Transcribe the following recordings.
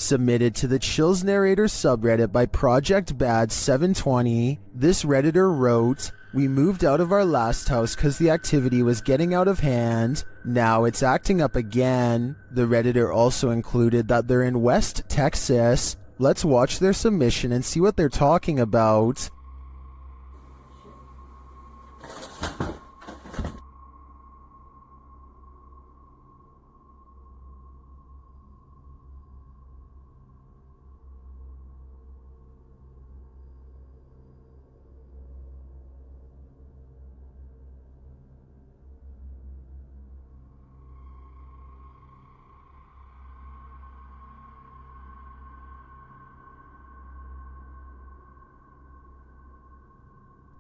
Submitted to the Chills Narrator subreddit by Project Bad 720, this Redditor wrote, "We moved out of our last house cause the activity was getting out of hand. Now it's acting up again." The Redditor also included that they're in West Texas. Let's watch their submission and see what they're talking about.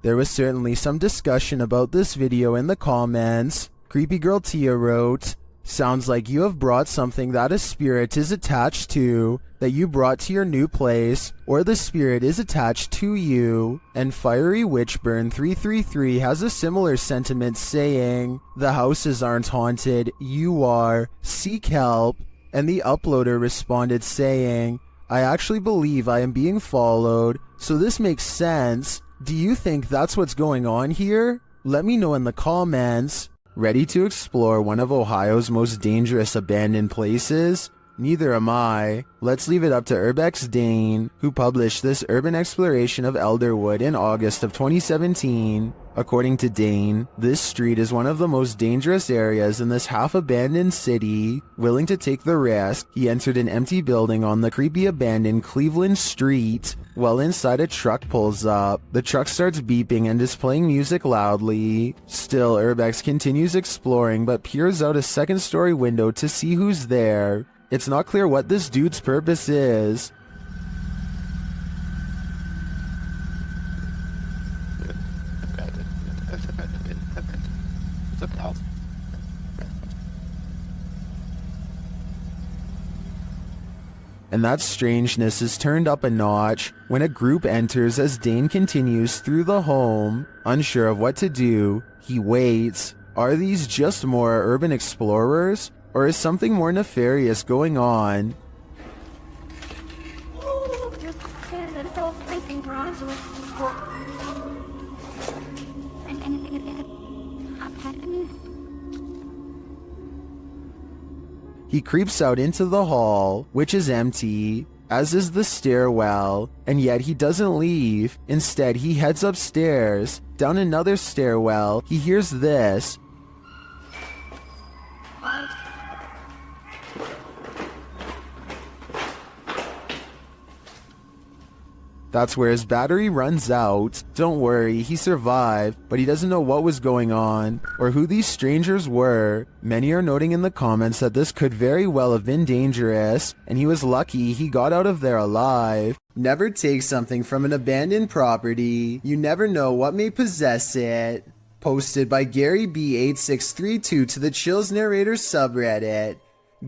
There was certainly some discussion about this video in the comments. Creepy Girl Tia wrote, "Sounds like you have brought something that a spirit is attached to, that you brought to your new place, or the spirit is attached to you." And Fiery Witchburn 333 has a similar sentiment saying, "The houses aren't haunted, you are, seek help." And the uploader responded saying, "I actually believe I am being followed, so this makes sense. Do you think that's what's going on here? Let me know in the comments." Ready to explore one of Ohio's most dangerous abandoned places? Neither am I. Let's leave it up to Urbex Dane, who published this urban exploration of Elderwood in August of 2017. According to Dane, this street is one of the most dangerous areas in this half-abandoned city. Willing to take the risk, he entered an empty building on the creepy abandoned Cleveland Street. While inside, a truck pulls up. The truck starts beeping and is playing music loudly. Still, Urbex continues exploring but peers out a second-story window to see who's there. It's not clear what this dude's purpose is. And that strangeness is turned up a notch when a group enters as Dane continues through the home. Unsure of what to do, he waits. Are these just more urban explorers? Or is something more nefarious going on? He creeps out into the hall, which is empty, as is the stairwell, and yet he doesn't leave. Instead, he heads upstairs. Down another stairwell, he hears this. That's where his battery runs out. Don't worry, he survived, but he doesn't know what was going on, or who these strangers were. Many are noting in the comments that this could very well have been dangerous, and he was lucky he got out of there alive. Never take something from an abandoned property. You never know what may possess it. Posted by Gary B8632 to the Chills Narrator subreddit.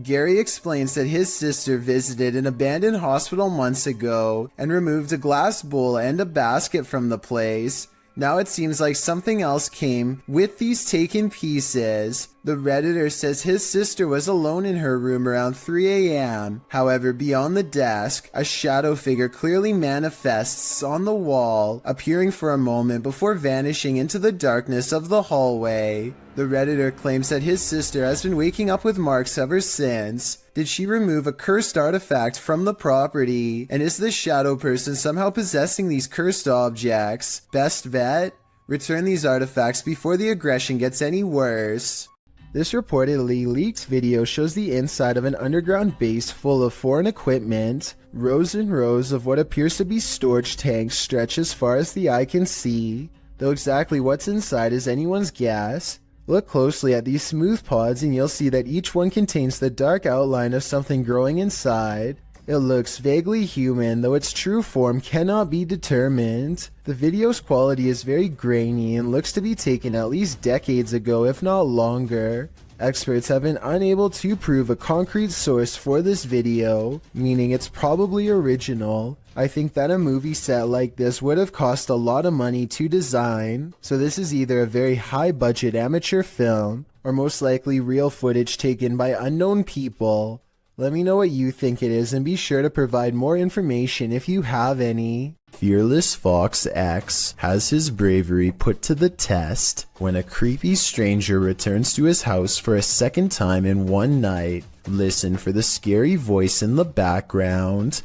Gary explains that his sister visited an abandoned hospital months ago and removed a glass bowl and a basket from the place. Now it seems like something else came with these taken pieces. The Redditor says his sister was alone in her room around 3 a.m. However, beyond the desk, a shadow figure clearly manifests on the wall, appearing for a moment before vanishing into the darkness of the hallway. The Redditor claims that his sister has been waking up with marks ever since. Did she remove a cursed artifact from the property? And is this shadow person somehow possessing these cursed objects? Best bet? Return these artifacts before the aggression gets any worse. This reportedly leaked video shows the inside of an underground base full of foreign equipment. Rows and rows of what appears to be storage tanks stretch as far as the eye can see, though exactly what's inside is anyone's guess. Look closely at these smooth pods and you'll see that each one contains the dark outline of something growing inside. It looks vaguely human, though its true form cannot be determined. The video's quality is very grainy and looks to be taken at least decades ago, if not longer. Experts have been unable to prove a concrete source for this video, meaning it's probably original. I think that a movie set like this would have cost a lot of money to design, so this is either a very high budget amateur film, or most likely real footage taken by unknown people. Let me know what you think it is and be sure to provide more information if you have any. Fearless Fox X has his bravery put to the test when a creepy stranger returns to his house for a second time in one night. Listen for the scary voice in the background.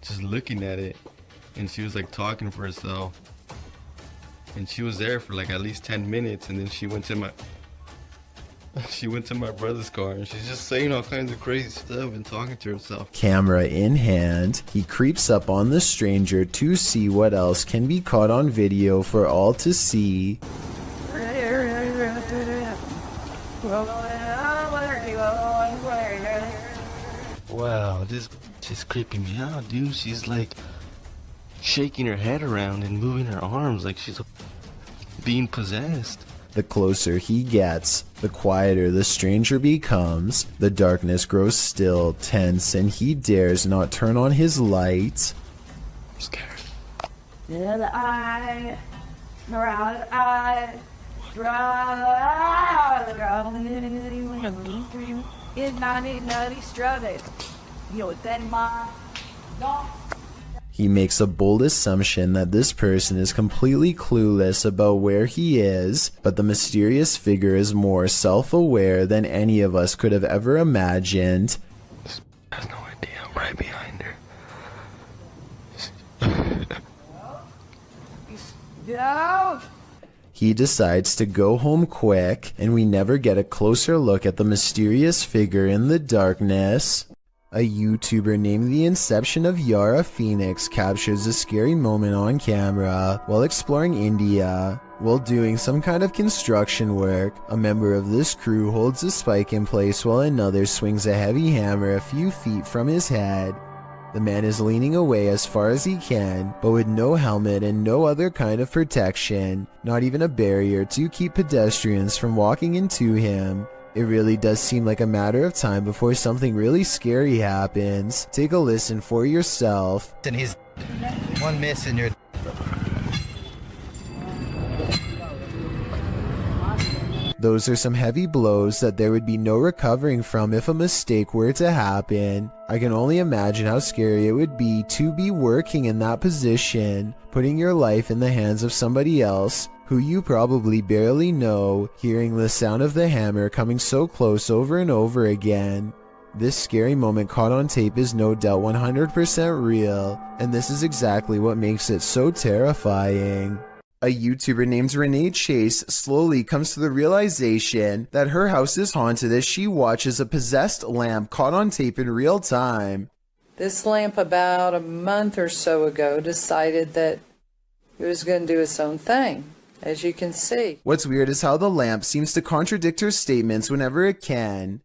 Just looking at it, and she was like talking for herself. And she was there for like at least 10 minutes, and then she went to my brother's car, and she's just saying all kinds of crazy stuff and talking to herself. Camera in hand, he creeps up on the stranger to see what else can be caught on video for all to see. Wow, this is creeping me out, dude. She's like shaking her head around and moving her arms like she's being possessed. The closer he gets, the quieter the stranger becomes. The darkness grows still, tense, and he dares not turn on his light. I'm scared. He makes a bold assumption that this person is completely clueless about where he is, but the mysterious figure is more self-aware than any of us could have ever imagined. Has no idea I'm right behind her. He decides to go home quick, and we never get a closer look at the mysterious figure in the darkness. A YouTuber named The Inception of Yara Phoenix captures a scary moment on camera while exploring India. While doing some kind of construction work, a member of this crew holds a spike in place while another swings a heavy hammer a few feet from his head. The man is leaning away as far as he can, but with no helmet and no other kind of protection, not even a barrier to keep pedestrians from walking into him. It really does seem like a matter of time before something really scary happens. Take a listen for yourself. And he's one miss and you're... Those are some heavy blows that there would be no recovering from if a mistake were to happen. I can only imagine how scary it would be to be working in that position, putting your life in the hands of somebody else who you probably barely know, hearing the sound of the hammer coming so close over and over again. This scary moment caught on tape is no doubt 100% real, and this is exactly what makes it so terrifying. A YouTuber named Renee Chase slowly comes to the realization that her house is haunted as she watches a possessed lamp caught on tape in real time. This lamp about a month or so ago decided that it was going to do its own thing, as you can see. What's weird is how the lamp seems to contradict her statements whenever it can.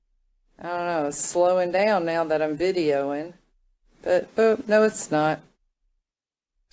I don't know, it's slowing down now that I'm videoing, but oh, no it's not.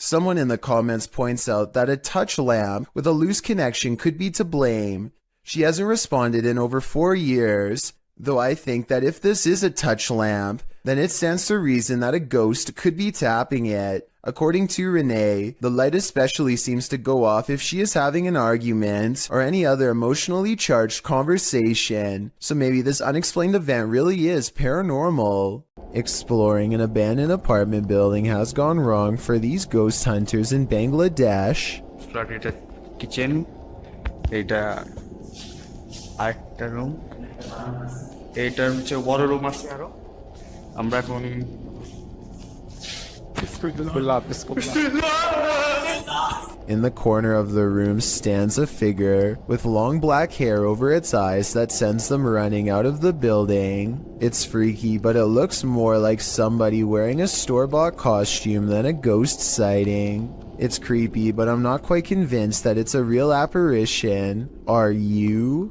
Someone in the comments points out that a touch lamp with a loose connection could be to blame. She hasn't responded in over 4 years, though I think that if this is a touch lamp, then it stands to reason that a ghost could be tapping it. According to Renee, the light especially seems to go off if she is having an argument or any other emotionally charged conversation, so maybe this unexplained event really is paranormal. Exploring an abandoned apartment building has gone wrong for these ghost hunters in Bangladesh. Kitchen, এটা আরেকটা room, এইটার হচ্ছে বড় room আছে আরো। আমরা এখন In the corner of the room stands a figure with long black hair over its eyes that sends them running out of the building. It's freaky, but it looks more like somebody wearing a store-bought costume than a ghost sighting. It's creepy, but I'm not quite convinced that it's a real apparition. Are you?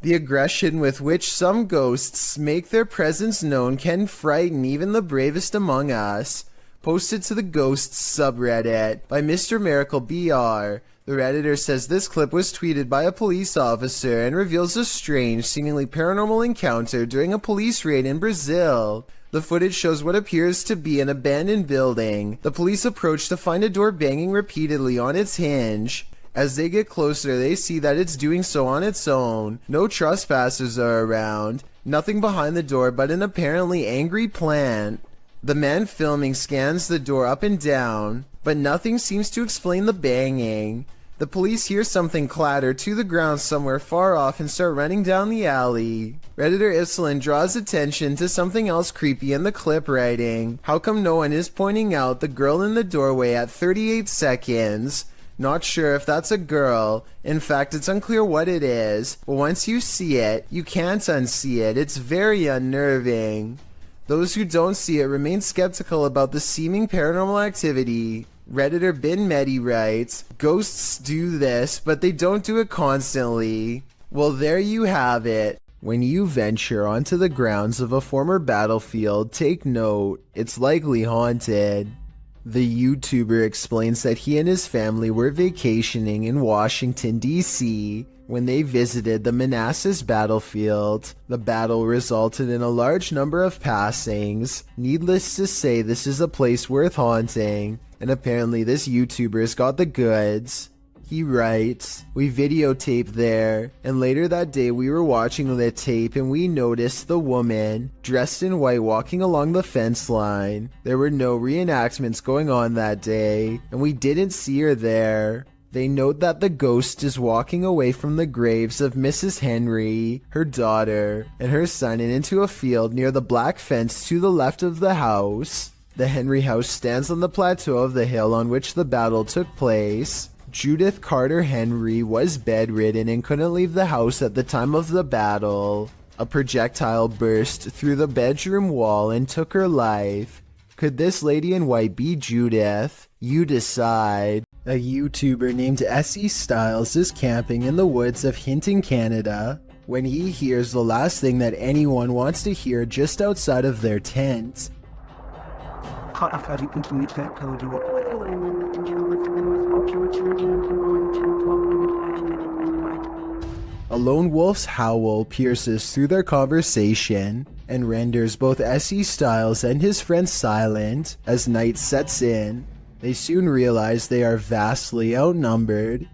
The aggression with which some ghosts make their presence known can frighten even the bravest among us. Posted to the Ghosts subreddit by Mr. Miracle BR. The Redditor says this clip was tweeted by a police officer and reveals a strange, seemingly paranormal encounter during a police raid in Brazil. The footage shows what appears to be an abandoned building. The police approach to find a door banging repeatedly on its hinge. As they get closer, they see that it's doing so on its own. No trespassers are around. Nothing behind the door but an apparently angry plant. The man filming scans the door up and down, but nothing seems to explain the banging. The police hear something clatter to the ground somewhere far off and start running down the alley. Redditor Islin draws attention to something else creepy in the clip, writing, "How come no one is pointing out the girl in the doorway at 38 seconds? Not sure if that's a girl. In fact, it's unclear what it is. But once you see it, you can't unsee it. It's very unnerving." Those who don't see it remain skeptical about the seeming paranormal activity. Redditor Bin Medi writes, "Ghosts do this, but they don't do it constantly." Well, there you have it. When you venture onto the grounds of a former battlefield, take note, it's likely haunted. The YouTuber explains that he and his family were vacationing in Washington, D.C. when they visited the Manassas battlefield. The battle resulted in a large number of passings. Needless to say, this is a place worth haunting, and apparently this YouTuber's got the goods. He writes, "We videotaped there, and later that day we were watching the tape and we noticed the woman, dressed in white, walking along the fence line. There were no reenactments going on that day, and we didn't see her there." They note that the ghost is walking away from the graves of Mrs. Henry, her daughter, and her son and into a field near the black fence to the left of the house. The Henry house stands on the plateau of the hill on which the battle took place. Judith Carter Henry was bedridden and couldn't leave the house at the time of the battle. A projectile burst through the bedroom wall and took her life. Could this lady in white be Judith? You decide. A YouTuber named S.E. Styles is camping in the woods of Hinton, Canada, when he hears the last thing that anyone wants to hear just outside of their tent. A lone wolf's howl pierces through their conversation and renders both S.E. Styles and his friend silent as night sets in. They soon realize they are vastly outnumbered.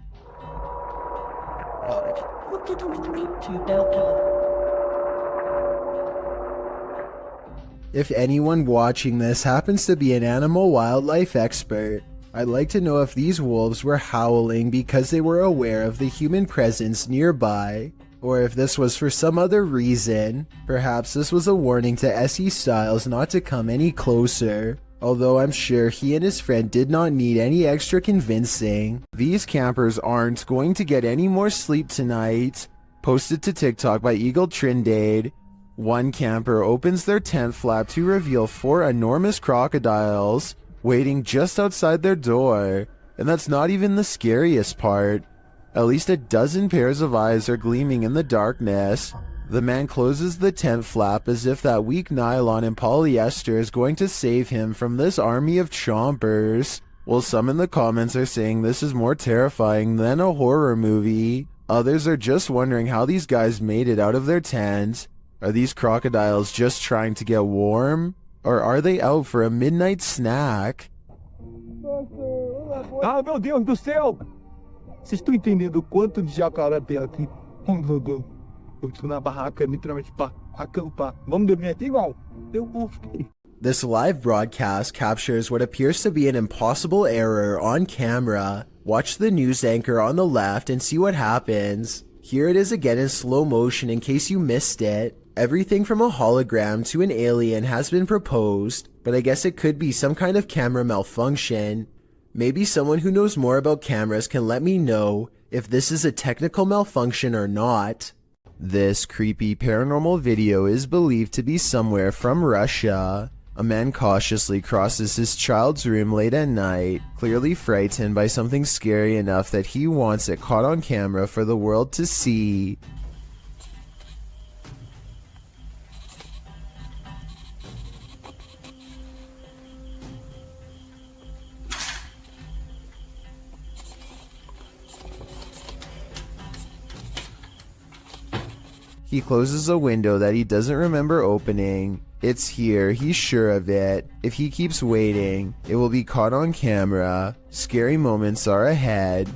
If anyone watching this happens to be an animal wildlife expert, I'd like to know if these wolves were howling because they were aware of the human presence nearby, or if this was for some other reason. Perhaps this was a warning to S.E. Styles not to come any closer, although I'm sure he and his friend did not need any extra convincing. These campers aren't going to get any more sleep tonight. Posted to TikTok by Eagle Trindade. One camper opens their tent flap to reveal 4 enormous crocodiles waiting just outside their door, and that's not even the scariest part. At least a dozen pairs of eyes are gleaming in the darkness. The man closes the tent flap as if that weak nylon and polyester is going to save him from this army of chompers. While some in the comments are saying this is more terrifying than a horror movie, others are just wondering how these guys made it out of their tent. Are these crocodiles just trying to get warm? Or are they out for a midnight snack? Ah, meu Deus do céu! Vocês estão entendendo o quanto de jacaré tem aqui? Eu estou na barraca, literalmente, para acampar. Vamos dormir aqui igual? Eu vou. This live broadcast captures what appears to be an impossible error on camera. Watch the news anchor on the left and see what happens. Here it is again in slow motion in case you missed it. Everything from a hologram to an alien has been proposed, but I guess it could be some kind of camera malfunction. Maybe someone who knows more about cameras can let me know if this is a technical malfunction or not. This creepy paranormal video is believed to be somewhere from Russia. A man cautiously crosses his child's room late at night, clearly frightened by something scary enough that he wants it caught on camera for the world to see. He closes a window that he doesn't remember opening. It's here, he's sure of it. If he keeps waiting, it will be caught on camera. Scary moments are ahead.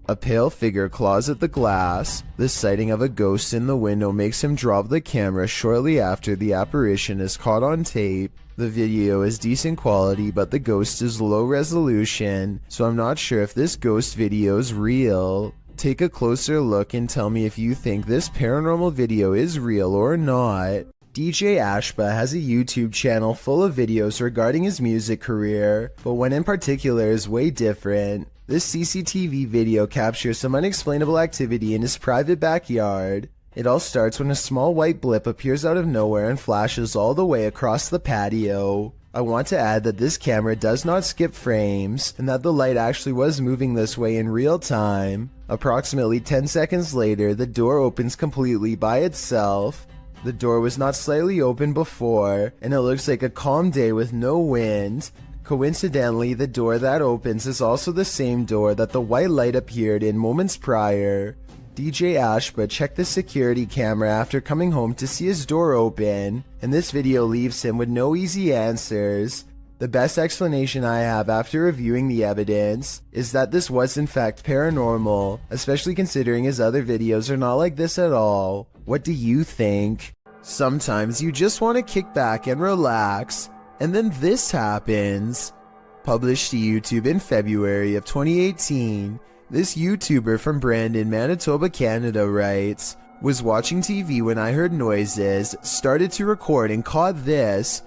A pale figure claws at the glass. The sighting of a ghost in the window makes him drop the camera shortly after the apparition is caught on tape. The video is decent quality, but the ghost is low resolution, so I'm not sure if this ghost video is real. Take a closer look and tell me if you think this paranormal video is real or not. DJ Ashba has a YouTube channel full of videos regarding his music career, but one in particular is way different. This CCTV video captures some unexplainable activity in his private backyard. It all starts when a small white blip appears out of nowhere and flashes all the way across the patio. I want to add that this camera does not skip frames, and that the light actually was moving this way in real time. Approximately 10 seconds later, the door opens completely by itself. The door was not slightly open before, and it looks like a calm day with no wind. Coincidentally, the door that opens is also the same door that the white light appeared in moments prior. DJ Ashba checked the security camera after coming home to see his door open, and this video leaves him with no easy answers. The best explanation I have after reviewing the evidence is that this was in fact paranormal, especially considering his other videos are not like this at all. What do you think? Sometimes you just want to kick back and relax, and then this happens. Published to YouTube in February of 2018, this YouTuber from Brandon, Manitoba, Canada writes, "Was watching TV when I heard noises, started to record and caught this."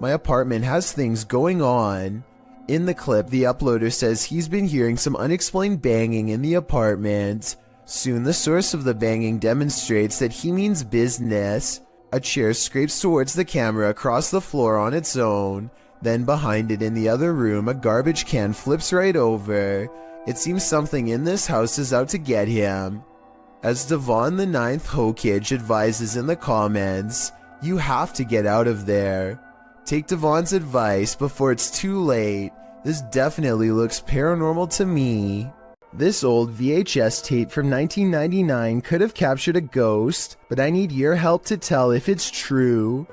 My apartment has things going on. In the clip, the uploader says he's been hearing some unexplained banging in the apartment. Soon the source of the banging demonstrates that he means business. A chair scrapes towards the camera across the floor on its own. Then behind it in the other room, a garbage can flips right over. It seems something in this house is out to get him. As Devon the Ninth Hokage advises in the comments, you have to get out of there. Take Devon's advice before it's too late. This definitely looks paranormal to me. This old VHS tape from 1999 could have captured a ghost, but I need your help to tell if it's true.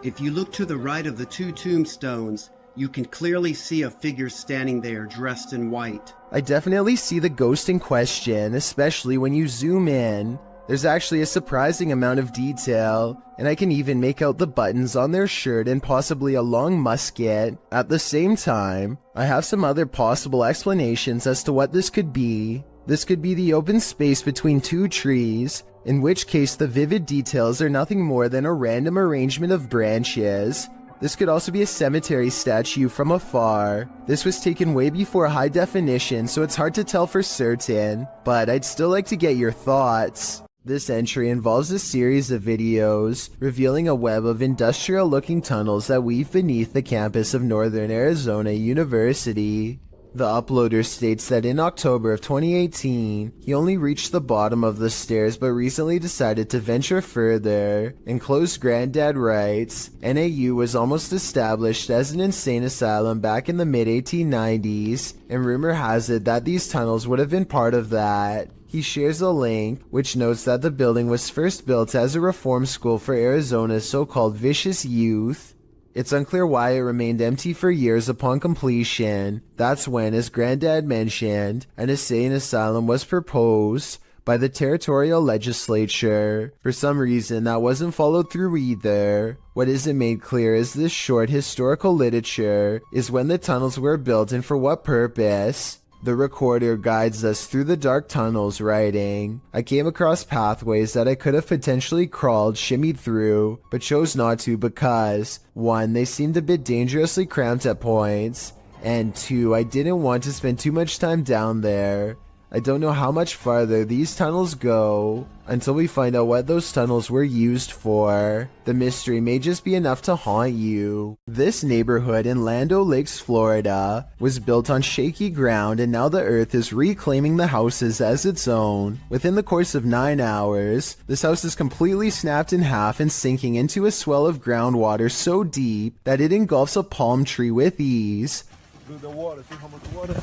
If you look to the right of the two tombstones, you can clearly see a figure standing there dressed in white. I definitely see the ghost in question, especially when you zoom in. There's actually a surprising amount of detail, and I can even make out the buttons on their shirt and possibly a long musket. At the same time, I have some other possible explanations as to what this could be. This could be the open space between two trees, in which case the vivid details are nothing more than a random arrangement of branches. This could also be a cemetery statue from afar. This was taken way before high definition, so it's hard to tell for certain, but I'd still like to get your thoughts. This entry involves a series of videos revealing a web of industrial-looking tunnels that weave beneath the campus of Northern Arizona University. The uploader states that in October of 2018, he only reached the bottom of the stairs but recently decided to venture further. Enclosed Granddad writes, NAU was almost established as an insane asylum back in the mid-1890s, and rumor has it that these tunnels would have been part of that. He shares a link, which notes that the building was first built as a reform school for Arizona's so-called vicious youth. It's unclear why it remained empty for years upon completion. That's when, as Granddad mentioned, an insane asylum was proposed by the territorial legislature. For some reason, that wasn't followed through either. What isn't made clear is this short historical literature is when the tunnels were built and for what purpose. The recorder guides us through the dark tunnels, writing, I came across pathways that I could have potentially crawled, shimmied through, but chose not to because, 1, they seemed a bit dangerously cramped at points, and 2, I didn't want to spend too much time down there. I don't know how much farther these tunnels go until we find out what those tunnels were used for. The mystery may just be enough to haunt you. This neighborhood in Land O'Lakes, Florida was built on shaky ground, and now the earth is reclaiming the houses as its own. Within the course of 9 hours, this house is completely snapped in half and sinking into a swell of groundwater so deep that it engulfs a palm tree with ease. The water, see how much water?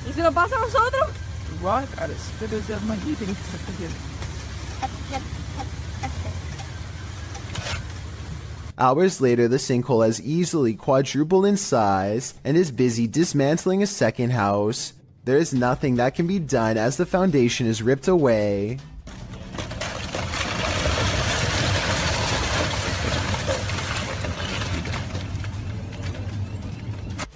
¿Y si lo pasa a nosotros? Igual, cara, es más difícil. Hours later, the sinkhole has easily quadrupled in size and is busy dismantling a second house. There is nothing that can be done as the foundation is ripped away.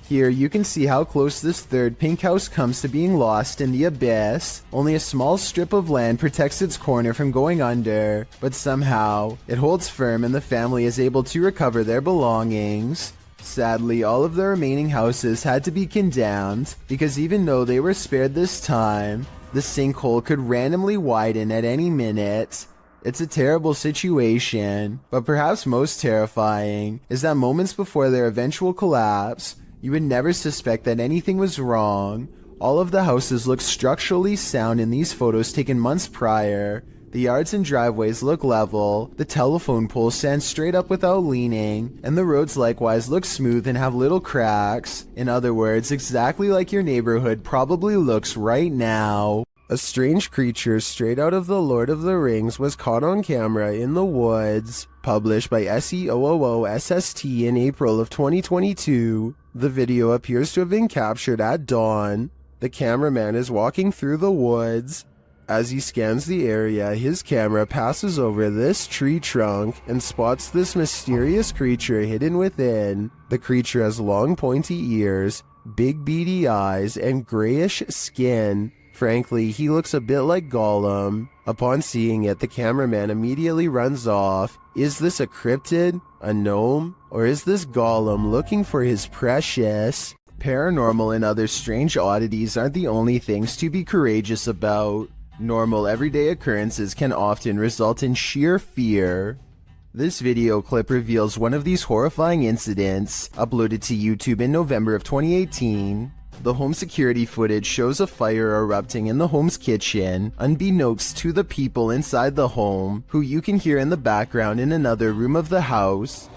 Here you can see how close this third pink house comes to being lost in the abyss. Only a small strip of land protects its corner from going under, but somehow it holds firm and the family is able to recover their belongings. Sadly, all of the remaining houses had to be condemned, because even though they were spared this time, the sinkhole could randomly widen at any minute. It's a terrible situation, but perhaps most terrifying is that moments before their eventual collapse, you would never suspect that anything was wrong. All of the houses look structurally sound in these photos taken months prior. The yards and driveways look level, the telephone poles stand straight up without leaning, and the roads likewise look smooth and have little cracks. In other words, exactly like your neighborhood probably looks right now. A strange creature straight out of The Lord of the Rings was caught on camera in the woods. Published by SEOOOSST in April of 2022. The video appears to have been captured at dawn. The cameraman is walking through the woods. As he scans the area, his camera passes over this tree trunk and spots this mysterious creature hidden within. The creature has long pointy ears, big beady eyes, and grayish skin. Frankly, he looks a bit like Gollum. Upon seeing it, the cameraman immediately runs off. Is this a cryptid, a gnome, or is this Gollum looking for his precious? Paranormal and other strange oddities aren't the only things to be courageous about. Normal everyday occurrences can often result in sheer fear. This video clip reveals one of these horrifying incidents, uploaded to YouTube in November of 2018. The home security footage shows a fire erupting in the home's kitchen, unbeknownst to the people inside the home, who you can hear in the background in another room of the house.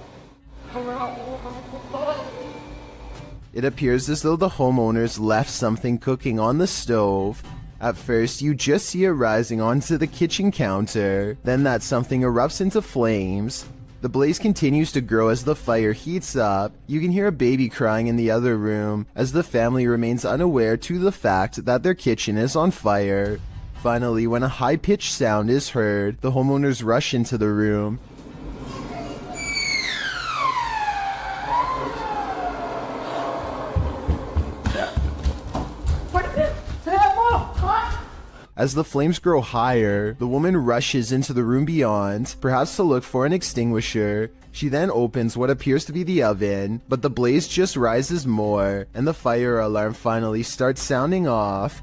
It appears as though the homeowners left something cooking on the stove. At first, you just see it rising onto the kitchen counter, then that something erupts into flames. The blaze continues to grow as the fire heats up. You can hear a baby crying in the other room, as the family remains unaware to the fact that their kitchen is on fire. Finally, when a high-pitched sound is heard, the homeowners rush into the room. As the flames grow higher, the woman rushes into the room beyond, perhaps to look for an extinguisher. She then opens what appears to be the oven, but the blaze just rises more, and the fire alarm finally starts sounding off.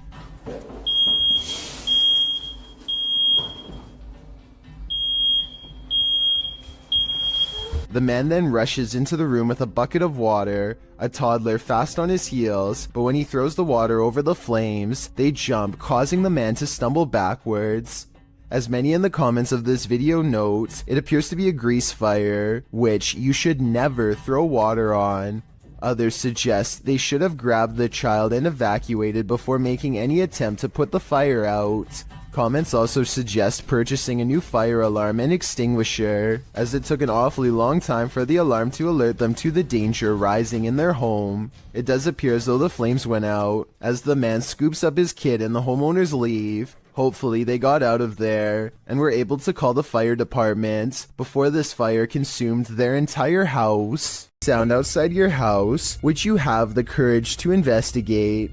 The man then rushes into the room with a bucket of water, a toddler fast on his heels, but when he throws the water over the flames, they jump, causing the man to stumble backwards. As many in the comments of this video note, it appears to be a grease fire, which you should never throw water on. Others suggest they should have grabbed the child and evacuated before making any attempt to put the fire out. Comments also suggest purchasing a new fire alarm and extinguisher, as it took an awfully long time for the alarm to alert them to the danger rising in their home. It does appear as though the flames went out, as the man scoops up his kid and the homeowners leave. Hopefully they got out of there, and were able to call the fire department before this fire consumed their entire house. Sound outside your house, which you have the courage to investigate.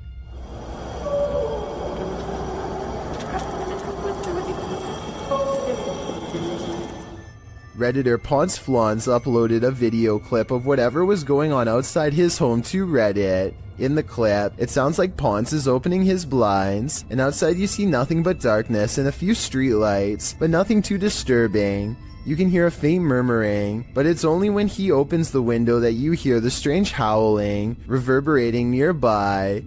Redditor Ponce Flans uploaded a video clip of whatever was going on outside his home to Reddit. In the clip, it sounds like Ponce is opening his blinds, and outside you see nothing but darkness and a few streetlights, but nothing too disturbing. You can hear a faint murmuring, but it's only when he opens the window that you hear the strange howling reverberating nearby.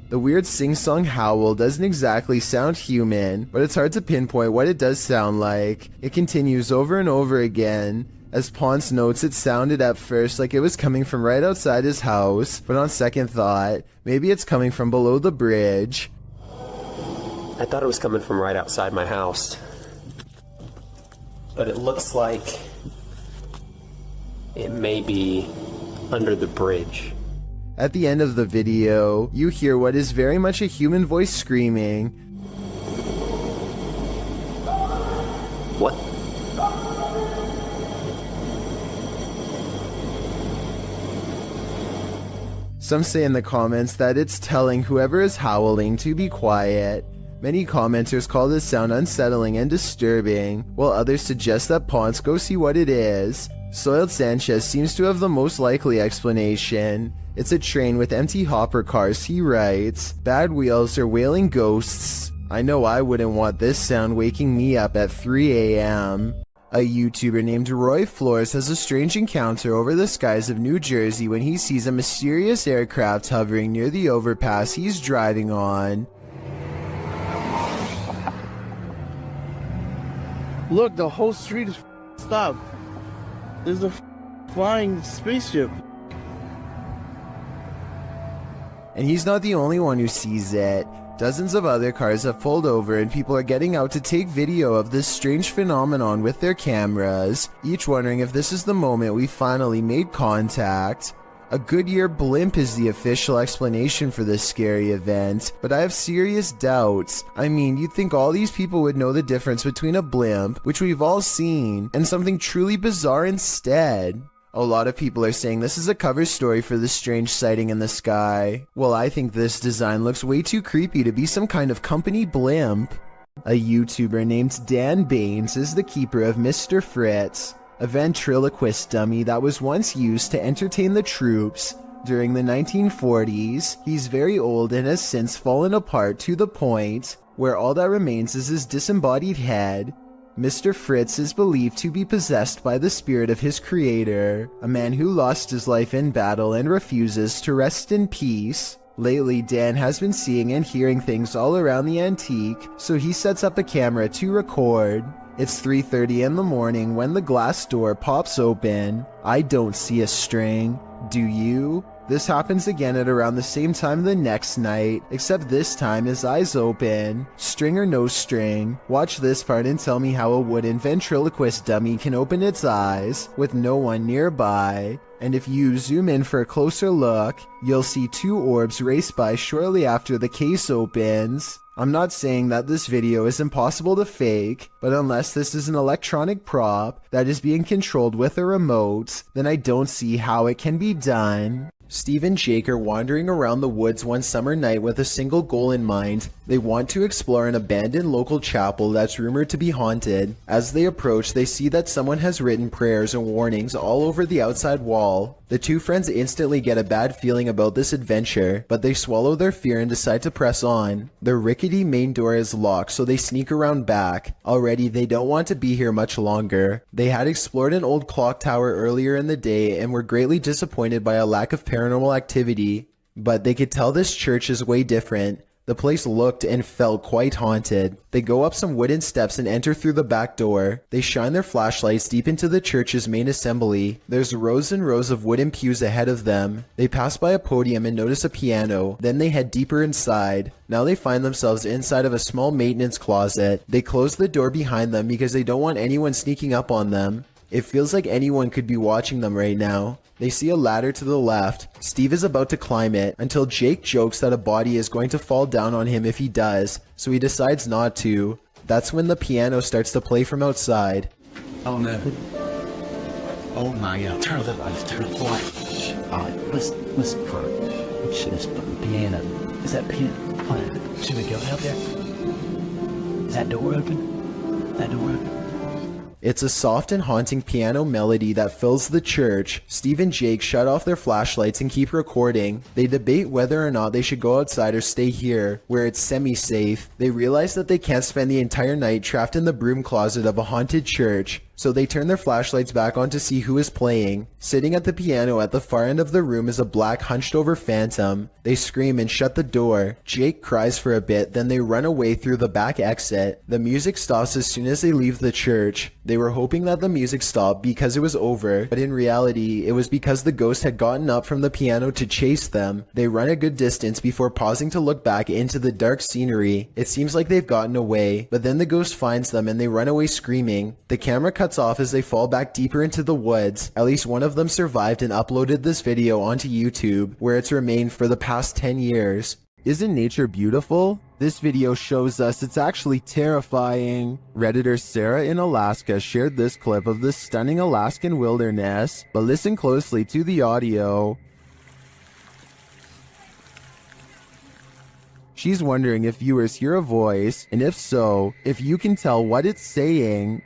The weird sing-song howl doesn't exactly sound human, but it's hard to pinpoint what it does sound like. It continues over and over again, As Ponce notes, it sounded at first like it was coming from right outside his house, but on second thought, maybe it's coming from below the bridge. I thought it was coming from right outside my house. But it looks like it may be under the bridge. At the end of the video, you hear what is very much a human voice screaming. What? Some say in the comments that it's telling whoever is howling to be quiet. Many commenters call this sound unsettling and disturbing, while others suggest that Ponce go see what it is. Soiled Sanchez seems to have the most likely explanation. It's a train with empty hopper cars, he writes. Bad wheels or wailing ghosts. I know I wouldn't want this sound waking me up at 3 a.m. A YouTuber named Roy Flores has a strange encounter over the skies of New Jersey when he sees a mysterious aircraft hovering near the overpass he's driving on. Look, the whole street is stopped. There's a flying spaceship. And he's not the only one who sees it. Dozens of other cars have pulled over and people are getting out to take video of this strange phenomenon with their cameras, each wondering if this is the moment we finally made contact. A Goodyear blimp is the official explanation for this scary event, but I have serious doubts. I mean, you'd think all these people would know the difference between a blimp, which we've all seen, and something truly bizarre instead. A lot of people are saying this is a cover story for this strange sighting in the sky. Well, I think this design looks way too creepy to be some kind of company blimp. A YouTuber named Dan Baines is the keeper of Mr. Fritz, a ventriloquist dummy that was once used to entertain the troops. During the 1940s, he's very old and has since fallen apart to the point where all that remains is his disembodied head. Mr. Fritz is believed to be possessed by the spirit of his creator, a man who lost his life in battle and refuses to rest in peace. Lately, Dan has been seeing and hearing things all around the antique, so he sets up a camera to record. It's 3:30 in the morning when the glass door pops open. I don't see a string. Do you? This happens again at around the same time the next night, except this time his eyes open. String or no string, watch this part and tell me how a wooden ventriloquist dummy can open its eyes with no one nearby. And if you zoom in for a closer look, you'll see two orbs race by shortly after the case opens. I'm not saying that this video is impossible to fake, but unless this is an electronic prop that is being controlled with a remote, then I don't see how it can be done. Steve and Jake are wandering around the woods one summer night with a single goal in mind. They want to explore an abandoned local chapel that's rumored to be haunted. As they approach, they see that someone has written prayers and warnings all over the outside wall. The two friends instantly get a bad feeling about this adventure, but they swallow their fear and decide to press on. The rickety main door is locked, so they sneak around back. Already, they don't want to be here much longer. They had explored an old clock tower earlier in the day and were greatly disappointed by a lack of paranormal activity. But they could tell this church is way different. The place looked and felt quite haunted. They go up some wooden steps and enter through the back door. They shine their flashlights deep into the church's main assembly. There's rows and rows of wooden pews ahead of them. They pass by a podium and notice a piano. Then they head deeper inside. Now they find themselves inside of a small maintenance closet. They close the door behind them because they don't want anyone sneaking up on them. It feels like anyone could be watching them right now. They see a ladder to the left. Steve is about to climb it until Jake jokes that a body is going to fall down on him if he does, so he decides not to. That's when the piano starts to play from outside. Oh no. Oh my god. Turn the lights, turn the lights. Alright, listen for it. Shit is the piano. Is that piano? Oh, should we go out there? Is that door open? That door open? It's a soft and haunting piano melody that fills the church. Steve and Jake shut off their flashlights and keep recording. They debate whether or not they should go outside or stay here, where it's semi-safe. They realize that they can't spend the entire night trapped in the broom closet of a haunted church. So they turn their flashlights back on to see who is playing. Sitting at the piano at the far end of the room is a black hunched over phantom. They scream and shut the door. Jake cries for a bit, then they run away through the back exit. The music stops as soon as they leave the church. They were hoping that the music stopped because it was over, but in reality, it was because the ghost had gotten up from the piano to chase them. They run a good distance before pausing to look back into the dark scenery. It seems like they've gotten away, but then the ghost finds them and they run away screaming. The camera cuts off as they fall back deeper into the woods. At least one of them survived and uploaded this video onto YouTube, where it's remained for the past 10 years. Isn't nature beautiful? This video shows us it's actually terrifying. Redditor Sarah in Alaska shared this clip of the stunning Alaskan wilderness, but listen closely to the audio. She's wondering if viewers hear a voice, and if so, if you can tell what it's saying.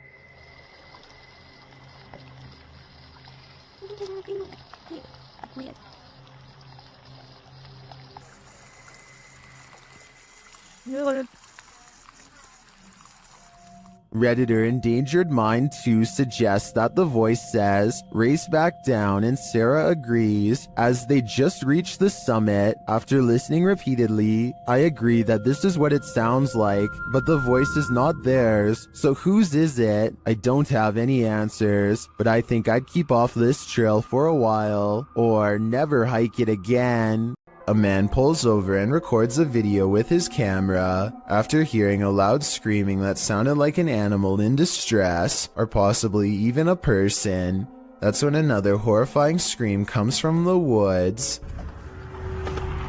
Redditor Endangered Mind 2 suggests that the voice says, "Race back down," and Sarah agrees. As they just reach the summit, after listening repeatedly, I agree that this is what it sounds like, but the voice is not theirs. So whose is it? I don't have any answers, but I think I'd keep off this trail for a while, or never hike it again. A man pulls over and records a video with his camera after hearing a loud screaming that sounded like an animal in distress, or possibly even a person. That's when another horrifying scream comes from the woods.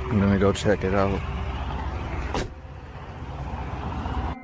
I'm gonna go check it out.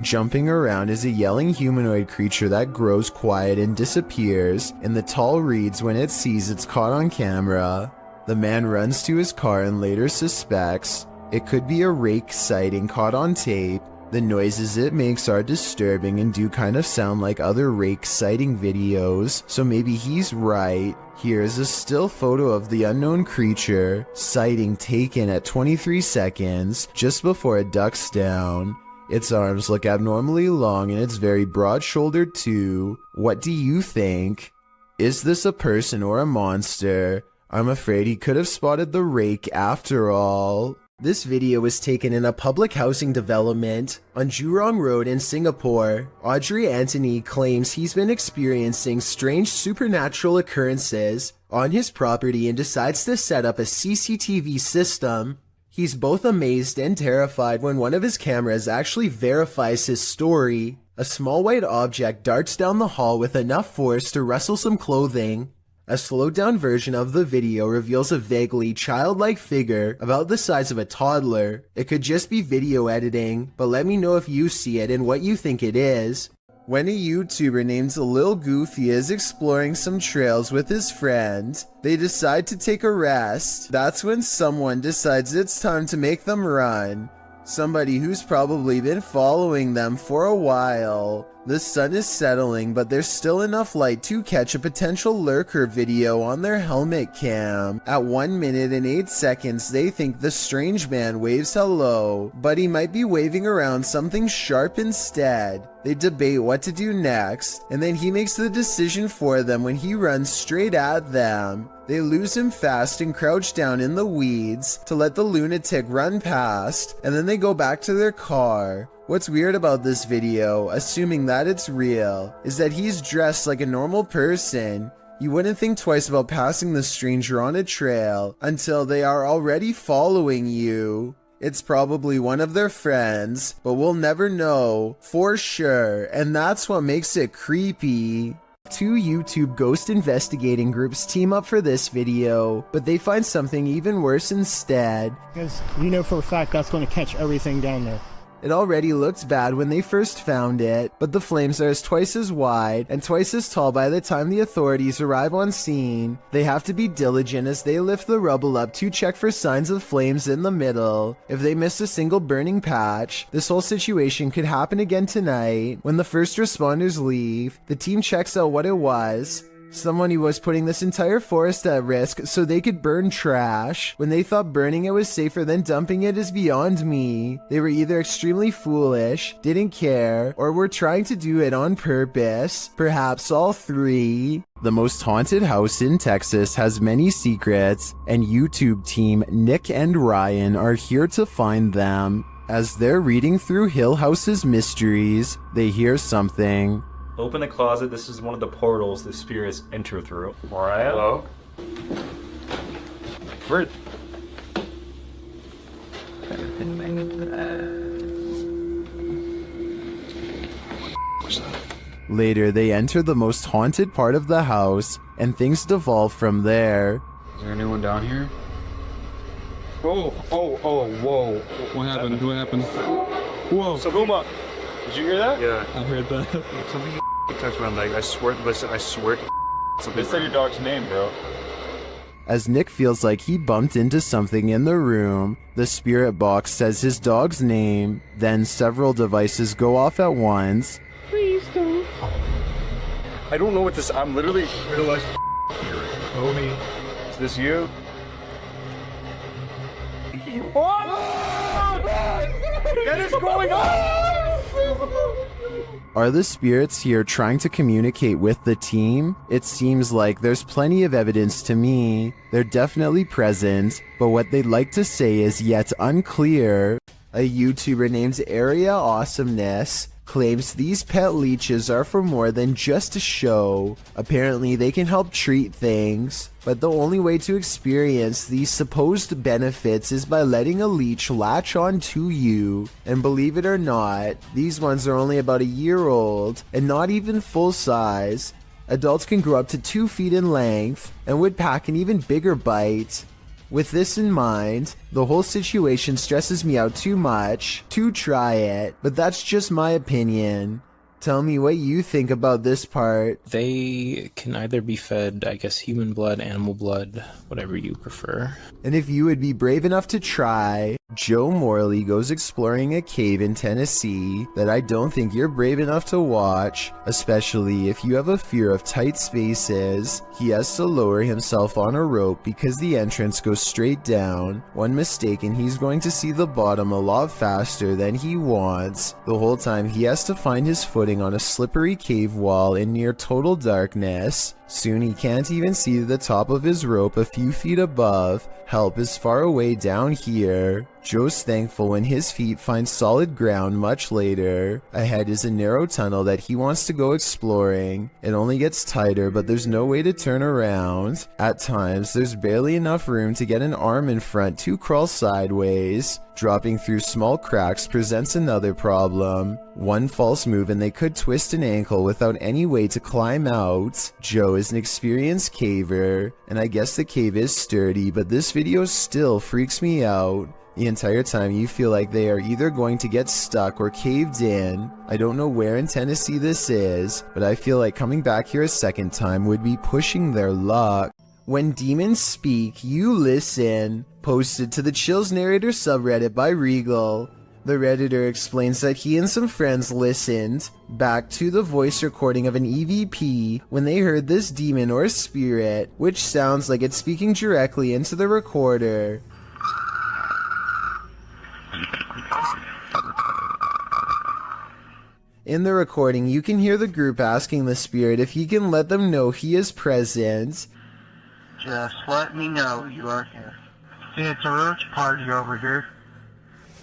Jumping around is a yelling humanoid creature that grows quiet and disappears in the tall reeds when it sees it's caught on camera. The man runs to his car and later suspects it could be a rake sighting caught on tape. The noises it makes are disturbing and do kind of sound like other rake sighting videos, so maybe he's right. Here's a still photo of the unknown creature, sighting taken at 23 seconds, just before it ducks down. Its arms look abnormally long and it's very broad-shouldered too. What do you think? Is this a person or a monster? I'm afraid he could have spotted the rake after all. This video was taken in a public housing development on Jurong Road in Singapore. Audrey Anthony claims he's been experiencing strange supernatural occurrences on his property and decides to set up a CCTV system. He's both amazed and terrified when one of his cameras actually verifies his story. A small white object darts down the hall with enough force to rustle some clothing. A slowed-down version of the video reveals a vaguely childlike figure about the size of a toddler. It could just be video editing, but let me know if you see it and what you think it is. When a YouTuber named Lil Goofy is exploring some trails with his friend, they decide to take a rest. That's when someone decides it's time to make them run. Somebody who's probably been following them for a while. The sun is settling, but there's still enough light to catch a potential lurker video on their helmet cam. At 1 minute and 8 seconds, they think the strange man waves hello, but he might be waving around something sharp instead. They debate what to do next, and then he makes the decision for them when he runs straight at them. They lose him fast and crouch down in the weeds to let the lunatic run past, and then they go back to their car. What's weird about this video, assuming that it's real, is that he's dressed like a normal person. You wouldn't think twice about passing the stranger on a trail until they are already following you. It's probably one of their friends, but we'll never know for sure, and that's what makes it creepy. Two YouTube ghost investigating groups team up for this video, but they find something even worse instead. Because you know for a fact that's going to catch everything down there. It already looked bad when they first found it, but the flames are twice as wide and twice as tall by the time the authorities arrive on scene. They have to be diligent as they lift the rubble up to check for signs of flames in the middle. If they miss a single burning patch, this whole situation could happen again tonight. When the first responders leave, the team checks out what it was. Someone who was putting this entire forest at risk so they could burn trash when they thought burning it was safer than dumping it is beyond me. They were either extremely foolish, didn't care, or were trying to do it on purpose. Perhaps all three. The most haunted house in Texas has many secrets, and YouTube team Nick and Ryan are here to find them. As they're reading through Hill House's mysteries, they hear something. Open the closet. This is one of the portals the spirits enter through. Mariah? Hello? Where? Later, they enter the most haunted part of the house, and things devolve from there. Is there anyone down here? whoa. What happened? What happened? Whoa. Sabuma! Did you hear that? Yeah. I heard that. Something touched my leg. I swear, listen, I swear to something. They said your dog's name, bro. As Nick feels like he bumped into something in the room, the spirit box says his dog's name, then several devices go off at once. Please don't. I don't know what this. I'm literally realized. Homie, is this you? What is going on? Are the spirits here trying to communicate with the team? It seems like there's plenty of evidence to me. They're definitely present, but what they'd like to say is yet unclear. A YouTuber named Area Awesomeness claims these pet leeches are for more than just a show. Apparently they can help treat things, but the only way to experience these supposed benefits is by letting a leech latch on to you. And believe it or not, these ones are only about a year old and not even full size. Adults can grow up to 2 feet in length and would pack an even bigger bite. With this in mind, the whole situation stresses me out too much to try it, but that's just my opinion. Tell me what you think about this part. They can either be fed, I guess, human blood, animal blood, whatever you prefer. And if you would be brave enough to try, Joe Morley goes exploring a cave in Tennessee that I don't think you're brave enough to watch, especially if you have a fear of tight spaces. He has to lower himself on a rope because the entrance goes straight down. One mistake and he's going to see the bottom a lot faster than he wants. The whole time he has to find his footing on a slippery cave wall in near total darkness. Soon he can't even see the top of his rope a few feet above. Help is far away down here. Joe's thankful when his feet find solid ground much later. Ahead is a narrow tunnel that he wants to go exploring. It only gets tighter, but there's no way to turn around. At times, there's barely enough room to get an arm in front to crawl sideways. Dropping through small cracks presents another problem. One false move and they could twist an ankle without any way to climb out. Joe is an experienced caver, and I guess the cave is sturdy, but this video still freaks me out. The entire time you feel like they are either going to get stuck or caved in. I don't know where in Tennessee this is, but I feel like coming back here a second time would be pushing their luck. When demons speak, you listen. Posted to the Chills Narrator subreddit by Regal. The Redditor explains that he and some friends listened back to the voice recording of an EVP when they heard this demon or spirit, which sounds like it's speaking directly into the recorder. In the recording, you can hear the group asking the spirit if he can let them know he is present. Just let me know you are here. See, it's a roach party over here.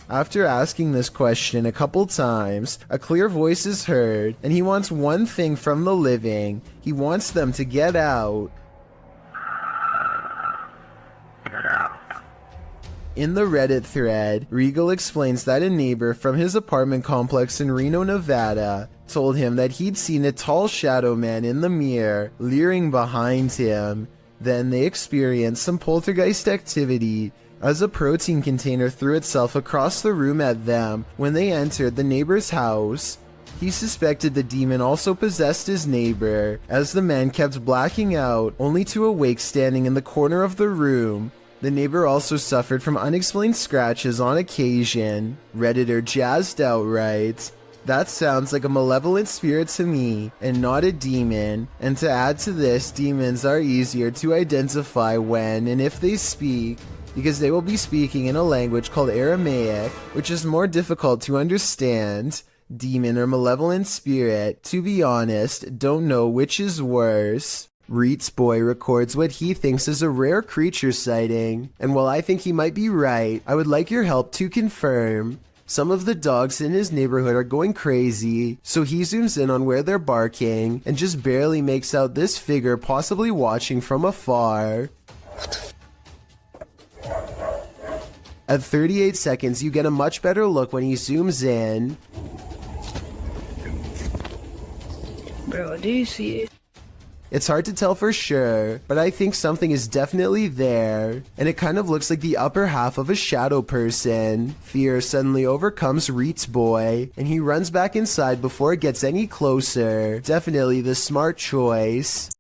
After asking this question a couple times, a clear voice is heard, and he wants one thing from the living. He wants them to get out. Get out. In the Reddit thread, Regal explains that a neighbor from his apartment complex in Reno, Nevada, told him that he'd seen a tall shadow man in the mirror, leering behind him. Then they experienced some poltergeist activity as a protein container threw itself across the room at them when they entered the neighbor's house. He suspected the demon also possessed his neighbor, as the man kept blacking out, only to awake standing in the corner of the room. The neighbor also suffered from unexplained scratches on occasion. Redditor Jazzed Out writes, That sounds like a malevolent spirit to me, and not a demon. And to add to this, demons are easier to identify when and if they speak, because they will be speaking in a language called Aramaic, which is more difficult to understand. Demon or malevolent spirit, to be honest, don't know which is worse. Reets Boy records what he thinks is a rare creature sighting, and while I think he might be right, I would like your help to confirm. Some of the dogs in his neighborhood are going crazy, so he zooms in on where they're barking and just barely makes out this figure possibly watching from afar. At 38 seconds, you get a much better look when he zooms in. Bro, do you see it? It's hard to tell for sure, but I think something is definitely there, and it kind of looks like the upper half of a shadow person. Fear suddenly overcomes Reets Boy, and he runs back inside before it gets any closer. Definitely the smart choice.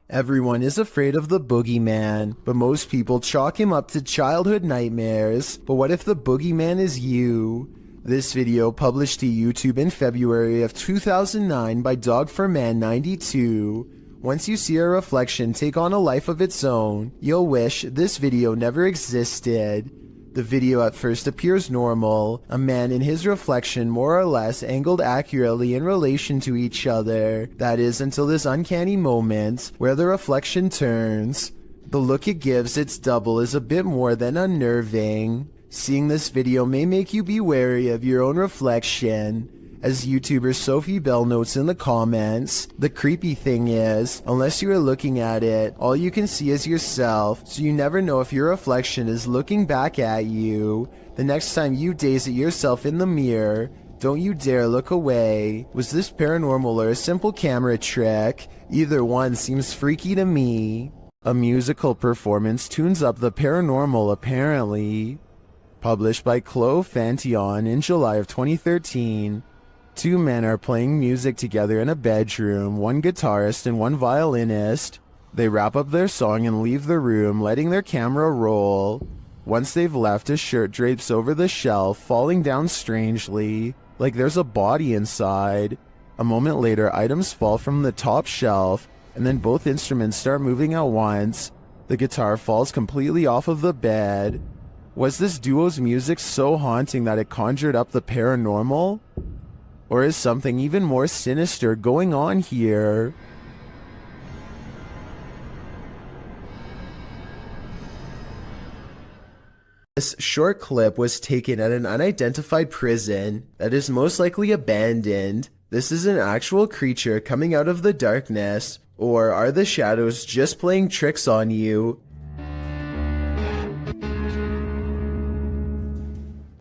Everyone is afraid of the boogeyman, but most people chalk him up to childhood nightmares. But what if the boogeyman is you? This video published to YouTube in February of 2009 by Dog4Man92. Once you see a reflection take on a life of its own, you'll wish this video never existed. The video at first appears normal, a man and his reflection more or less angled accurately in relation to each other. That is until this uncanny moment where the reflection turns. The look it gives its double is a bit more than unnerving. Seeing this video may make you be wary of your own reflection. As YouTuber Sophie Bell notes in the comments, the creepy thing is, unless you are looking at it, all you can see is yourself, so you never know if your reflection is looking back at you. The next time you gaze at yourself in the mirror, don't you dare look away. Was this paranormal or a simple camera trick? Either one seems freaky to me. A musical performance tunes up the paranormal apparently. Published by Chloe Fantion in July of 2013. Two men are playing music together in a bedroom, one guitarist and one violinist. They wrap up their song and leave the room, letting their camera roll. Once they've left, a shirt drapes over the shelf, falling down strangely, like there's a body inside. A moment later, items fall from the top shelf, and then both instruments start moving at once. The guitar falls completely off of the bed. Was this duo's music so haunting that it conjured up the paranormal? Or is something even more sinister going on here? This short clip was taken at an unidentified prison that is most likely abandoned. This is an actual creature coming out of the darkness, or are the shadows just playing tricks on you?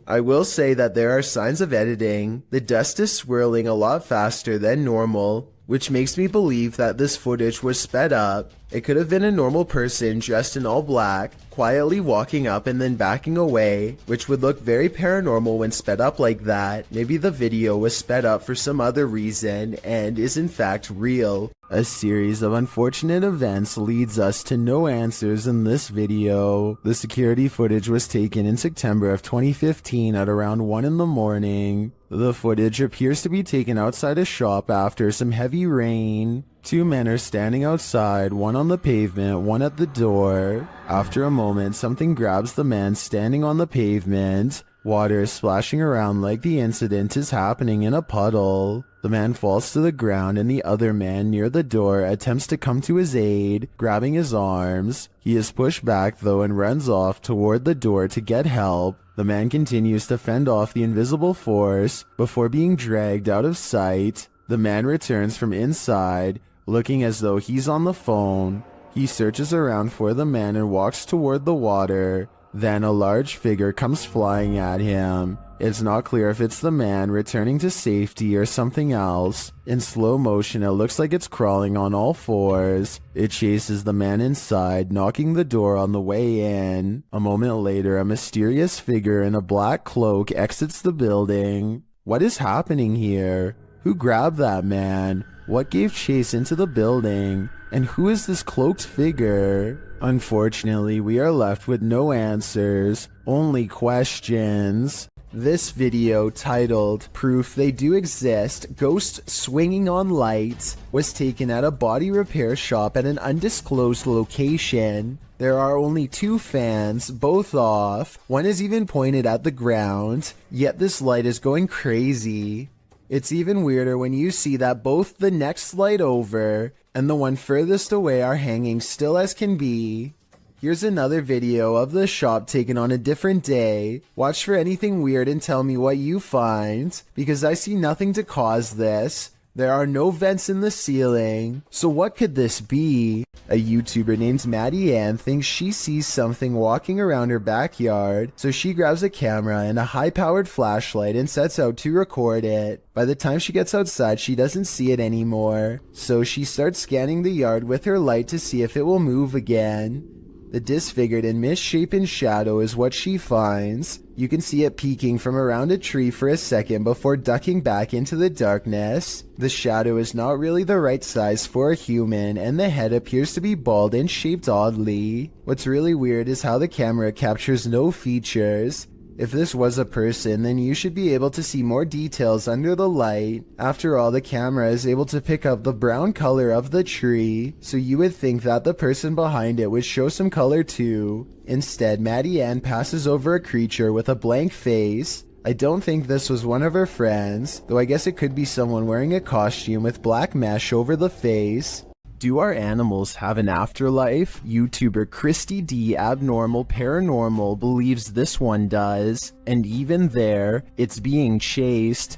I will say that there are signs of editing. The dust is swirling a lot faster than normal, which makes me believe that this footage was sped up. It could have been a normal person dressed in all black, quietly walking up and then backing away, which would look very paranormal when sped up like that. Maybe the video was sped up for some other reason and is in fact real. A series of unfortunate events leads us to no answers in this video. The security footage was taken in September of 2015 at around 1 in the morning. The footage appears to be taken outside a shop after some heavy rain. Two men are standing outside, one on the pavement, one at the door. After a moment, something grabs the man standing on the pavement. Water is splashing around like the incident is happening in a puddle. The man falls to the ground and the other man near the door attempts to come to his aid, grabbing his arms. He is pushed back though and runs off toward the door to get help. The man continues to fend off the invisible force before being dragged out of sight. The man returns from inside, looking as though he's on the phone. He searches around for the man and walks toward the water. Then a large figure comes flying at him. It's not clear if it's the man returning to safety or something else. In slow motion, it looks like it's crawling on all fours. It chases the man inside, knocking the door on the way in. A moment later, a mysterious figure in a black cloak exits the building. What is happening here? Who grabbed that man? What gave chase into the building? And who is this cloaked figure? Unfortunately, we are left with no answers, only questions. This video, titled Proof They Do Exist, Ghosts Swinging on Lights, was taken at a body repair shop at an undisclosed location. There are only 2 fans, both off. One is even pointed at the ground, yet this light is going crazy. It's even weirder when you see that both the next light over and the one furthest away are hanging still as can be. Here's another video of the shop taken on a different day. Watch for anything weird and tell me what you find, because I see nothing to cause this. There are no vents in the ceiling, so what could this be? A YouTuber named Maddie Ann thinks she sees something walking around her backyard, so she grabs a camera and a high-powered flashlight and sets out to record it. By the time she gets outside, she doesn't see it anymore, so she starts scanning the yard with her light to see if it will move again. The disfigured and misshapen shadow is what she finds. You can see it peeking from around a tree for a second before ducking back into the darkness. The shadow is not really the right size for a human, and the head appears to be bald and shaped oddly. What's really weird is how the camera captures no features. If this was a person, then you should be able to see more details under the light. After all, the camera is able to pick up the brown color of the tree, so you would think that the person behind it would show some color too. Instead, Maddie Ann passes over a creature with a blank face. I don't think this was one of her friends, though I guess it could be someone wearing a costume with black mesh over the face. Do our animals have an afterlife? YouTuber Christy D Abnormal Paranormal believes this one does, and even there, it's being chased.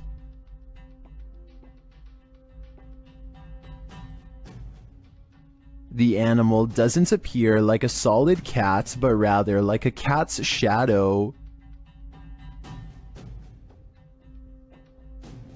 The animal doesn't appear like a solid cat, but rather like a cat's shadow.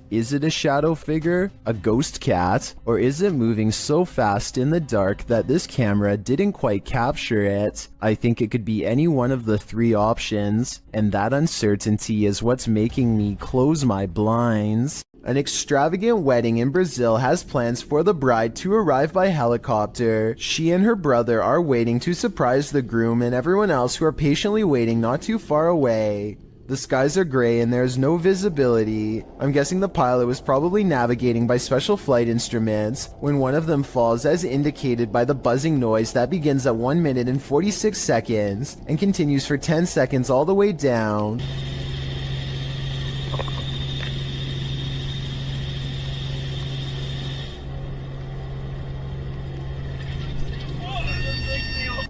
Is it a shadow figure, a ghost cat, or is it moving so fast in the dark that this camera didn't quite capture it? I think it could be any one of the 3 options, and that uncertainty is what's making me close my blinds. An extravagant wedding in Brazil has plans for the bride to arrive by helicopter. She and her brother are waiting to surprise the groom and everyone else who are patiently waiting not too far away. The skies are gray and there is no visibility. I'm guessing the pilot was probably navigating by special flight instruments when one of them falls, as indicated by the buzzing noise that begins at 1 minute and 46 seconds and continues for 10 seconds all the way down.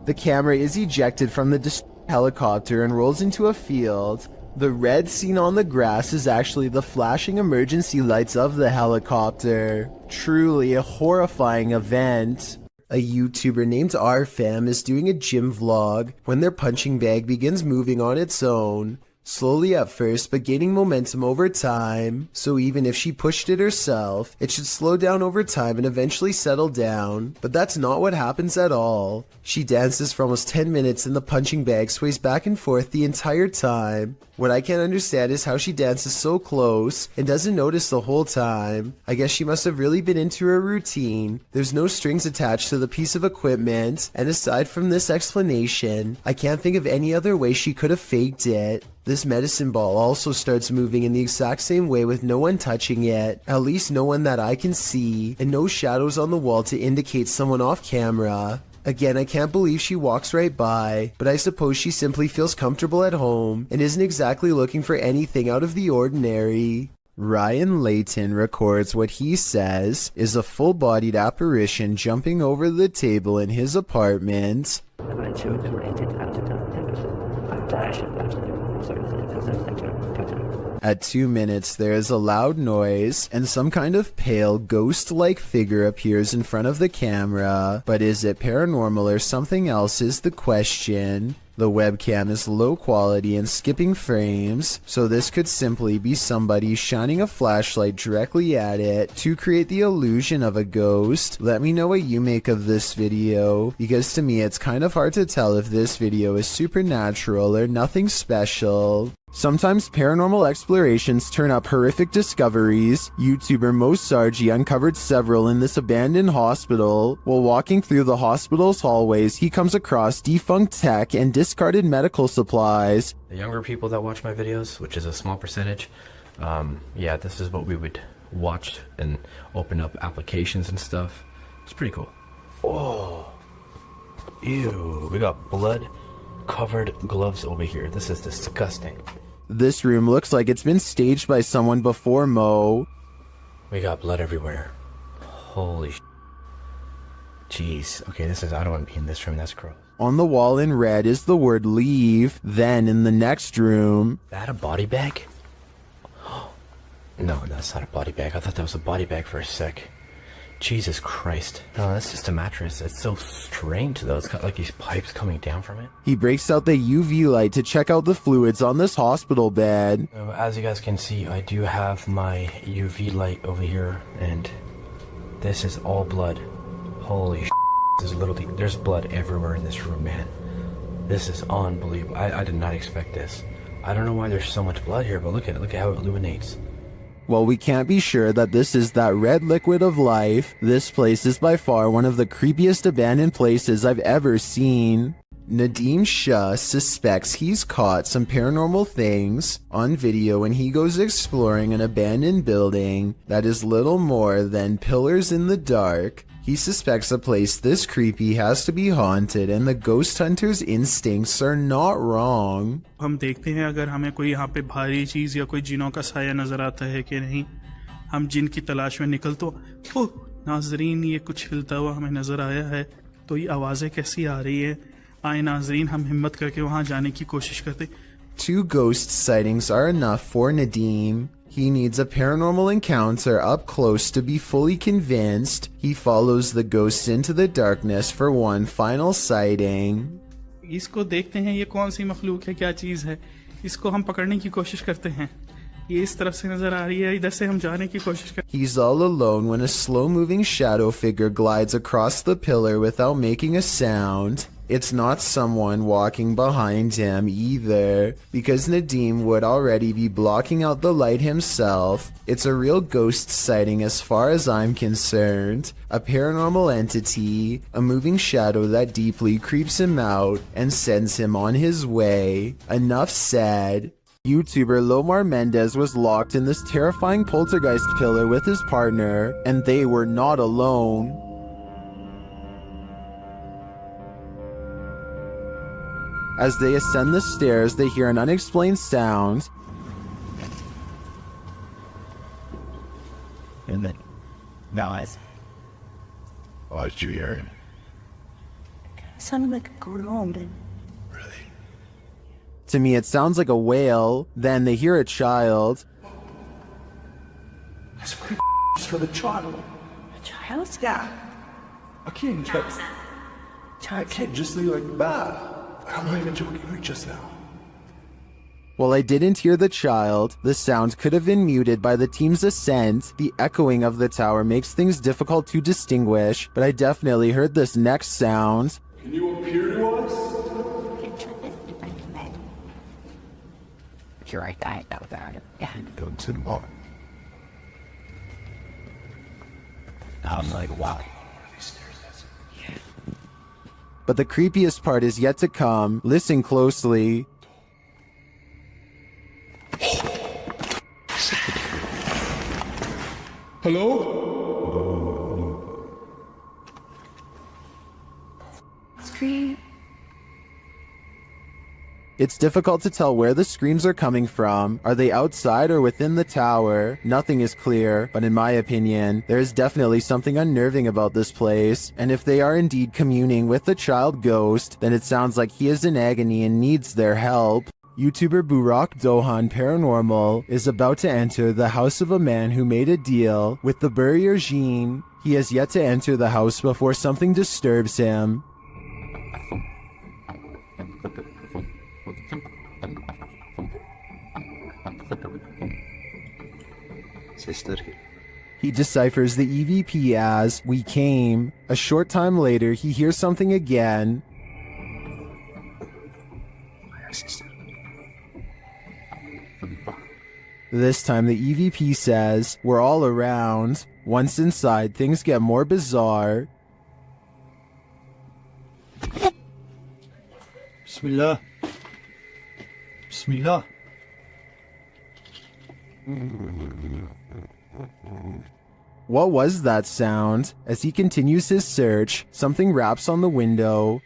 The camera is ejected from the helicopter and rolls into a field. The red seen on the grass is actually the flashing emergency lights of the helicopter. Truly a horrifying event. A YouTuber named RFam is doing a gym vlog when their punching bag begins moving on its own. Slowly at first, but gaining momentum over time. So even if she pushed it herself, it should slow down over time and eventually settle down. But that's not what happens at all. She dances for almost 10 minutes and the punching bag sways back and forth the entire time. What I can't understand is how she dances so close and doesn't notice the whole time. I guess she must have really been into her routine. There's no strings attached to the piece of equipment, and aside from this explanation, I can't think of any other way she could have faked it. This medicine ball also starts moving in the exact same way with no one touching it, at least no one that I can see, and no shadows on the wall to indicate someone off camera. Again, I can't believe she walks right by, but I suppose she simply feels comfortable at home and isn't exactly looking for anything out of the ordinary. Ryan Layton records what he says is a full-bodied apparition jumping over the table in his apartment. At 2 minutes, there is a loud noise, and some kind of pale, ghost-like figure appears in front of the camera. But is it paranormal or something else is the question. The webcam is low quality and skipping frames, so this could simply be somebody shining a flashlight directly at it to create the illusion of a ghost. Let me know what you make of this video, because to me it's kind of hard to tell if this video is supernatural or nothing special. Sometimes paranormal explorations turn up horrific discoveries. YouTuber Mo Sargi uncovered several in this abandoned hospital. While walking through the hospital's hallways, he comes across defunct tech and discarded medical supplies. The younger people that watch my videos, which is a small percentage, yeah, this is what we would watch and open up applications and stuff. It's pretty cool. Oh, ew, we got blood-covered gloves over here. This is disgusting. This room looks like it's been staged by someone before Mo. We got blood everywhere. Holy jeez. Okay, I don't want to be in this room, that's gross. On the wall in red is the word leave. Then in the next room... Is that a body bag? No, that's not a body bag. I thought that was a body bag for a sec. Jesus Christ. No, that's just a mattress. It's so strange though. It's got like these pipes coming down from it. He breaks out the UV light to check out the fluids on this hospital bed. As you guys can see, I do have my UV light over here, and this is all blood. Holy there's blood everywhere in this room, man. This is unbelievable. I did not expect this. I don't know why there's so much blood here, but look at it. Look at how it illuminates. Well, we can't be sure that this is that red liquid of life. This place is by far one of the creepiest abandoned places I've ever seen. Nadim Shah suspects he's caught some paranormal things on video when he goes exploring an abandoned building that is little more than pillars in the dark. He suspects a place this creepy has to be haunted, and the ghost hunter's instincts are not wrong. हम देखते हैं अगर हमें कोई यहाँ पे भारी चीज या कोई जिनों का साया नजर आता है कि नहीं। हम जिन की तलाश में निकल तो नाजरीन ये कुछ हिलता हुआ हमें नजर आया है। तो ये आवाजें कैसी आ रही है? आए नाजरीन, हम हिम्मत करके वहां जाने की कोशिश करते। 2 ghost sightings are enough for Nadim. He needs a paranormal encounter up close to be fully convinced. He follows the ghost into the darkness for one final sighting. इसको देखते हैं ये कौन सी मखलूक है, क्या चीज है। इसको हम पकड़ने की कोशिश करते हैं। ये इस तरफ से नजर आ रही है, इधर से हम जाने की कोशिश करते हैं। He's all alone when a slow-moving shadow figure glides across the pillar without making a sound. It's not someone walking behind him either, because Nadim would already be blocking out the light himself. It's a real ghost sighting as far as I'm concerned. A paranormal entity, a moving shadow that deeply creeps him out and sends him on his way. Enough said. YouTuber Lomar Mendez was locked in this terrifying poltergeist pillar with his partner, and they were not alone. As they ascend the stairs, they hear an unexplained sound. And then, guys. Why did you hear him? It sounded like a groan. To me, it sounds like a wail. Then they hear a child. That's pretty for the child. A child? Yeah. I can't just leave like that. I'm not even joking, like just now. While I didn't hear the child, the sound could have been muted by the team's ascent. The echoing of the tower makes things difficult to distinguish, but I definitely heard this next sound. Can you appear to us? You're right, I know that. Yeah. Don't sit on. I'm like, wow. But the creepiest part is yet to come. Listen closely. Hello? Scream. It's difficult to tell where the screams are coming from. Are they outside or within the tower? Nothing is clear, but in my opinion, there is definitely something unnerving about this place. And if they are indeed communing with the child ghost, then it sounds like he is in agony and needs their help. YouTuber Burak Dohan Paranormal is about to enter the house of a man who made a deal with the Burrier Jean. He has yet to enter the house before something disturbs him. Sister. He deciphers the EVP as "we came." A short time later, he hears something again. This time the EVP says, we're all around. Once inside, things get more bizarre. Bismillah. Bismillah. What was that sound? As he continues his search, something raps on the window.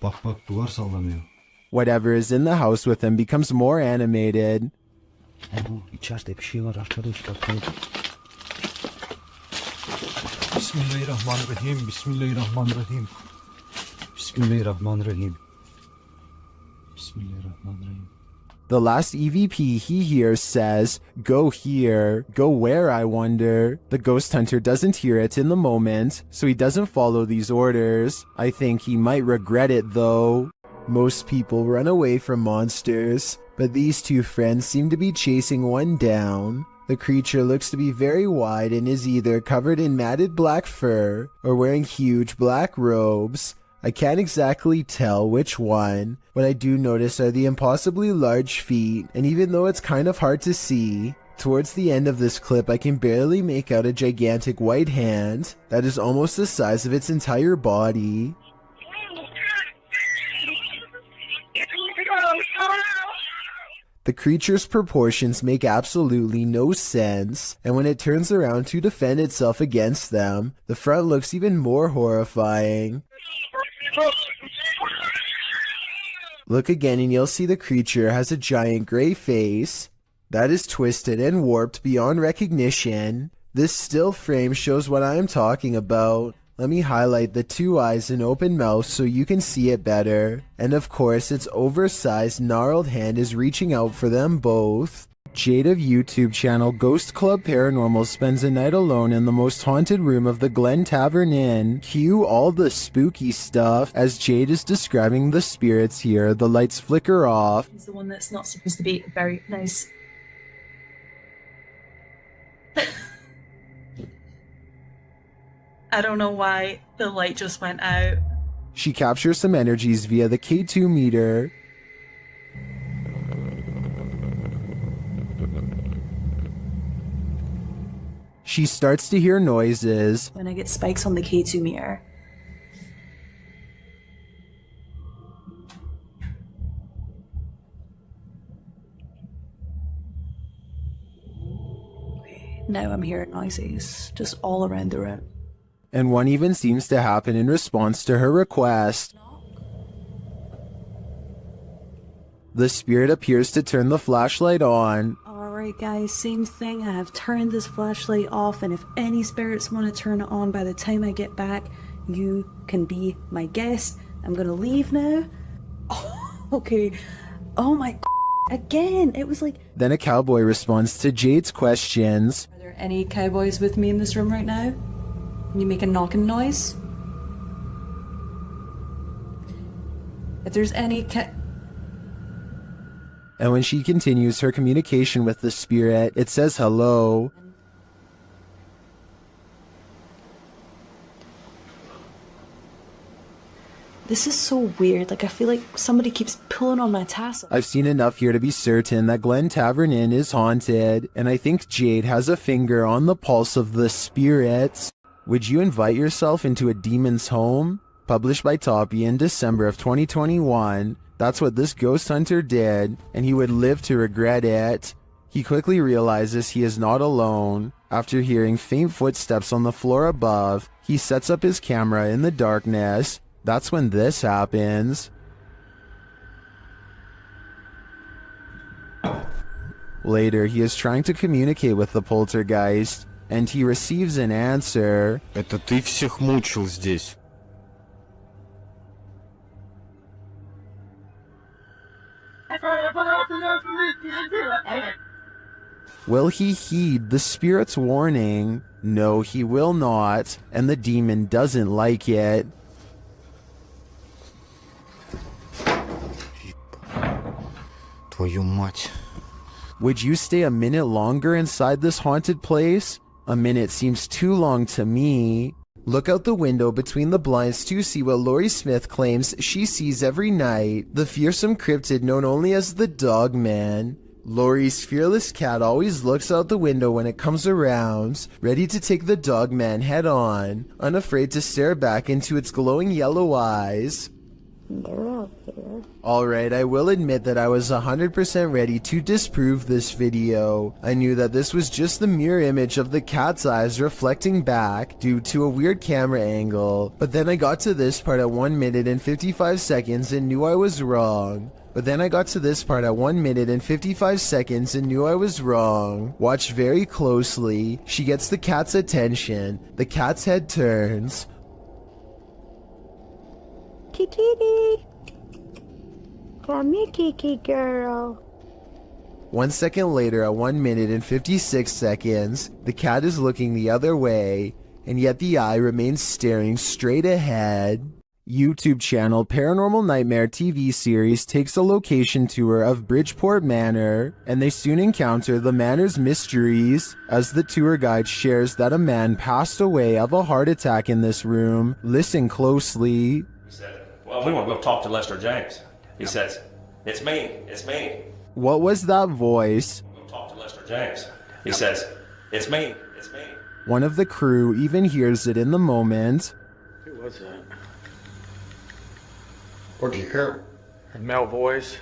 Bak bak duvar sallanıyor. Whatever is in the house with him becomes more animated. İçeride bir şey var arkadaşlar. Bismillahirrahmanirrahim. Bismillahirrahmanirrahim. Bismillahirrahmanirrahim. Bismillahirrahmanirrahim. The last EVP he hears says, go here. Go where, I wonder? The ghost hunter doesn't hear it in the moment, so he doesn't follow these orders. I think he might regret it though. Most people run away from monsters, but these two friends seem to be chasing one down. The creature looks to be very wide and is either covered in matted black fur or wearing huge black robes. I can't exactly tell which one. What I do notice are the impossibly large feet, and even though it's kind of hard to see, towards the end of this clip I can barely make out a gigantic white hand that is almost the size of its entire body. The creature's proportions make absolutely no sense, and when it turns around to defend itself against them, the front looks even more horrifying. Look again and you'll see the creature has a giant gray face that is twisted and warped beyond recognition. This still frame shows what I am talking about. Let me highlight the two eyes and open mouth so you can see it better. And of course, its oversized, gnarled hand is reaching out for them both. Jade of YouTube channel Ghost Club Paranormal spends a night alone in the most haunted room of the Glen Tavern Inn. Cue all the spooky stuff. As Jade is describing the spirits here, the lights flicker off. He's the one that's not supposed to be very nice. I don't know why the light just went out. She captures some energies via the K2 meter. She starts to hear noises. When I get spikes on the K2 meter. Okay, now I'm hearing noises just all around the room. And one even seems to happen in response to her request. The spirit appears to turn the flashlight on. Alright guys, same thing. I have turned this flashlight off, and if any spirits want to turn it on by the time I get back, you can be my guest. I'm gonna leave now. Oh, okay. Oh my again, it was like... Then a cowboy responds to Jade's questions. Are there any cowboys with me in this room right now? Can you make a knocking noise? If there's any And when she continues her communication with the spirit, it says hello. This is so weird. Like, I feel like somebody keeps pulling on my tassel. I've seen enough here to be certain that Glen Tavern Inn is haunted, and I think Jade has a finger on the pulse of the spirits. Would you invite yourself into a demon's home? Published by Toppy in December of 2021. That's what this ghost hunter did, and he would live to regret it. He quickly realizes he is not alone. After hearing faint footsteps on the floor above, he sets up his camera in the darkness. That's when this happens. Later, he is trying to communicate with the poltergeist, and he receives an answer. Это ты всех мучил здесь. Will he heed the spirit's warning? No, he will not, and the demon doesn't like it. Твою мать. Would you stay a minute longer inside this haunted place? A minute seems too long to me. Look out the window between the blinds to see what Lori Smith claims she sees every night, the fearsome cryptid known only as the Dog Man. Lori's fearless cat always looks out the window when it comes around, ready to take the Dog Man head on, unafraid to stare back into its glowing yellow eyes. They're out there. Alright, I will admit that I was 100% ready to disprove this video. I knew that this was just the mirror image of the cat's eyes reflecting back due to a weird camera angle, but then I got to this part at 1 minute and 55 seconds and knew I was wrong. Watch very closely. She gets the cat's attention. The cat's head turns. Kitty, come here, Kiki girl. 1 second later, at 1 minute and 56 seconds, the cat is looking the other way, and yet the eye remains staring straight ahead. YouTube channel Paranormal Nightmare TV series takes a location tour of Bridgeport Manor, and they soon encounter the manor's mysteries as the tour guide shares that a man passed away of a heart attack in this room. Listen closely. He said, well, we want to go talk to Lester James. He says, it's me. What was that voice? Go talk to Lester James. He says, it's me. One of the crew even hears it in the moment. Who was that? What'd you hear? A male voice.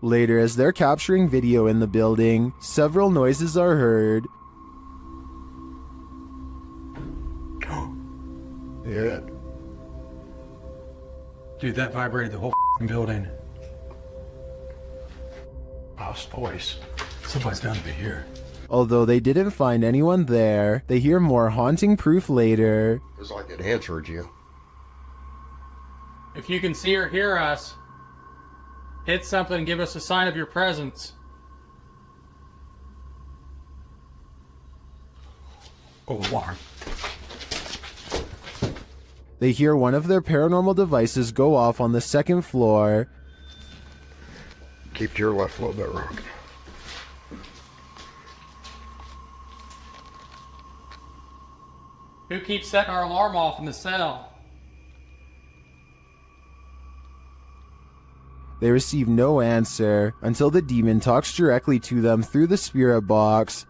Later, as they're capturing video in the building, several noises are heard. Yeah. Dude, that vibrated the whole building. House voice. Somebody's got to be here. Although they didn't find anyone there, they hear more haunting proof later. It's like it answered you. If you can see or hear us, hit something and give us a sign of your presence. Alarm. They hear one of their paranormal devices go off on the second floor. Keep to your left a little bit, Rock. Who keeps setting our alarm off in the cell? They receive no answer until the demon talks directly to them through the spirit box.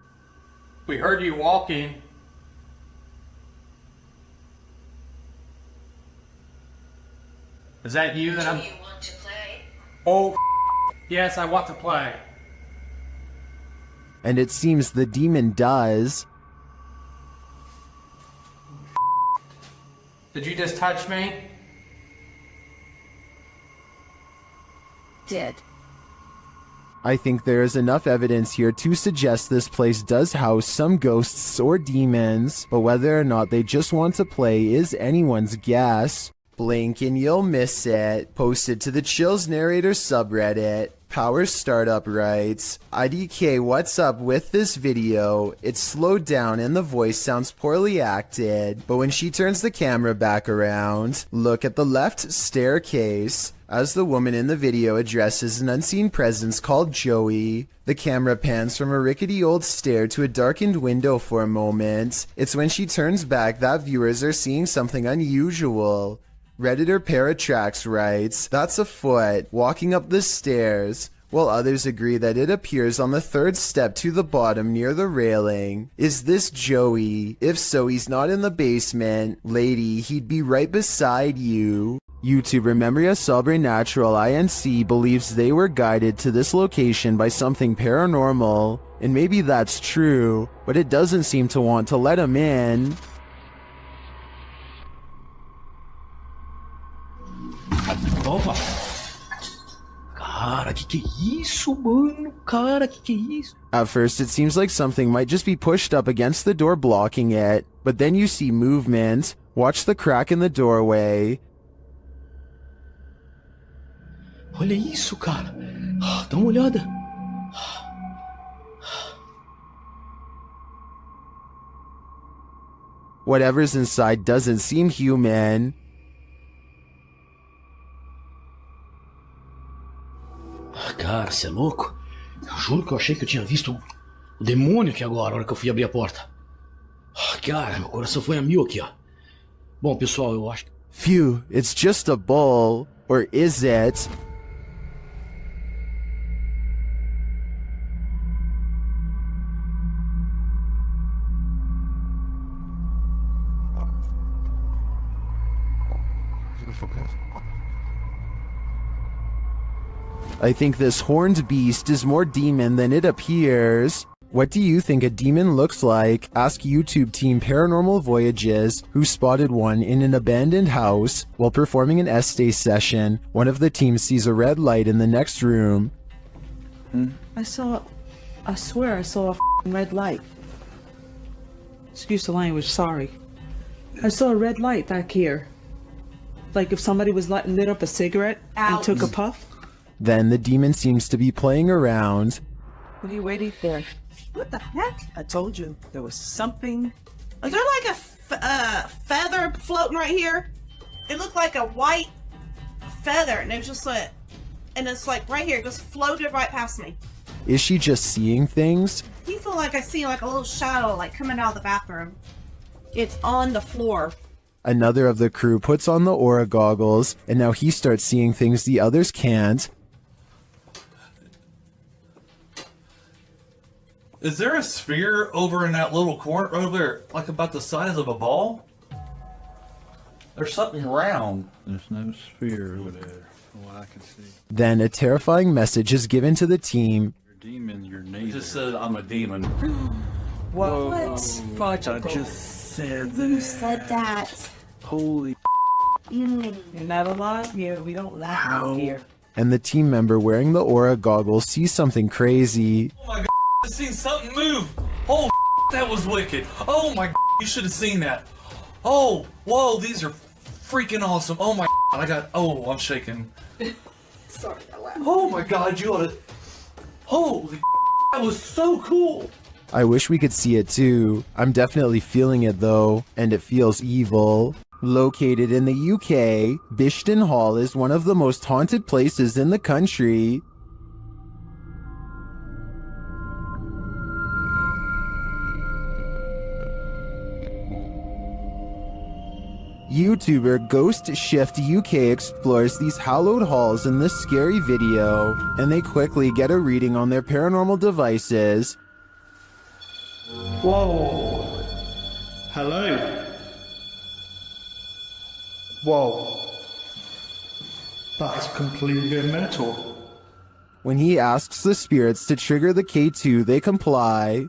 We heard you walking. Is that you that I'm... Do you want to play? Oh, yes, I want to play. And it seems the demon does. Did you just touch me? Did. I think there is enough evidence here to suggest this place does house some ghosts or demons, but whether or not they just want to play is anyone's guess. Blink and you'll miss it. Posted to the Chills Narrator subreddit. Power Startup writes, IDK, what's up with this video? It's slowed down and the voice sounds poorly acted, but when she turns the camera back around, look at the left staircase. As the woman in the video addresses an unseen presence called Joey, the camera pans from a rickety old stair to a darkened window for a moment. It's when she turns back that viewers are seeing something unusual. Redditor Paratrax writes, that's a foot walking up the stairs, while others agree that it appears on the third step to the bottom near the railing. Is this Joey? If so, he's not in the basement. Lady, he'd be right beside you. YouTuber Memoria Sobrenatural INC believes they were guided to this location by something paranormal, and maybe that's true, but it doesn't seem to want to let him in. Opa! Cara, que é isso, mano? Cara, que é isso? At first, it seems like something might just be pushed up against the door blocking it, but then you see movement. Watch the crack in the doorway. Olha isso, cara. Dá uma olhada. Whatever's inside doesn't seem human. Cara, você é louco? Eu juro que eu achei que eu tinha visto O demônio aqui agora, a hora que eu fui abrir a porta. Cara, meu coração foi a mil aqui, ó. Bom, pessoal, eu acho que... Phew, it's just a bull. Or is it? I think this horned beast is more demon than it appears. What do you think a demon looks like? Ask YouTube team Paranormal Voyages, who spotted one in an abandoned house. While performing an essay session, one of the team sees a red light in the next room. I swear I saw a red light. Excuse the language, sorry. I saw a red light back here. Like if somebody was lit up a cigarette and took a puff. Then the demon seems to be playing around. What are you waiting for? What the heck? I told you there was something. Is there like a feather floating right here? It looked like a white feather, and it was just like, and it's like right here, it just floated right past me. Is she just seeing things? Do you feel like I see like a little shadow like coming out of the bathroom? It's on the floor. Another of the crew puts on the aura goggles, and now he starts seeing things the others can't. Is there a sphere over in that little corner over there, like about the size of a ball? There's something round. There's no sphere over there, from what I can see. Then a terrifying message is given to the team. You're a demon, you're It neither. just said I'm a demon. What? I just said that. Who said that? Holy You're not alive here. We don't laugh out here. And the team member wearing the aura goggles sees something crazy. Oh my god, I seen something move. Oh, that was wicked. Oh my, you should have seen that. Oh, whoa, these are freaking awesome. Oh my, I'm shaking. Sorry, I laughed. Oh my god, you ought to. Holy, that was so cool. I wish we could see it too. I'm definitely feeling it though, and it feels evil. Located in the UK, Bishton Hall is one of the most haunted places in the country. YouTuber Ghost Shift UK explores these hallowed halls in this scary video, and they quickly get a reading on their paranormal devices. Whoa. Hello. Whoa. That's completely mental. When he asks the spirits to trigger the K2, they comply.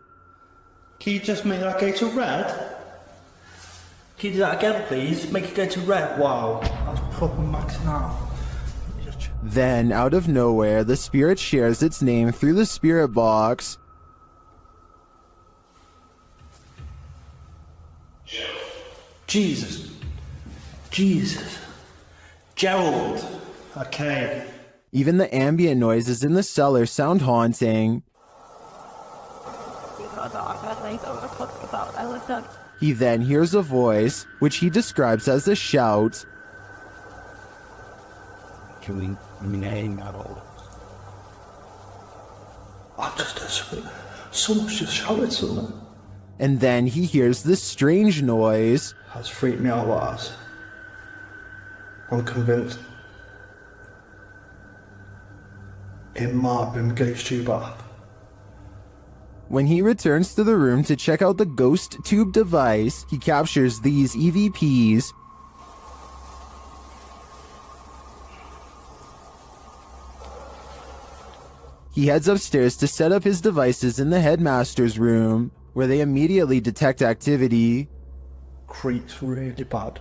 Can you just make that go to red? Can you do that again, please? Make it go to red. Wow. That's proper maxing out. Then, out of nowhere, the spirit shares its name through the spirit box. Jesus. Gerald. Okay. Even the ambient noises in the cellar sound haunting. He then hears a voice, which he describes as a shout. I've just heard someone just shouted something. And then he hears this strange noise. That's freaked me out, lads. I'm convinced it might have been Ghost Tube bath. When he returns to the room to check out the ghost tube device, he captures these EVPs. He heads upstairs to set up his devices in the headmaster's room, where they immediately detect activity. Creeps really bad.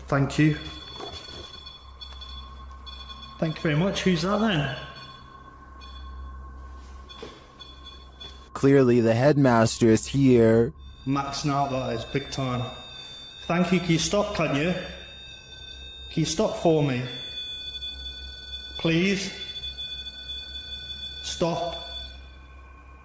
Thank you. Thank you very much. Who's that then? Clearly the headmaster is here. Maxing out, that is, big time. Thank you. Can you stop, can you? Can you stop for me? Please? Stop.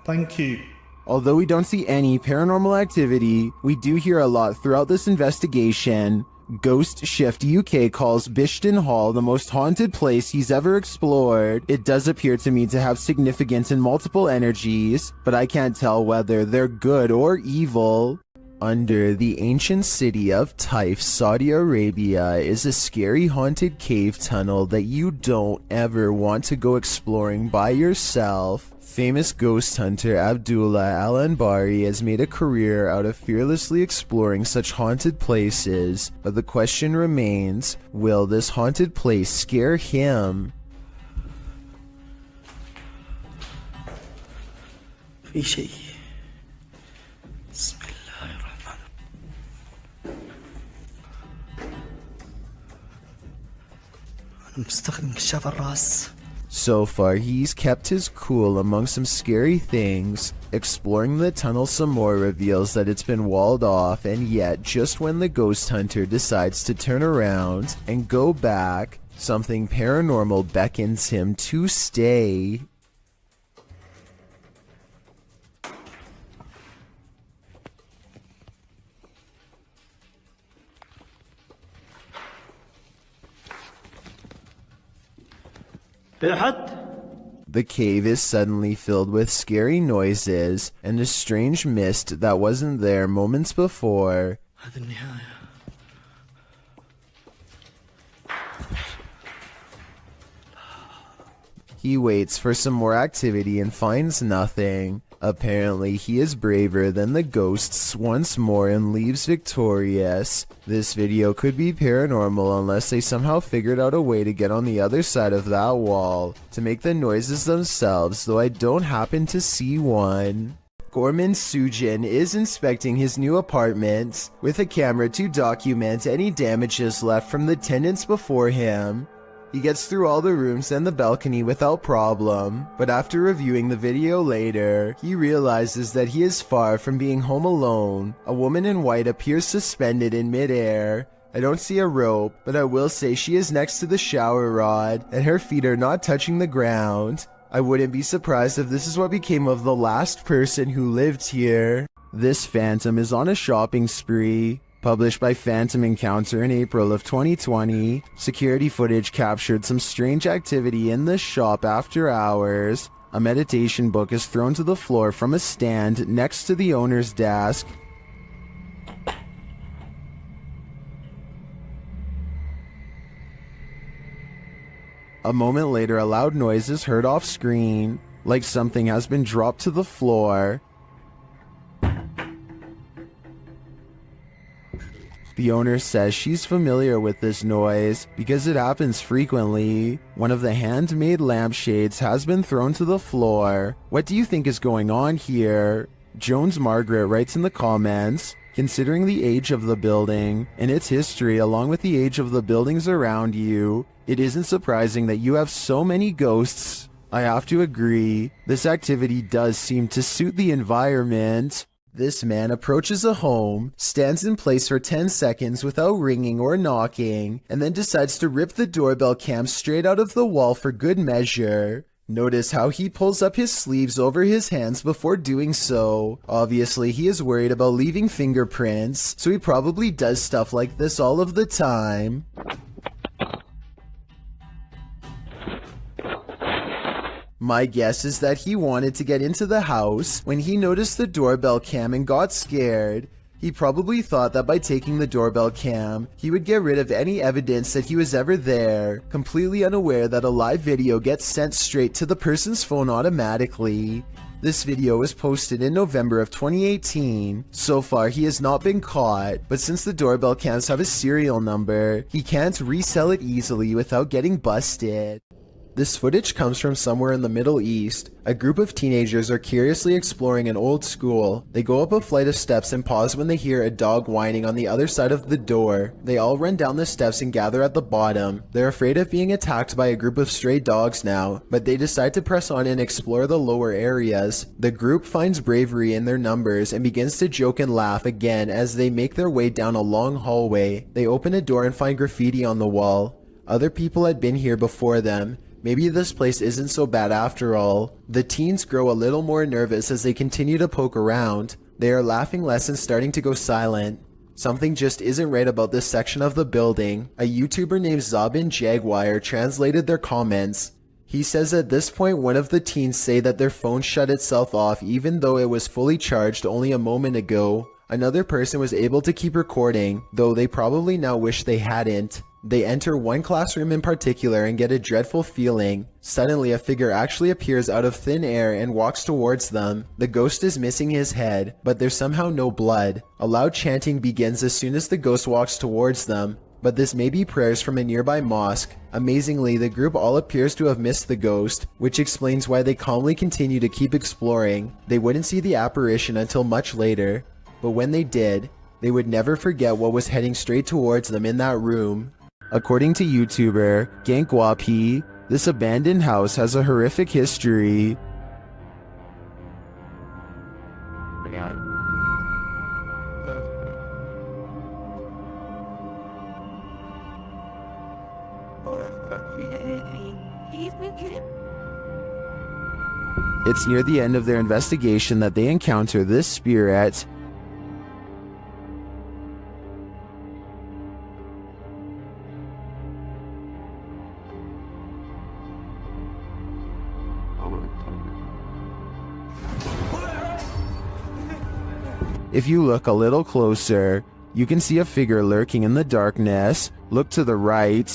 Thank you. Although we don't see any paranormal activity, we do hear a lot throughout this investigation. Ghost Shift UK calls Bishton Hall the most haunted place he's ever explored. It does appear to me to have significant and multiple energies, but I can't tell whether they're good or evil. Under the ancient city of Taif, Saudi Arabia, is a scary haunted cave tunnel that you don't ever want to go exploring by yourself. Famous ghost hunter Abdullah Al-Anbari has made a career out of fearlessly exploring such haunted places, but the question remains, will this haunted place scare him? في شيء بسم الله الرحمن أنا مستخدم كشاف الراس. So far, he's kept his cool among some scary things. Exploring the tunnel some more reveals that it's been walled off, and yet, just when the ghost hunter decides to turn around and go back, something paranormal beckons him to stay. The cave is suddenly filled with scary noises and a strange mist that wasn't there moments before. هذا النهاية. He waits for some more activity and finds nothing. Apparently, he is braver than the ghosts once more and leaves victorious. This video could be paranormal unless they somehow figured out a way to get on the other side of that wall to make the noises themselves, though I don't happen to see one. Gorman Sujin is inspecting his new apartment with a camera to document any damages left from the tenants before him. He gets through all the rooms and the balcony without problem, but after reviewing the video later, he realizes that he is far from being home alone. A woman in white appears suspended in midair. I don't see a rope, but I will say she is next to the shower rod, and her feet are not touching the ground. I wouldn't be surprised if this is what became of the last person who lived here. This phantom is on a shopping spree. Published by Phantom Encounter in April of 2020, security footage captured some strange activity in the shop after hours. A meditation book is thrown to the floor from a stand next to the owner's desk. A moment later, a loud noise is heard off screen, like something has been dropped to the floor. The owner says she's familiar with this noise because it happens frequently. One of the handmade lampshades has been thrown to the floor. What do you think is going on here? Jones Margaret writes in the comments, considering the age of the building and its history along with the age of the buildings around you, it isn't surprising that you have so many ghosts. I have to agree, this activity does seem to suit the environment. This man approaches a home, stands in place for 10 seconds without ringing or knocking, and then decides to rip the doorbell cam straight out of the wall for good measure. Notice how he pulls up his sleeves over his hands before doing so. Obviously, he is worried about leaving fingerprints, so he probably does stuff like this all of the time. My guess is that he wanted to get into the house when he noticed the doorbell cam and got scared. He probably thought that by taking the doorbell cam, he would get rid of any evidence that he was ever there, completely unaware that a live video gets sent straight to the person's phone automatically. This video was posted in November of 2018. So far, he has not been caught, but since the doorbell cams have a serial number, he can't resell it easily without getting busted. This footage comes from somewhere in the Middle East. A group of teenagers are curiously exploring an old school. They go up a flight of steps and pause when they hear a dog whining on the other side of the door. They all run down the steps and gather at the bottom. They're afraid of being attacked by a group of stray dogs now, but they decide to press on and explore the lower areas. The group finds bravery in their numbers and begins to joke and laugh again as they make their way down a long hallway. They open a door and find graffiti on the wall. Other people had been here before them. Maybe this place isn't so bad after all. The teens grow a little more nervous as they continue to poke around. They are laughing less and starting to go silent. Something just isn't right about this section of the building. A YouTuber named Zabin Jaguar translated their comments. He says at this point one of the teens say that their phone shut itself off even though it was fully charged only a moment ago. Another person was able to keep recording, though they probably now wish they hadn't. They enter one classroom in particular and get a dreadful feeling. Suddenly a figure actually appears out of thin air and walks towards them. The ghost is missing his head, but there's somehow no blood. A loud chanting begins as soon as the ghost walks towards them, but this may be prayers from a nearby mosque. Amazingly, the group all appears to have missed the ghost, which explains why they calmly continue to keep exploring. They wouldn't see the apparition until much later, but when they did, they would never forget what was heading straight towards them in that room. According to YouTuber Gankwapi, this abandoned house has a horrific history. It's near the end of their investigation that they encounter this spirit. If you look a little closer, you can see a figure lurking in the darkness. Look to the right.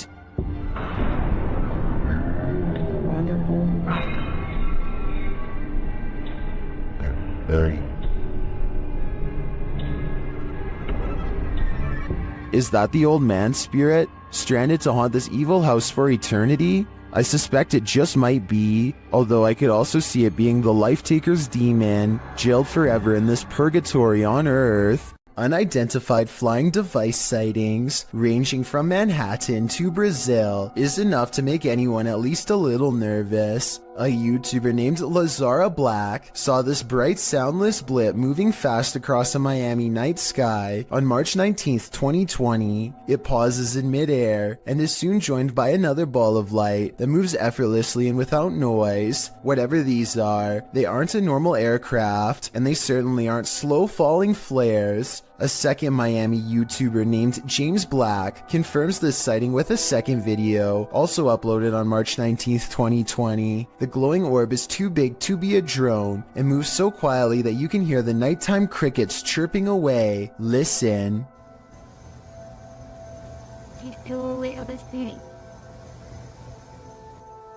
Is that the old man's spirit, stranded to haunt this evil house for eternity? I suspect it just might be, although I could also see it being the Life Taker's demon, jailed forever in this purgatory on Earth. Unidentified flying device sightings, ranging from Manhattan to Brazil, is enough to make anyone at least a little nervous. A YouTuber named Lazara Black saw this bright soundless blip moving fast across a Miami night sky on March 19th, 2020. It pauses in midair and is soon joined by another ball of light that moves effortlessly and without noise. Whatever these are, they aren't a normal aircraft, and they certainly aren't slow falling flares. A second Miami YouTuber named James Black confirms this sighting with a second video, also uploaded on March 19th, 2020. The glowing orb is too big to be a drone and moves so quietly that you can hear the nighttime crickets chirping away. Listen.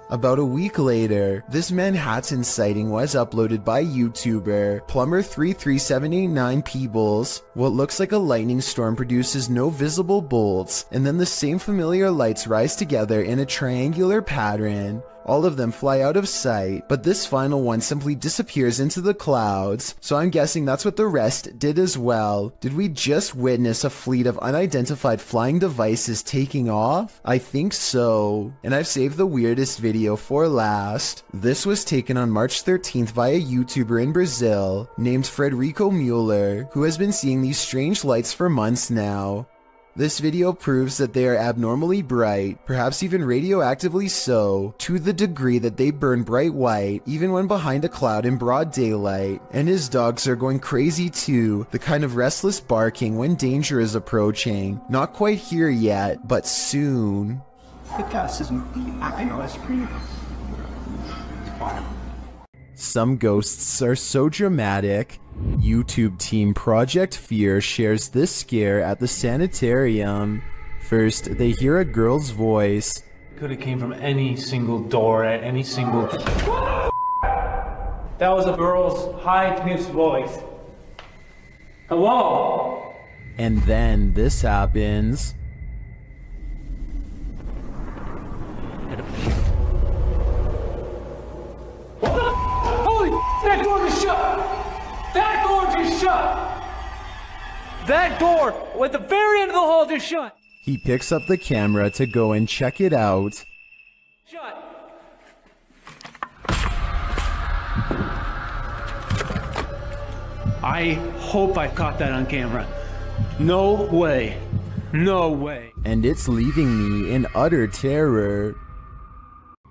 About a week later, this Manhattan sighting was uploaded by YouTuber Plumber33789 Peebles. What looks like a lightning storm produces no visible bolts, and then the same familiar lights rise together in a triangular pattern. All of them fly out of sight, but this final one simply disappears into the clouds, so I'm guessing that's what the rest did as well. Did we just witness a fleet of unidentified flying devices taking off? I think so. And I've saved the weirdest video for last. This was taken on March 13th by a YouTuber in Brazil named Frederico Mueller, who has been seeing these strange lights for months now. This video proves that they are abnormally bright, perhaps even radioactively so, to the degree that they burn bright white even when behind a cloud in broad daylight. And his dogs are going crazy too, the kind of restless barking when danger is approaching. Not quite here yet, but soon. Some ghosts are so dramatic. YouTube team Project Fear shares this scare at the sanitarium. First, they hear a girl's voice. Could have came from any single door at any single... That was a girl's high-pitched voice. Hello? And then this happens. Holy... That door is shut! That door just shut! That door at the very end of the hall just shut! He picks up the camera to go and check it out. Shut! I hope I caught that on camera. No way. No way. And it's leaving me in utter terror.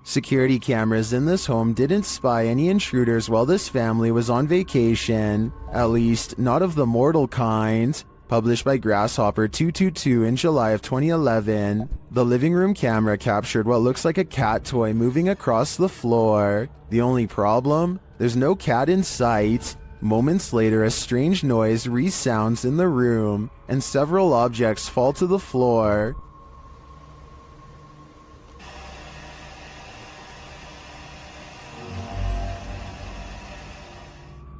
Security cameras in this home didn't spy any intruders while this family was on vacation. At least, not of the mortal kind. published by Grasshopper 222 in July of 2011. The living room camera captured what looks like a cat toy moving across the floor. The only problem? There's no cat in sight. Moments later, a strange noise resounds in the room, and several objects fall to the floor.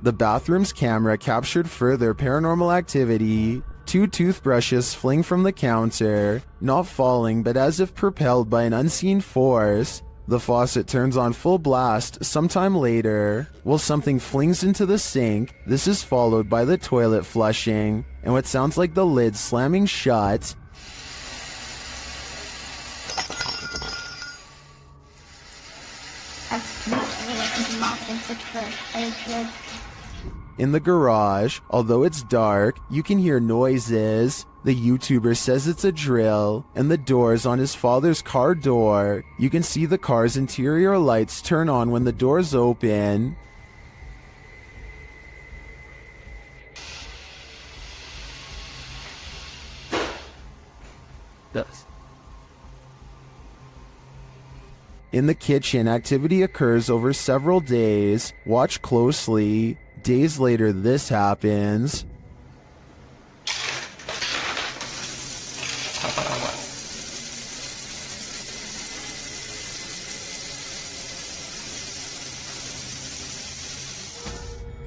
The bathroom's camera captured further paranormal activity. 2 toothbrushes fling from the counter, not falling but as if propelled by an unseen force. The faucet turns on full blast sometime later, while something flings into the sink. This is followed by the toilet flushing, and what sounds like the lid slamming shut. In the garage, although it's dark, you can hear noises. The YouTuber says it's a drill, and the doors on his father's car door. You can see the car's interior lights turn on when the doors open. In the kitchen, activity occurs over several days. Watch closely. Days later, this happens.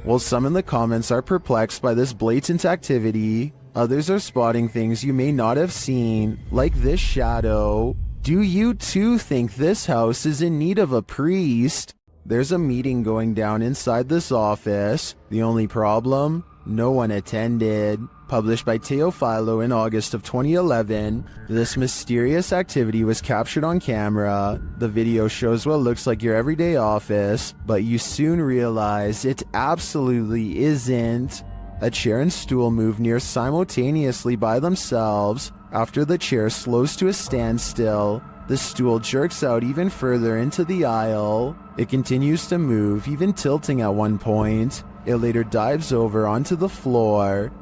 While some in the comments are perplexed by this blatant activity, others are spotting things you may not have seen, like this shadow. Do you too think this house is in need of a priest? There's a meeting going down inside this office. The only problem? No one attended. Published by Teofilo in August of 2011, this mysterious activity was captured on camera. The video shows what looks like your everyday office, but you soon realize it absolutely isn't. A chair and stool move near simultaneously by themselves. After the chair slows to a standstill, the stool jerks out even further into the aisle. It continues to move, even tilting at one point. It later dives over onto the floor.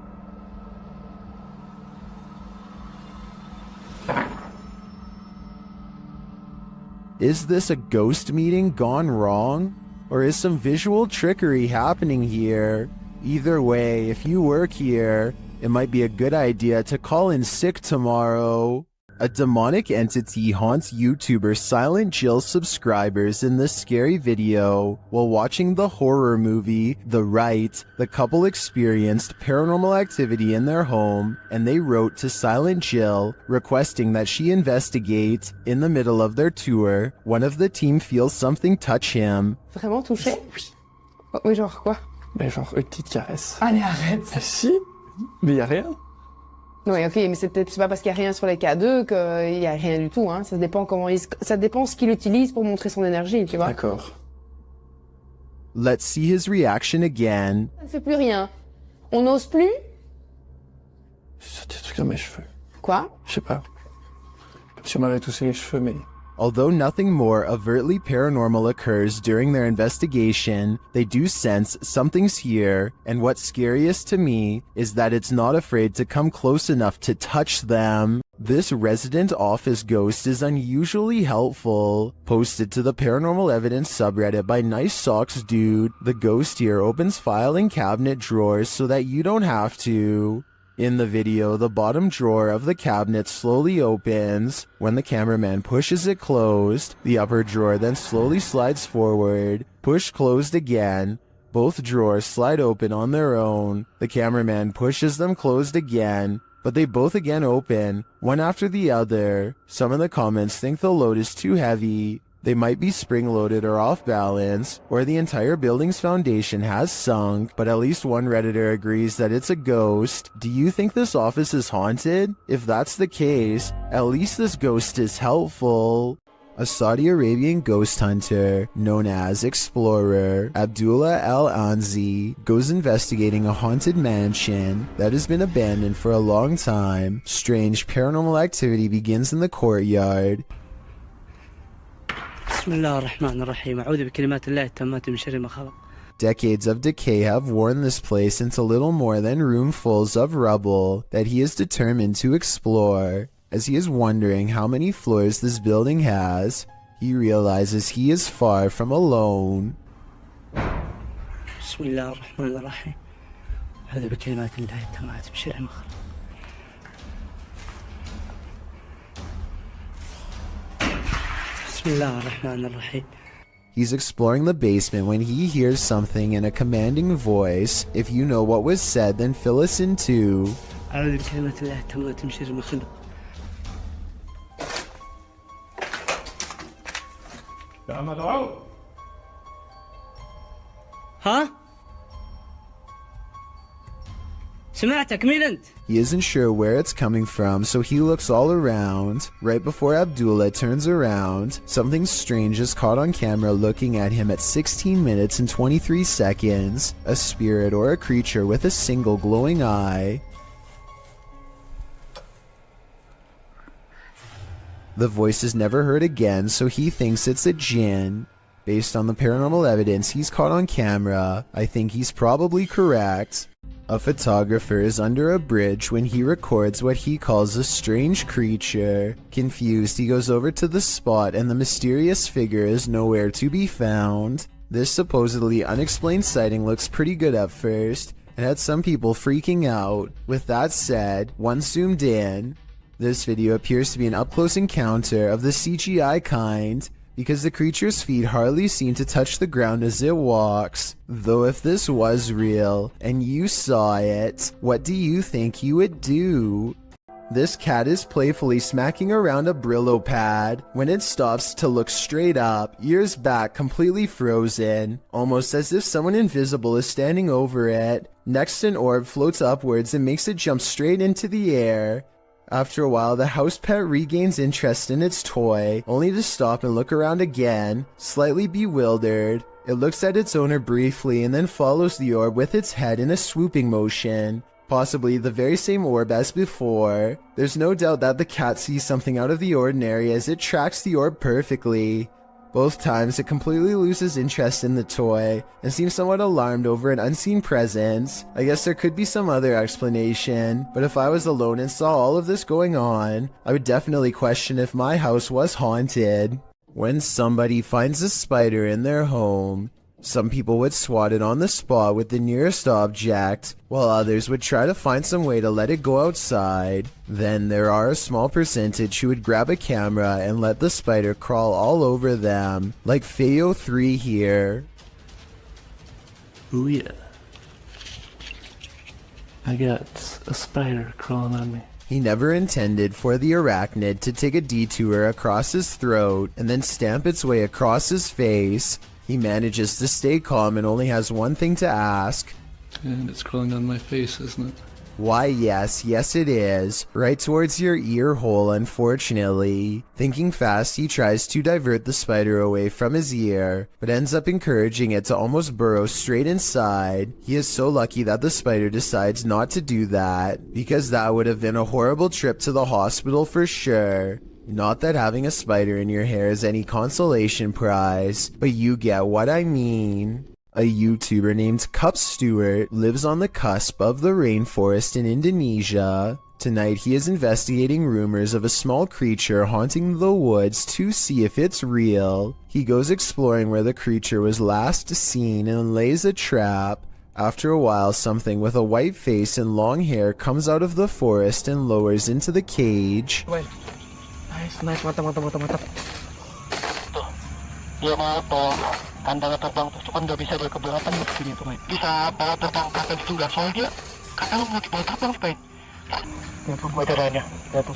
Is this a ghost meeting gone wrong? Or is some visual trickery happening here? Either way, if you work here, it might be a good idea to call in sick tomorrow. A demonic entity haunts YouTuber Silent Jill subscribers in this scary video. While watching the horror movie The Rite, the couple experienced paranormal activity in their home, and they wrote to Silent Jill requesting that she investigate. In the middle of their tour, one of the team feels something touch him. Vraiment touché? Oui, genre quoi? Ben genre une petite caresse. Allez, arrête! Si, mais y a rien. Oui, ok, mais c'est pas parce qu'il n'y a rien sur les K2 qu'il n'y a rien du tout, hein. Ça dépend ça dépend ce qu'il utilise pour montrer son énergie, tu vois. D'accord. Let's see his reaction again. Ça ne fait plus rien. On n'ose plus? C'est des trucs dans mes cheveux. Quoi? Je sais pas. Comme si on m'avait touché les cheveux, mais... Although nothing more overtly paranormal occurs during their investigation, they do sense something's here, and what's scariest to me is that it's not afraid to come close enough to touch them. This resident office ghost is unusually helpful. Posted to the Paranormal Evidence subreddit by Nice Socks Dude, the ghost here opens filing cabinet drawers so that you don't have to. In the video, the bottom drawer of the cabinet slowly opens. When the cameraman pushes it closed, the upper drawer then slowly slides forward. Push closed again. Both drawers slide open on their own. The cameraman pushes them closed again, but they both again open, one after the other. Some in the comments think the load is too heavy. They might be spring-loaded or off-balance, or the entire building's foundation has sunk, but at least one Redditor agrees that it's a ghost. Do you think this office is haunted? If that's the case, at least this ghost is helpful. A Saudi Arabian ghost hunter, known as Explorer Abdullah Al-Anzi, goes investigating a haunted mansion that has been abandoned for a long time. Strange paranormal activity begins in the courtyard. بسم الله الرحمن الرحيم أعوذ بكلمات الله التامات من شر ما خلق Decades of decay have worn this place into little more than roomfuls of rubble that he is determined to explore. As he is wondering how many floors this building has, he realizes he is far from alone. بسم الله الرحمن الرحيم هذا بكلمات الله التامات من شر ما خلق بسم الله الرحمن الرحيم. He's exploring the basement when he hears something in a commanding voice. If you know what was said, then fill us in too. أعوذ بكلمات الله التامات من شر ما خلق. يا مدعو ها؟ سمعتك مين أنت؟ He isn't sure where it's coming from, so he looks all around. Right before Abdullah turns around, something strange is caught on camera looking at him at 16 minutes and 23 seconds. A spirit or a creature with a single glowing eye. The voice is never heard again, so he thinks it's a jinn. Based on the paranormal evidence he's caught on camera, I think he's probably correct. A photographer is under a bridge when he records what he calls a strange creature. Confused, he goes over to the spot and the mysterious figure is nowhere to be found. This supposedly unexplained sighting looks pretty good at first and had some people freaking out. With that said, once zoomed in, this video appears to be an up-close encounter of the CGI kind, because the creature's feet hardly seem to touch the ground as it walks. Though if this was real, and you saw it, what do you think you would do? This cat is playfully smacking around a Brillo pad when it stops to look straight up, ears back completely frozen, almost as if someone invisible is standing over it. Next, an orb floats upwards and makes it jump straight into the air. After a while, the house pet regains interest in its toy, only to stop and look around again, slightly bewildered. It looks at its owner briefly and then follows the orb with its head in a swooping motion, possibly the very same orb as before. There's no doubt that the cat sees something out of the ordinary as it tracks the orb perfectly. Both times it completely loses interest in the toy and seems somewhat alarmed over an unseen presence. I guess there could be some other explanation, but if I was alone and saw all of this going on, I would definitely question if my house was haunted. When somebody finds a spider in their home, some people would swat it on the spot with the nearest object, while others would try to find some way to let it go outside. Then there are a small percentage who would grab a camera and let the spider crawl all over them, like Feo3 here. Oh yeah. I got a spider crawling on me. He never intended for the arachnid to take a detour across his throat and then stamp its way across his face. He manages to stay calm and only has one thing to ask. And it's crawling on my face, isn't it? Why, yes it is. Right towards your ear hole, unfortunately. Thinking fast, he tries to divert the spider away from his ear, but ends up encouraging it to almost burrow straight inside. He is so lucky that the spider decides not to do that, because that would have been a horrible trip to the hospital for sure. Not that having a spider in your hair is any consolation prize, but you get what I mean. A YouTuber named Cup Stewart lives on the cusp of the rainforest in Indonesia. Tonight he is investigating rumors of a small creature haunting the woods to see if it's real. He goes exploring where the creature was last seen and lays a trap. After a while, something with a white face and long hair comes out of the forest and lowers into the cage. Wait. Nice, mantap. Tuh. Dia mau toh, kandang terbang terus kan nggak bisa berkeberatan begini tuh, Mike. Bisa bawa terbang ke atas juga, soalnya kata lu mau dibawa terbang, Mike. Ya tuh, gue caranya. Ya tuh.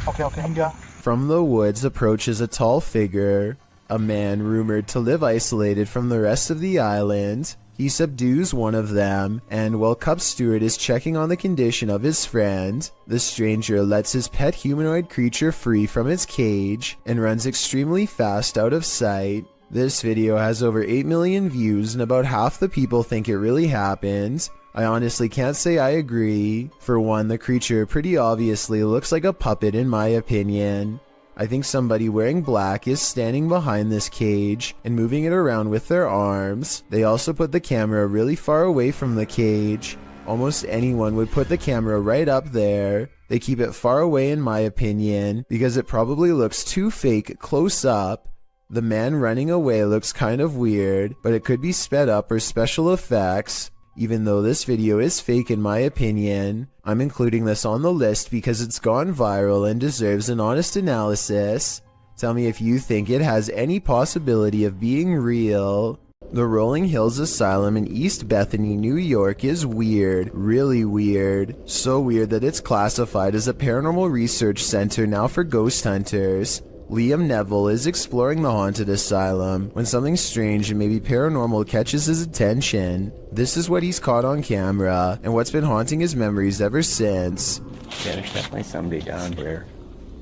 Oke, enggak. From the woods approaches a tall figure, a man rumored to live isolated from the rest of the island. He subdues one of them, and while Cup Stewart is checking on the condition of his friend, the stranger lets his pet humanoid creature free from its cage and runs extremely fast out of sight. This video has over 8 million views and about half the people think it really happened. I honestly can't say I agree. For one, the creature pretty obviously looks like a puppet in my opinion. I think somebody wearing black is standing behind this cage and moving it around with their arms. They also put the camera really far away from the cage. Almost anyone would put the camera right up there. They keep it far away in my opinion because it probably looks too fake close up. The man running away looks kind of weird, but it could be sped up or special effects. Even though this video is fake in my opinion, I'm including this on the list because it's gone viral and deserves an honest analysis. Tell me if you think it has any possibility of being real. The Rolling Hills Asylum in East Bethany, New York is weird, really weird. So weird that it's classified as a paranormal research center now for ghost hunters. Liam Neville is exploring the haunted asylum when something strange and maybe paranormal catches his attention. This is what he's caught on camera and what's been haunting his memories ever since. Yeah, there's definitely somebody down here.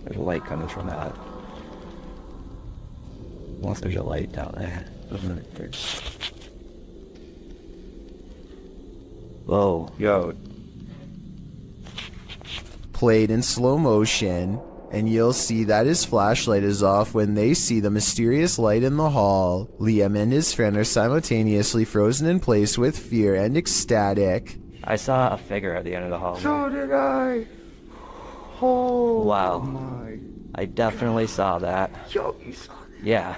There's a light coming from that. Unless there's a light down there. Whoa, yo. Played in slow motion. And you'll see that his flashlight is off when they see the mysterious light in the hall. Liam and his friend are simultaneously frozen in place with fear and ecstatic. I saw a figure at the end of the hallway. So did I. Oh, wow. my. I definitely saw that. Yo, you saw that? Yeah.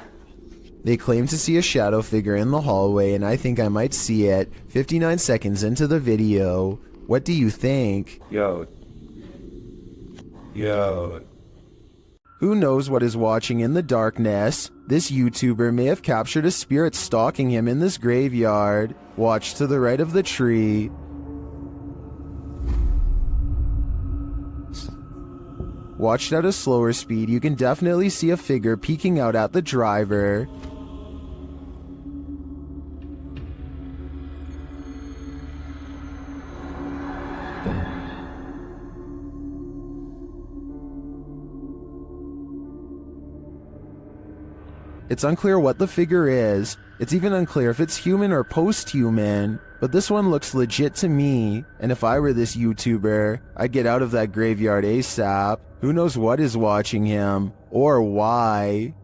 They claim to see a shadow figure in the hallway, and I think I might see it 59 seconds into the video. What do you think? Yo. Who knows what is watching in the darkness? This YouTuber may have captured a spirit stalking him in this graveyard. Watch to the right of the tree. Watched at a slower speed, you can definitely see a figure peeking out at the driver. It's unclear what the figure is. It's even unclear if it's human or post-human. But this one looks legit to me. And if I were this YouTuber, I'd get out of that graveyard ASAP. Who knows what is watching him or why?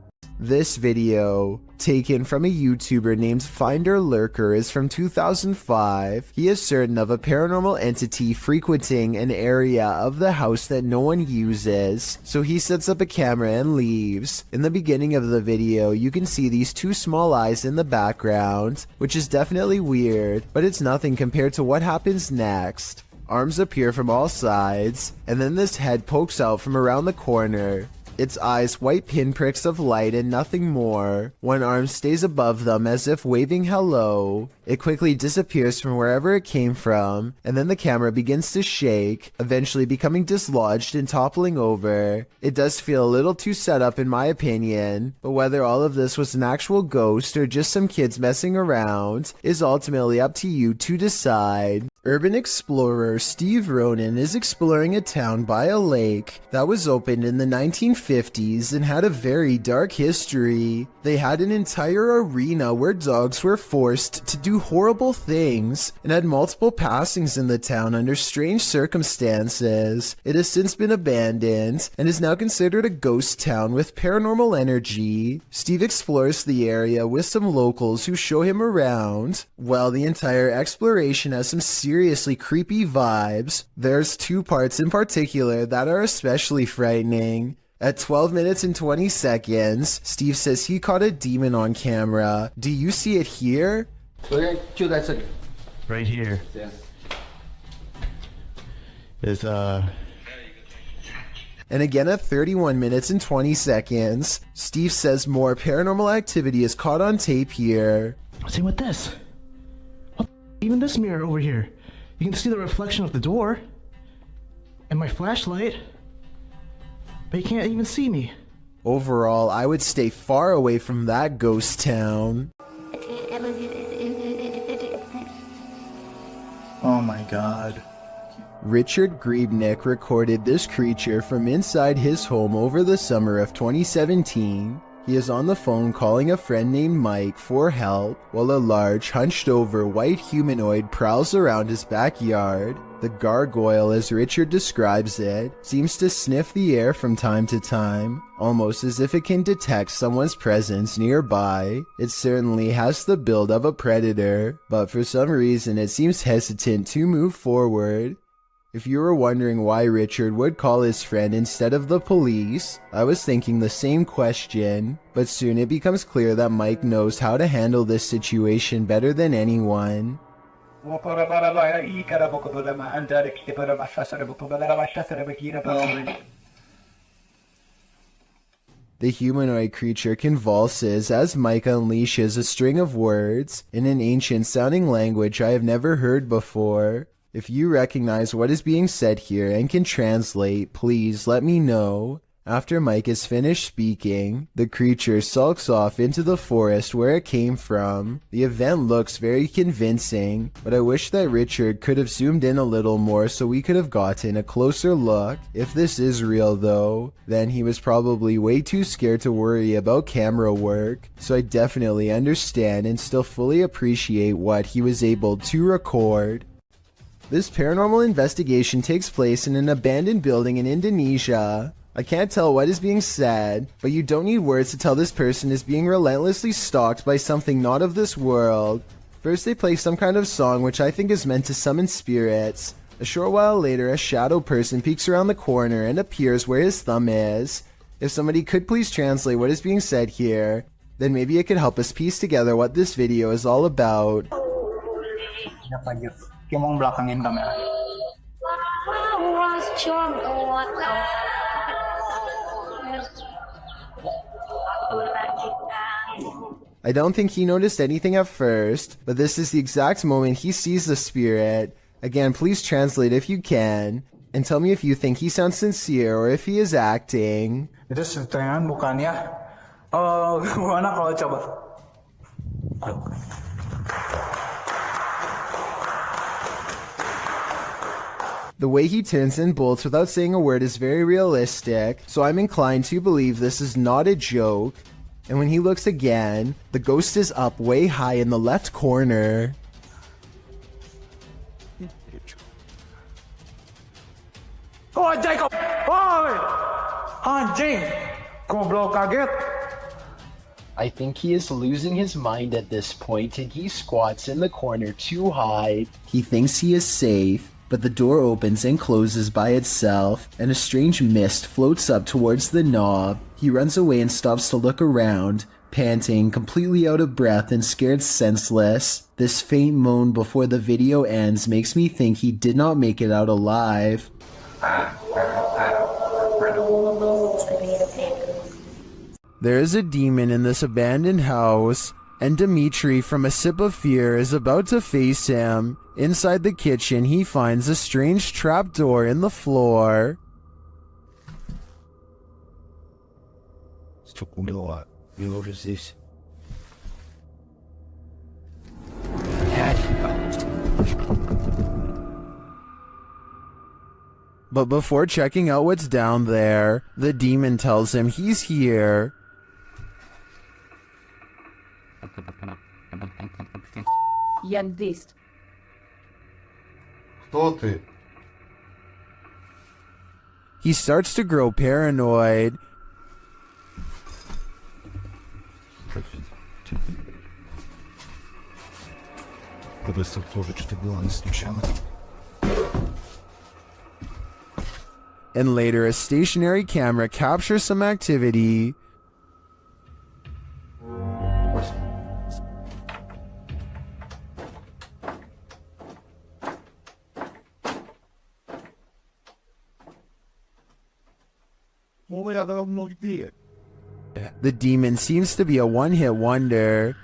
This video, taken from a YouTuber named Finder Lurker, is from 2005. He is certain of a paranormal entity frequenting an area of the house that no one uses, so he sets up a camera and leaves. In the beginning of the video, you can see these two small eyes in the background, which is definitely weird, but it's nothing compared to what happens next. Arms appear from all sides, and then this head pokes out from around the corner. Its eyes white pinpricks of light and nothing more. One arm stays above them as if waving hello. It quickly disappears from wherever it came from, and then the camera begins to shake, eventually becoming dislodged and toppling over. It does feel a little too set up in my opinion, but whether all of this was an actual ghost or just some kids messing around is ultimately up to you to decide. Urban explorer Steve Ronan is exploring a town by a lake that was opened in the 1950s and had a very dark history. They had an entire arena where dogs were forced to do horrible things and had multiple passings in the town under strange circumstances. It has since been abandoned and is now considered a ghost town with paranormal energy. Steve explores the area with some locals who show him around. While the entire exploration has some seriously creepy vibes, there's two parts in particular that are especially frightening. At 12 minutes and 20 seconds, Steve says he caught a demon on camera. Do you see it here? Right here. Yeah. Is And again at 31 minutes and 20 seconds, Steve says more paranormal activity is caught on tape here. See with this? Even this mirror over here. You can see the reflection of the door. And my flashlight. But you can't even see me. Overall, I would stay far away from that ghost town. oh my god. Richard Griebnick recorded this creature from inside his home over the summer of 2017. He is on the phone calling a friend named Mike for help while a large, hunched-over white humanoid prowls around his backyard. The gargoyle, as Richard describes it, seems to sniff the air from time to time, almost as if it can detect someone's presence nearby. It certainly has the build of a predator, but for some reason it seems hesitant to move forward. If you were wondering why Richard would call his friend instead of the police, I was thinking the same question, but soon it becomes clear that Mike knows how to handle this situation better than anyone. The humanoid creature convulses as Mike unleashes a string of words in an ancient-sounding language I have never heard before. If you recognize what is being said here and can translate, please let me know. After Mike is finished speaking, the creature sulks off into the forest where it came from. The event looks very convincing, but I wish that Richard could have zoomed in a little more so we could have gotten a closer look. If this is real though, then he was probably way too scared to worry about camera work, so I definitely understand and still fully appreciate what he was able to record. This paranormal investigation takes place in an abandoned building in Indonesia. I can't tell what is being said, but you don't need words to tell this person is being relentlessly stalked by something not of this world. First they play some kind of song which I think is meant to summon spirits. A short while later, a shadow person peeks around the corner and appears where his thumb is. If somebody could please translate what is being said here, then maybe it could help us piece together what this video is all about. Kamu mau belakangin kamera. I don't think he noticed anything at first, but this is the exact moment he sees the spirit. Again, please translate if you can, and tell me if you think he sounds sincere or if he is acting. Itu settingan bukannya. Oh, gimana kalau coba? The way he turns and bolts without saying a word is very realistic, so I'm inclined to believe this is not a joke. And when he looks again, the ghost is up way high in the left corner. Oh, Jacob! Oh, anjing! Goblok kaget! I think he is losing his mind at this point and he squats in the corner to hide. He thinks he is safe, but the door opens and closes by itself, and a strange mist floats up towards the knob. He runs away and stops to look around, panting, completely out of breath and scared senseless. This faint moan before the video ends makes me think he did not make it out alive. There is a demon in this abandoned house, and Dimitri from A Sip of Fear is about to face him. Inside the kitchen, he finds a strange trapdoor in the floor. What is this? But before checking out what's down there, the demon tells him he's here. Yan Vist. Кто ты? He starts to grow paranoid. And later, a stationary camera captures some activity. The demon seems to be a one-hit wonder.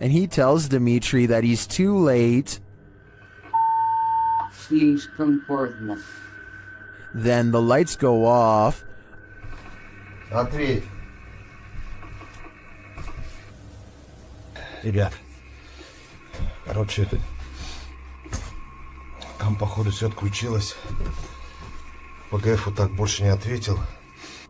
And he tells Dimitri that he's too late. Please come forth now. Then the lights go off. Ответь. Ребят, Короче, это... Там, походу, все отключилось. ПГФ вот так больше не ответил.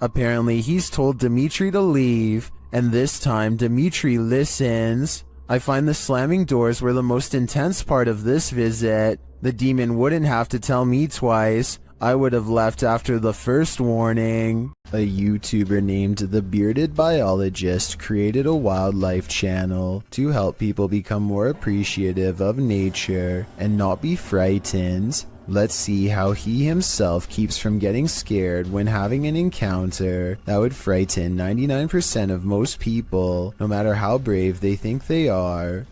Apparently, he's told Dimitri to leave, and this time Dimitri listens. I find the slamming doors were the most intense part of this visit. The demon wouldn't have to tell me twice. I would have left after the first warning. A YouTuber named The Bearded Biologist created a wildlife channel to help people become more appreciative of nature and not be frightened. Let's see how he himself keeps from getting scared when having an encounter that would frighten 99% of most people, no matter how brave they think they are.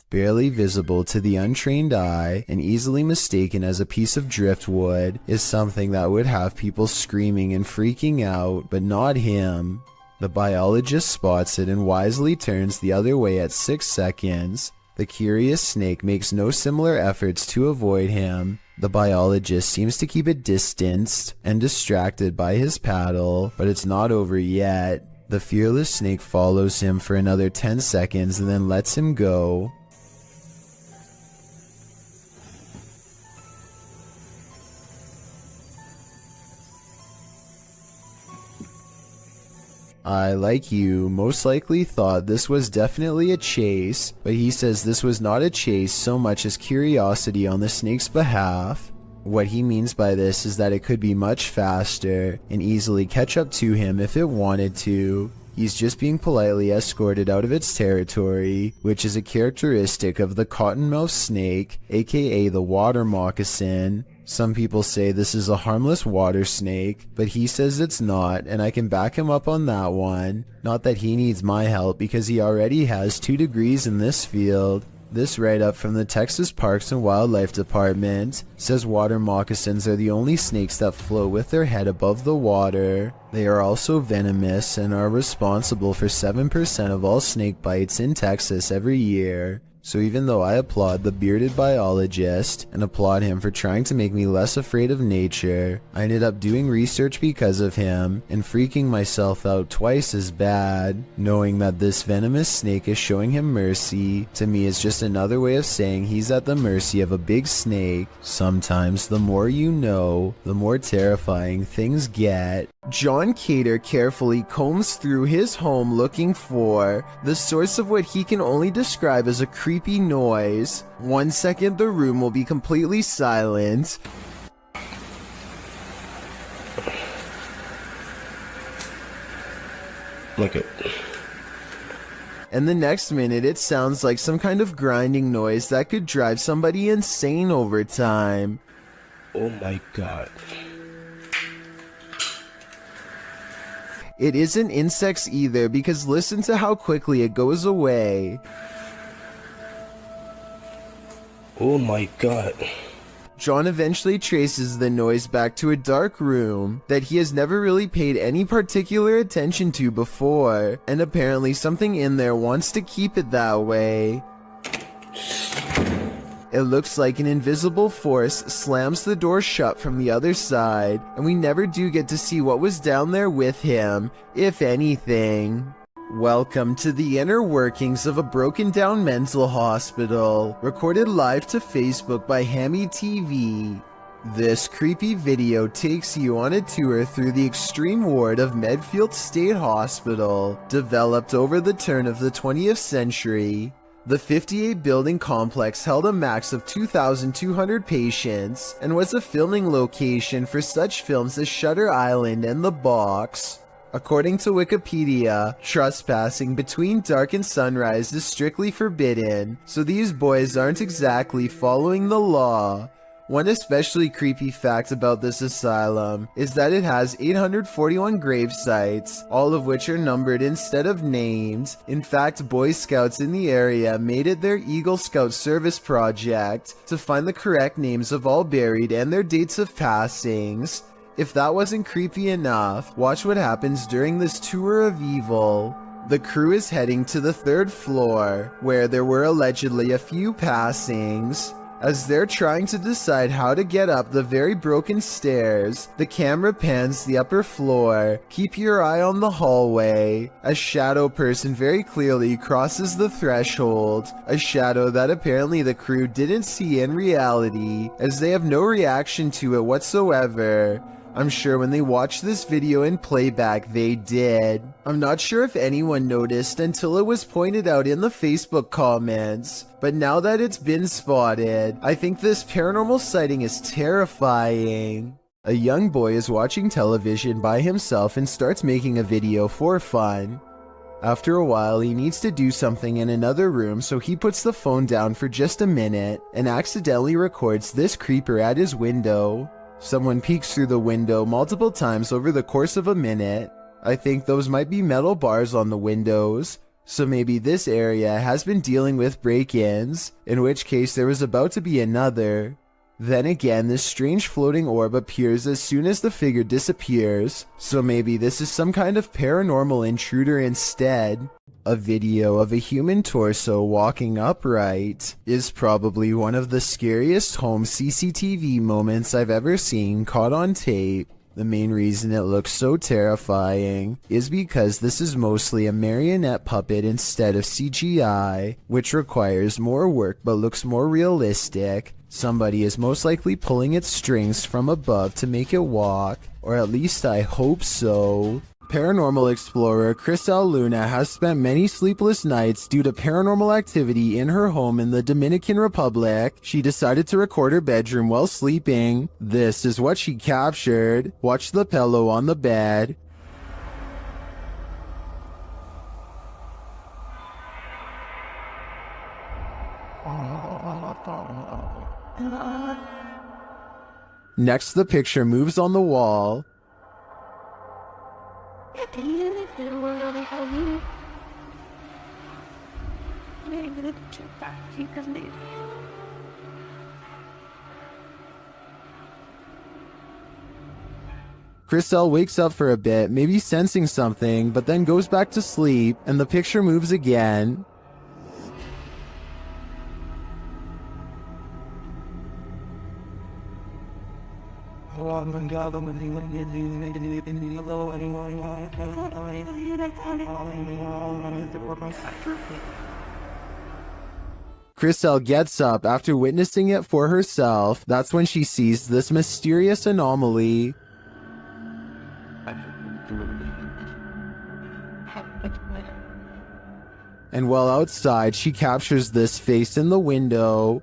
Barely visible to the untrained eye and easily mistaken as a piece of driftwood is something that would have people screaming and freaking out, but not him. The biologist spots it and wisely turns the other way at 6 seconds. The curious snake makes no similar efforts to avoid him. The biologist seems to keep it distanced and distracted by his paddle, but it's not over yet. The fearless snake follows him for another 10 seconds and then lets him go. I, like you, most likely thought this was definitely a chase, but he says this was not a chase so much as curiosity on the snake's behalf. What he means by this is that it could be much faster and easily catch up to him if it wanted to. He's just being politely escorted out of its territory, which is a characteristic of the cottonmouth snake, aka the water moccasin. Some people say this is a harmless water snake, but he says it's not, and I can back him up on that one. Not that he needs my help because he already has 2 degrees in this field. This write-up from the Texas Parks and Wildlife Department says water moccasins are the only snakes that float with their head above the water. They are also venomous and are responsible for 7% of all snake bites in Texas every year. So even though I applaud the bearded biologist and applaud him for trying to make me less afraid of nature, I ended up doing research because of him and freaking myself out twice as bad. Knowing that this venomous snake is showing him mercy, to me is just another way of saying he's at the mercy of a big snake. Sometimes the more you know, the more terrifying things get. John Cater carefully combs through his home looking for the source of what he can only describe as a creepy noise. 1 second the room will be completely silent. Look it. And the next minute it sounds like some kind of grinding noise that could drive somebody insane over time. Oh my god. It isn't insects either, because listen to how quickly it goes away. Oh my god. John eventually traces the noise back to a dark room that he has never really paid any particular attention to before, and apparently something in there wants to keep it that way. It looks like an invisible force slams the door shut from the other side, and we never do get to see what was down there with him, if anything. Welcome to the inner workings of a broken down mental hospital, recorded live to Facebook by Hammy TV. This creepy video takes you on a tour through the extreme ward of Medfield State Hospital, developed over the turn of the 20th century. The 58-building complex held a max of 2,200 patients and was a filming location for such films as Shutter Island and The Box. According to Wikipedia, trespassing between dark and sunrise is strictly forbidden, so these boys aren't exactly following the law. One especially creepy fact about this asylum is that it has 841 grave sites, all of which are numbered instead of named. In fact, Boy Scouts in the area made it their Eagle Scout service project to find the correct names of all buried and their dates of passings. If that wasn't creepy enough, watch what happens during this tour of evil. The crew is heading to the 3rd floor, where there were allegedly a few passings. As they're trying to decide how to get up the very broken stairs, the camera pans the upper floor. Keep your eye on the hallway. A shadow person very clearly crosses the threshold, a shadow that apparently the crew didn't see in reality, as they have no reaction to it whatsoever. I'm sure when they watched this video in playback, they did. I'm not sure if anyone noticed until it was pointed out in the Facebook comments, but now that it's been spotted, I think this paranormal sighting is terrifying. A young boy is watching television by himself and starts making a video for fun. After a while, he needs to do something in another room, so he puts the phone down for just a minute and accidentally records this creeper at his window. Someone peeks through the window multiple times over the course of a minute. I think those might be metal bars on the windows, so maybe this area has been dealing with break-ins, in which case there was about to be another. Then again, this strange floating orb appears as soon as the figure disappears, so maybe this is some kind of paranormal intruder instead. A video of a human torso walking upright is probably one of the scariest home CCTV moments I've ever seen caught on tape. The main reason it looks so terrifying is because this is mostly a marionette puppet instead of CGI, which requires more work but looks more realistic. Somebody is most likely pulling its strings from above to make it walk, or at least I hope so. Paranormal explorer Crisel Luna has spent many sleepless nights due to paranormal activity in her home in the Dominican Republic. She decided to record her bedroom while sleeping. This is what she captured. Watch the pillow on the bed. Next, the picture moves on the wall. Crisel wakes up for a bit, maybe sensing something, but then goes back to sleep, and the picture moves again. Crisel gets up after witnessing it for herself. That's when she sees this mysterious anomaly. And while outside, she captures this face in the window.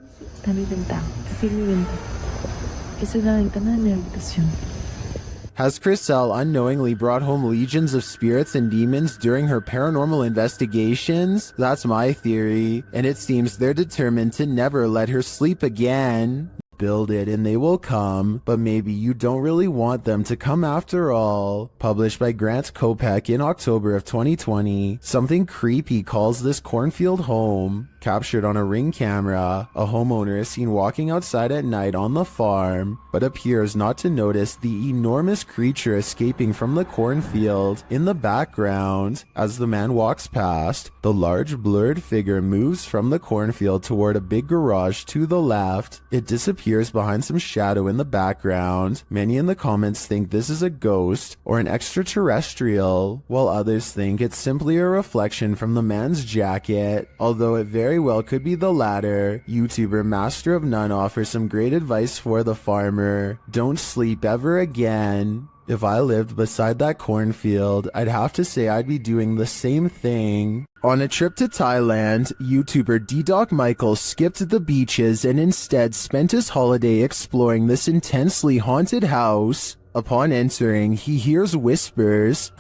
Has Crisel unknowingly brought home legions of spirits and demons during her paranormal investigations? That's my theory, and it seems they're determined to never let her sleep again. Build it and they will come, but maybe you don't really want them to come after all. Published by Grant Kopek in October of 2020, something creepy calls this cornfield home. Captured on a Ring camera, a homeowner is seen walking outside at night on the farm, but appears not to notice the enormous creature escaping from the cornfield in the background. As the man walks past, the large blurred figure moves from the cornfield toward a big garage to the left. It disappears behind some shadow in the background. Many in the comments think this is a ghost or an extraterrestrial, while others think it's simply a reflection from the man's jacket, although it very well could be the latter. YouTuber Master of None offers some great advice for the farmer. Don't sleep ever again. If I lived beside that cornfield, I'd have to say I'd be doing the same thing. On a trip to Thailand, YouTuber D-Doc Michael skipped the beaches and instead spent his holiday exploring this intensely haunted house. Upon entering, he hears whispers.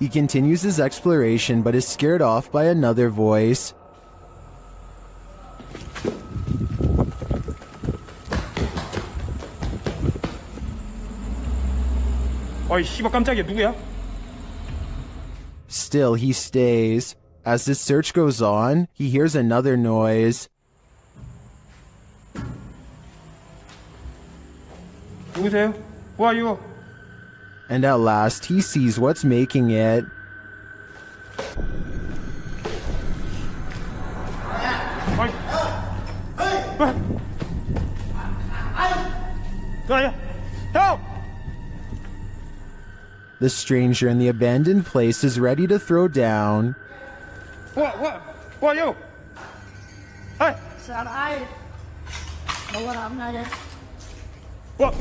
He continues his exploration but is scared off by another voice. 어이 씨발 깜짝이야 누구야? Still, he stays. As his search goes on, he hears another noise. 누구세요? Who are you? and at last he sees what's making it. Help! The stranger in the abandoned place is ready to throw down. What, you? Hey! Sao ai? Đâu có làm này vậy? What?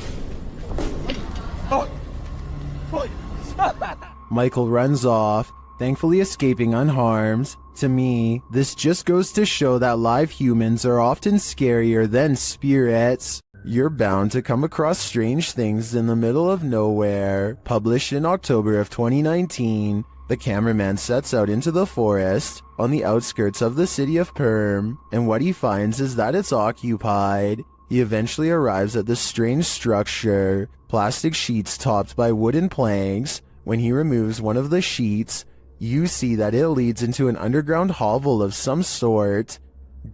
Michael runs off, thankfully escaping unharmed. To me, this just goes to show that live humans are often scarier than spirits. You're bound to come across strange things in the middle of nowhere. Published in October of 2019, the cameraman sets out into the forest on the outskirts of the city of Perm, and what he finds is that it's occupied. He eventually arrives at this strange structure, plastic sheets topped by wooden planks. When he removes one of the sheets, you see that it leads into an underground hovel of some sort.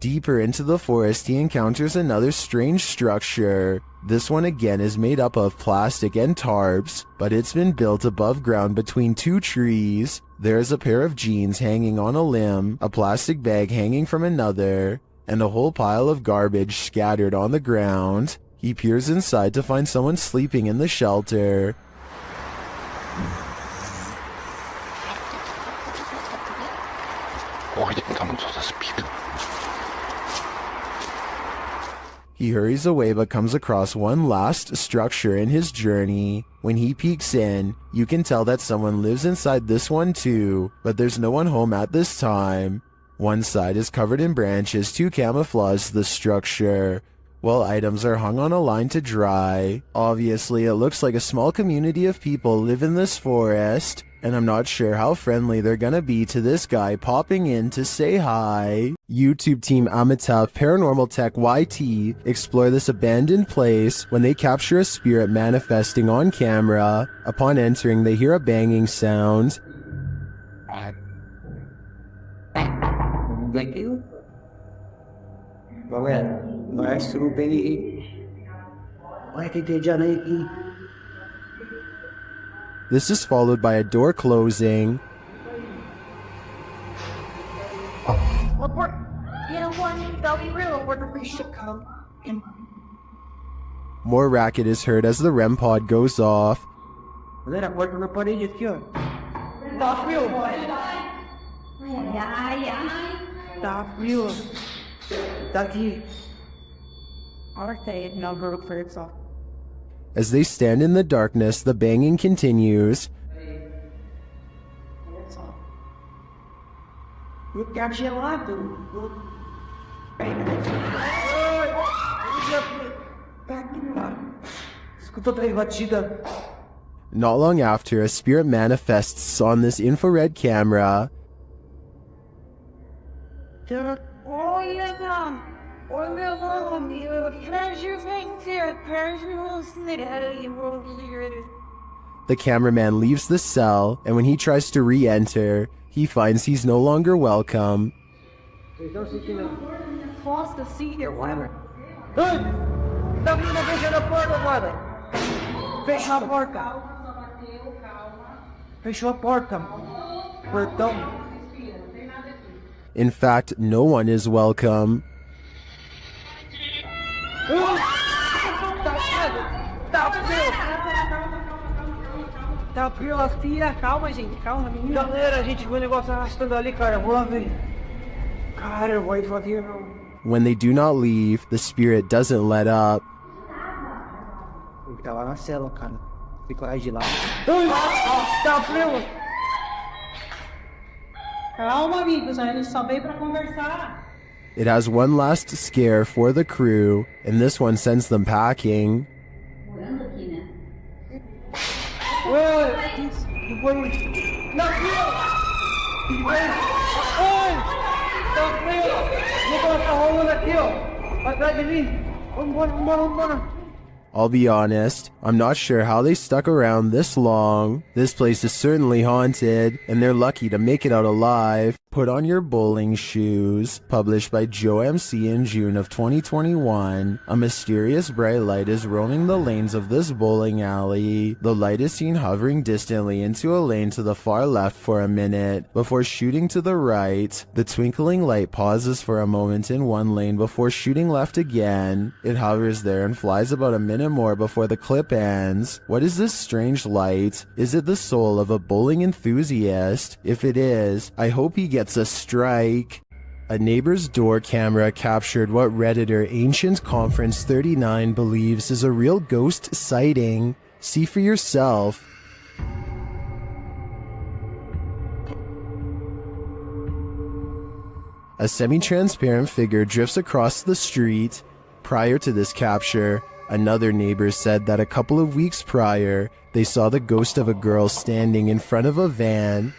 Deeper into the forest, he encounters another strange structure. This one again is made up of plastic and tarps, but it's been built above ground between two trees. There's a pair of jeans hanging on a limb, a plastic bag hanging from another, and a whole pile of garbage scattered on the ground. He peers inside to find someone sleeping in the shelter. He hurries away but comes across one last structure in his journey. When he peeks in, you can tell that someone lives inside this one too, but there's no one home at this time. One side is covered in branches to camouflage the structure, while items are hung on a line to dry. Obviously, it looks like a small community of people live in this forest, and I'm not sure how friendly they're gonna be to this guy popping in to say hi. YouTube team Amitav Paranormal Tech YT explore this abandoned place when they capture a spirit manifesting on camera. Upon entering, they hear a banging sound. Thank you. Well, nice to be. Why did they Janaki? This is followed by a door closing. Well, we're, you know what? That'll be real. Where we should come. More racket is heard as the REM pod goes off. Let it work on the body just good. Stop real. Stop real. Ducky. Arte number for itself. As they stand in the darkness, the banging continues. Look at your life, dude. Not long after, a spirit manifests on this infrared camera. Oh, yeah. The cameraman leaves the cell, and when he tries to re-enter, he finds he's no longer welcome. In fact, no one is welcome. Calma, gente, calma, menina. Galera, a gente viu o negócio arrastando ali, cara. Vou lá ver. Cara, eu vou ir devagar, não. When they do not leave, the spirit doesn't let up. Ele tá lá na cela, cara. Tem coragem de ir lá. Tá frio. Calma, amigos, a gente só veio pra conversar. It has one last scare for the crew, and this one sends them packing. I'll be honest, I'm not sure how they stuck around this long. This place is certainly haunted, and they're lucky to make it out alive. Put On Your Bowling Shoes, published by Joe MC in June of 2021. A mysterious bright light is roaming the lanes of this bowling alley. The light is seen hovering distantly into a lane to the far left for a minute, before shooting to the right. The twinkling light pauses for a moment in one lane before shooting left again. It hovers there and flies about a minute more before the clip ends. What is this strange light? Is it the soul of a bowling enthusiast? If it is, I hope he gets a strike. A neighbor's door camera captured what Redditor Ancient Conference 39 believes is a real ghost sighting. See for yourself. A semi-transparent figure drifts across the street. Prior to this capture, another neighbor said that a couple of weeks prior, they saw the ghost of a girl standing in front of a van.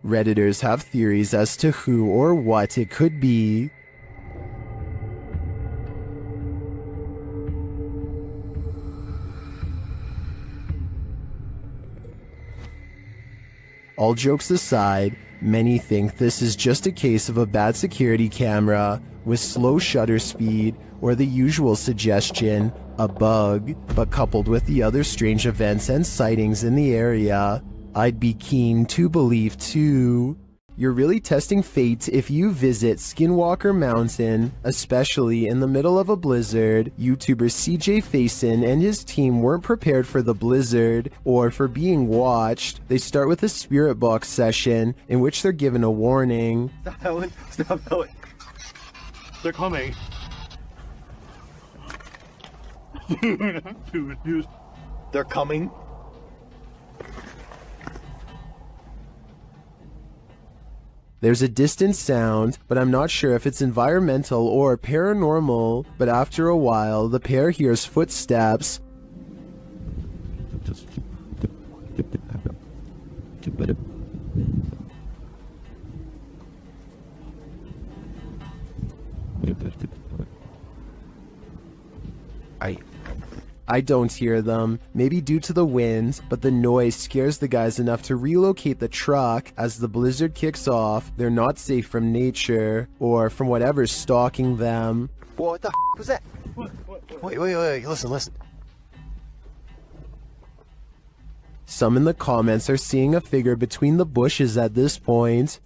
Redditors have theories as to who or what it could be. All jokes aside, many think this is just a case of a bad security camera with slow shutter speed, or the usual suggestion, a bug, but coupled with the other strange events and sightings in the area, I'd be keen to believe too. You're really testing fate if you visit Skinwalker Mountain, especially in the middle of a blizzard. YouTuber CJ Faison and his team weren't prepared for the blizzard or for being watched. They start with a spirit box session in which they're given a warning. Stop yelling. Stop yelling. They're coming. They're coming. There's a distant sound, but I'm not sure if it's environmental or paranormal. But after a while, the pair hears footsteps. I don't hear them, maybe due to the wind, but the noise scares the guys enough to relocate the truck. As the blizzard kicks off, they're not safe from nature, or from whatever's stalking them. Whoa, what the was that? Wait, listen. Some in the comments are seeing a figure between the bushes at this point.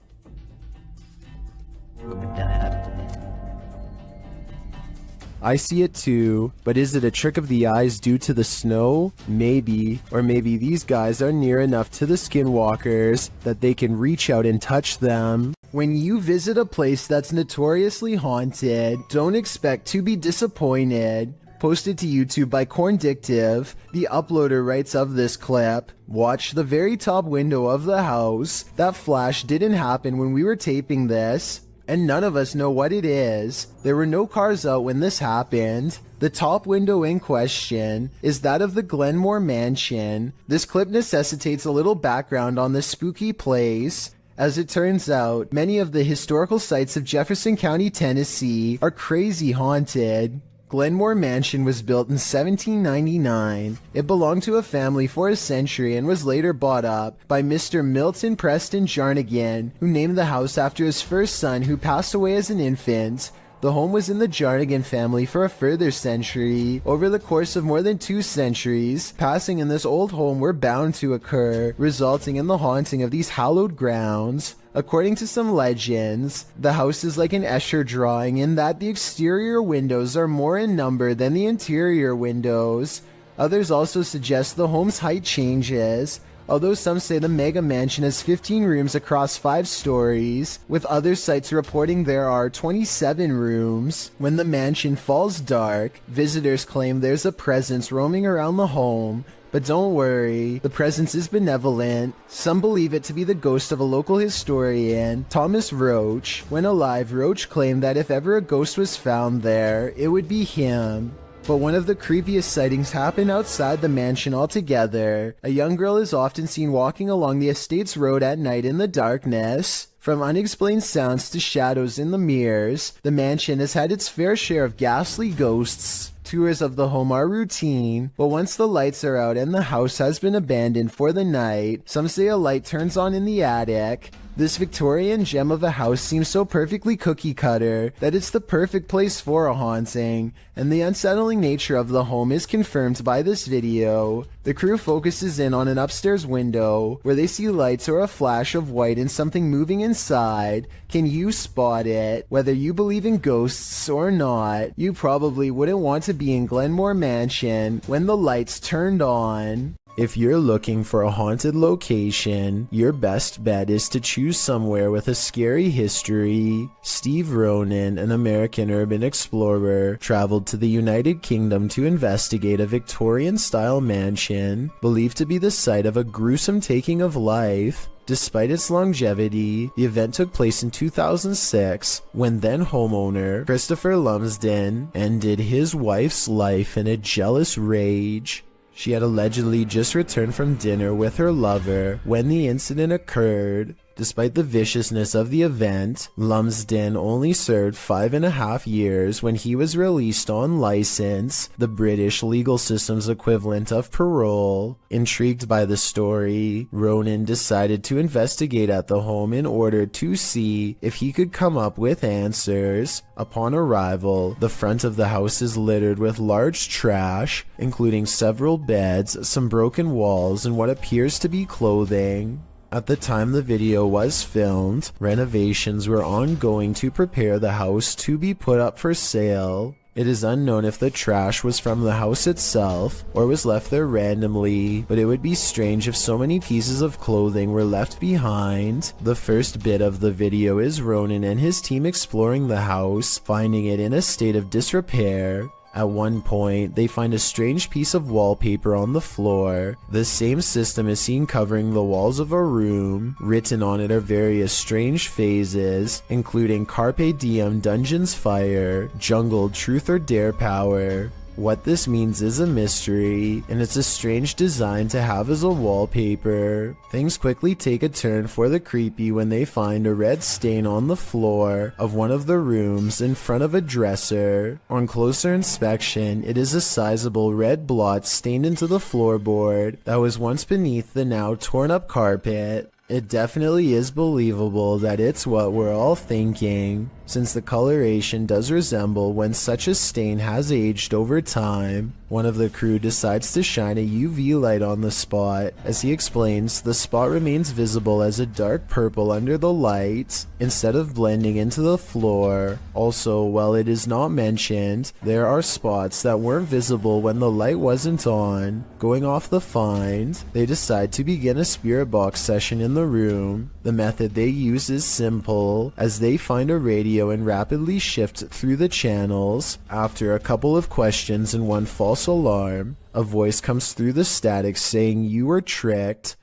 I see it too, but is it a trick of the eyes due to the snow? Maybe. Or maybe these guys are near enough to the skinwalkers that they can reach out and touch them. When you visit a place that's notoriously haunted, don't expect to be disappointed. Posted to YouTube by Corndictive, the uploader writes of this clip, "Watch the very top window of the house. That flash didn't happen when we were taping this, and none of us know what it is. There were no cars out when this happened. The top window in question is that of the Glenmore Mansion." This clip necessitates a little background on this spooky place. As it turns out, many of the historical sites of Jefferson County, Tennessee are crazy haunted. Glenmore Mansion was built in 1799. It belonged to a family for a century and was later bought up by Mr. Milton Preston Jarnigan, who named the house after his first son, who passed away as an infant. The home was in the Jarnigan family for a further century. Over the course of more than 2 centuries, passing in this old home were bound to occur, resulting in the haunting of these hallowed grounds. According to some legends, the house is like an Escher drawing in that the exterior windows are more in number than the interior windows. Others also suggest the home's height changes, although some say the mega mansion has 15 rooms across 5 stories, with other sites reporting there are 27 rooms. When the mansion falls dark, visitors claim there's a presence roaming around the home. But don't worry, the presence is benevolent. Some believe it to be the ghost of a local historian, Thomas Roach. When alive, Roach claimed that if ever a ghost was found there, it would be him. But one of the creepiest sightings happened outside the mansion altogether. A young girl is often seen walking along the estate's road at night in the darkness. From unexplained sounds to shadows in the mirrors, the mansion has had its fair share of ghastly ghosts. Tours of the home are routine, but once the lights are out and the house has been abandoned for the night, some say a light turns on in the attic. This Victorian gem of a house seems so perfectly cookie cutter that it's the perfect place for a haunting, and the unsettling nature of the home is confirmed by this video. The crew focuses in on an upstairs window where they see lights or a flash of white and something moving inside. Can you spot it? Whether you believe in ghosts or not, you probably wouldn't want to be in Glenmore Mansion when the lights turned on. If you're looking for a haunted location, your best bet is to choose somewhere with a scary history. Steve Ronan, an American urban explorer, traveled to the United Kingdom to investigate a Victorian-style mansion believed to be the site of a gruesome taking of life. Despite its longevity, the event took place in 2006 when then homeowner Christopher Lumsden ended his wife's life in a jealous rage. She had allegedly just returned from dinner with her lover when the incident occurred. Despite the viciousness of the event, Lumsden only served 5.5 years when he was released on license, the British legal system's equivalent of parole. Intrigued by the story, Ronan decided to investigate at the home in order to see if he could come up with answers. Upon arrival, the front of the house is littered with large trash, including several beds, some broken walls, and what appears to be clothing. At the time the video was filmed, renovations were ongoing to prepare the house to be put up for sale. It is unknown if the trash was from the house itself or was left there randomly, but it would be strange if so many pieces of clothing were left behind. The first bit of the video is Ronan and his team exploring the house, finding it in a state of disrepair. At one point, they find a strange piece of wallpaper on the floor. The same system is seen covering the walls of a room. Written on it are various strange phrases, including Carpe Diem Dungeons Fire, Jungle Truth or Dare Power. What this means is a mystery, and it's a strange design to have as a wallpaper. Things quickly take a turn for the creepy when they find a red stain on the floor of one of the rooms in front of a dresser. On closer inspection, it is a sizable red blot stained into the floorboard that was once beneath the now torn up carpet. It definitely is believable that it's what we're all thinking, since the coloration does resemble when such a stain has aged over time. One of the crew decides to shine a UV light on the spot. As he explains, the spot remains visible as a dark purple under the light, instead of blending into the floor. Also, while it is not mentioned, there are spots that weren't visible when the light wasn't on. Going off the find, they decide to begin a spirit box session in the room. The method they use is simple, as they find a radio and rapidly shift through the channels. After a couple of questions and one false alarm, a voice comes through the static saying, "You were tricked."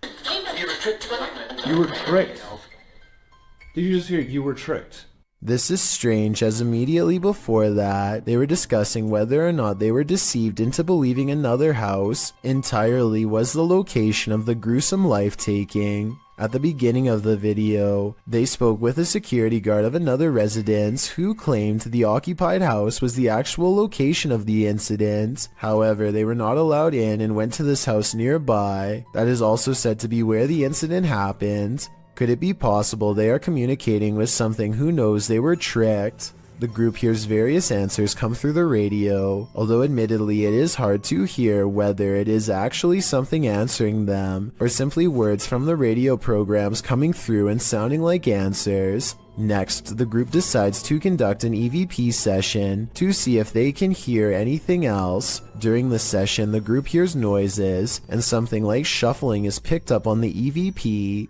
You were tricked. Did you just hear you were tricked? This is strange, as immediately before that, they were discussing whether or not they were deceived into believing another house entirely was the location of the gruesome life-taking. At the beginning of the video, they spoke with a security guard of another residence who claimed the occupied house was the actual location of the incident. However, they were not allowed in and went to this house nearby. That is also said to be where the incident happened. Could it be possible they are communicating with something who knows they were tricked? The group hears various answers come through the radio, although admittedly it is hard to hear whether it is actually something answering them, or simply words from the radio programs coming through and sounding like answers. Next, the group decides to conduct an EVP session to see if they can hear anything else. During the session, the group hears noises, and something like shuffling is picked up on the EVP.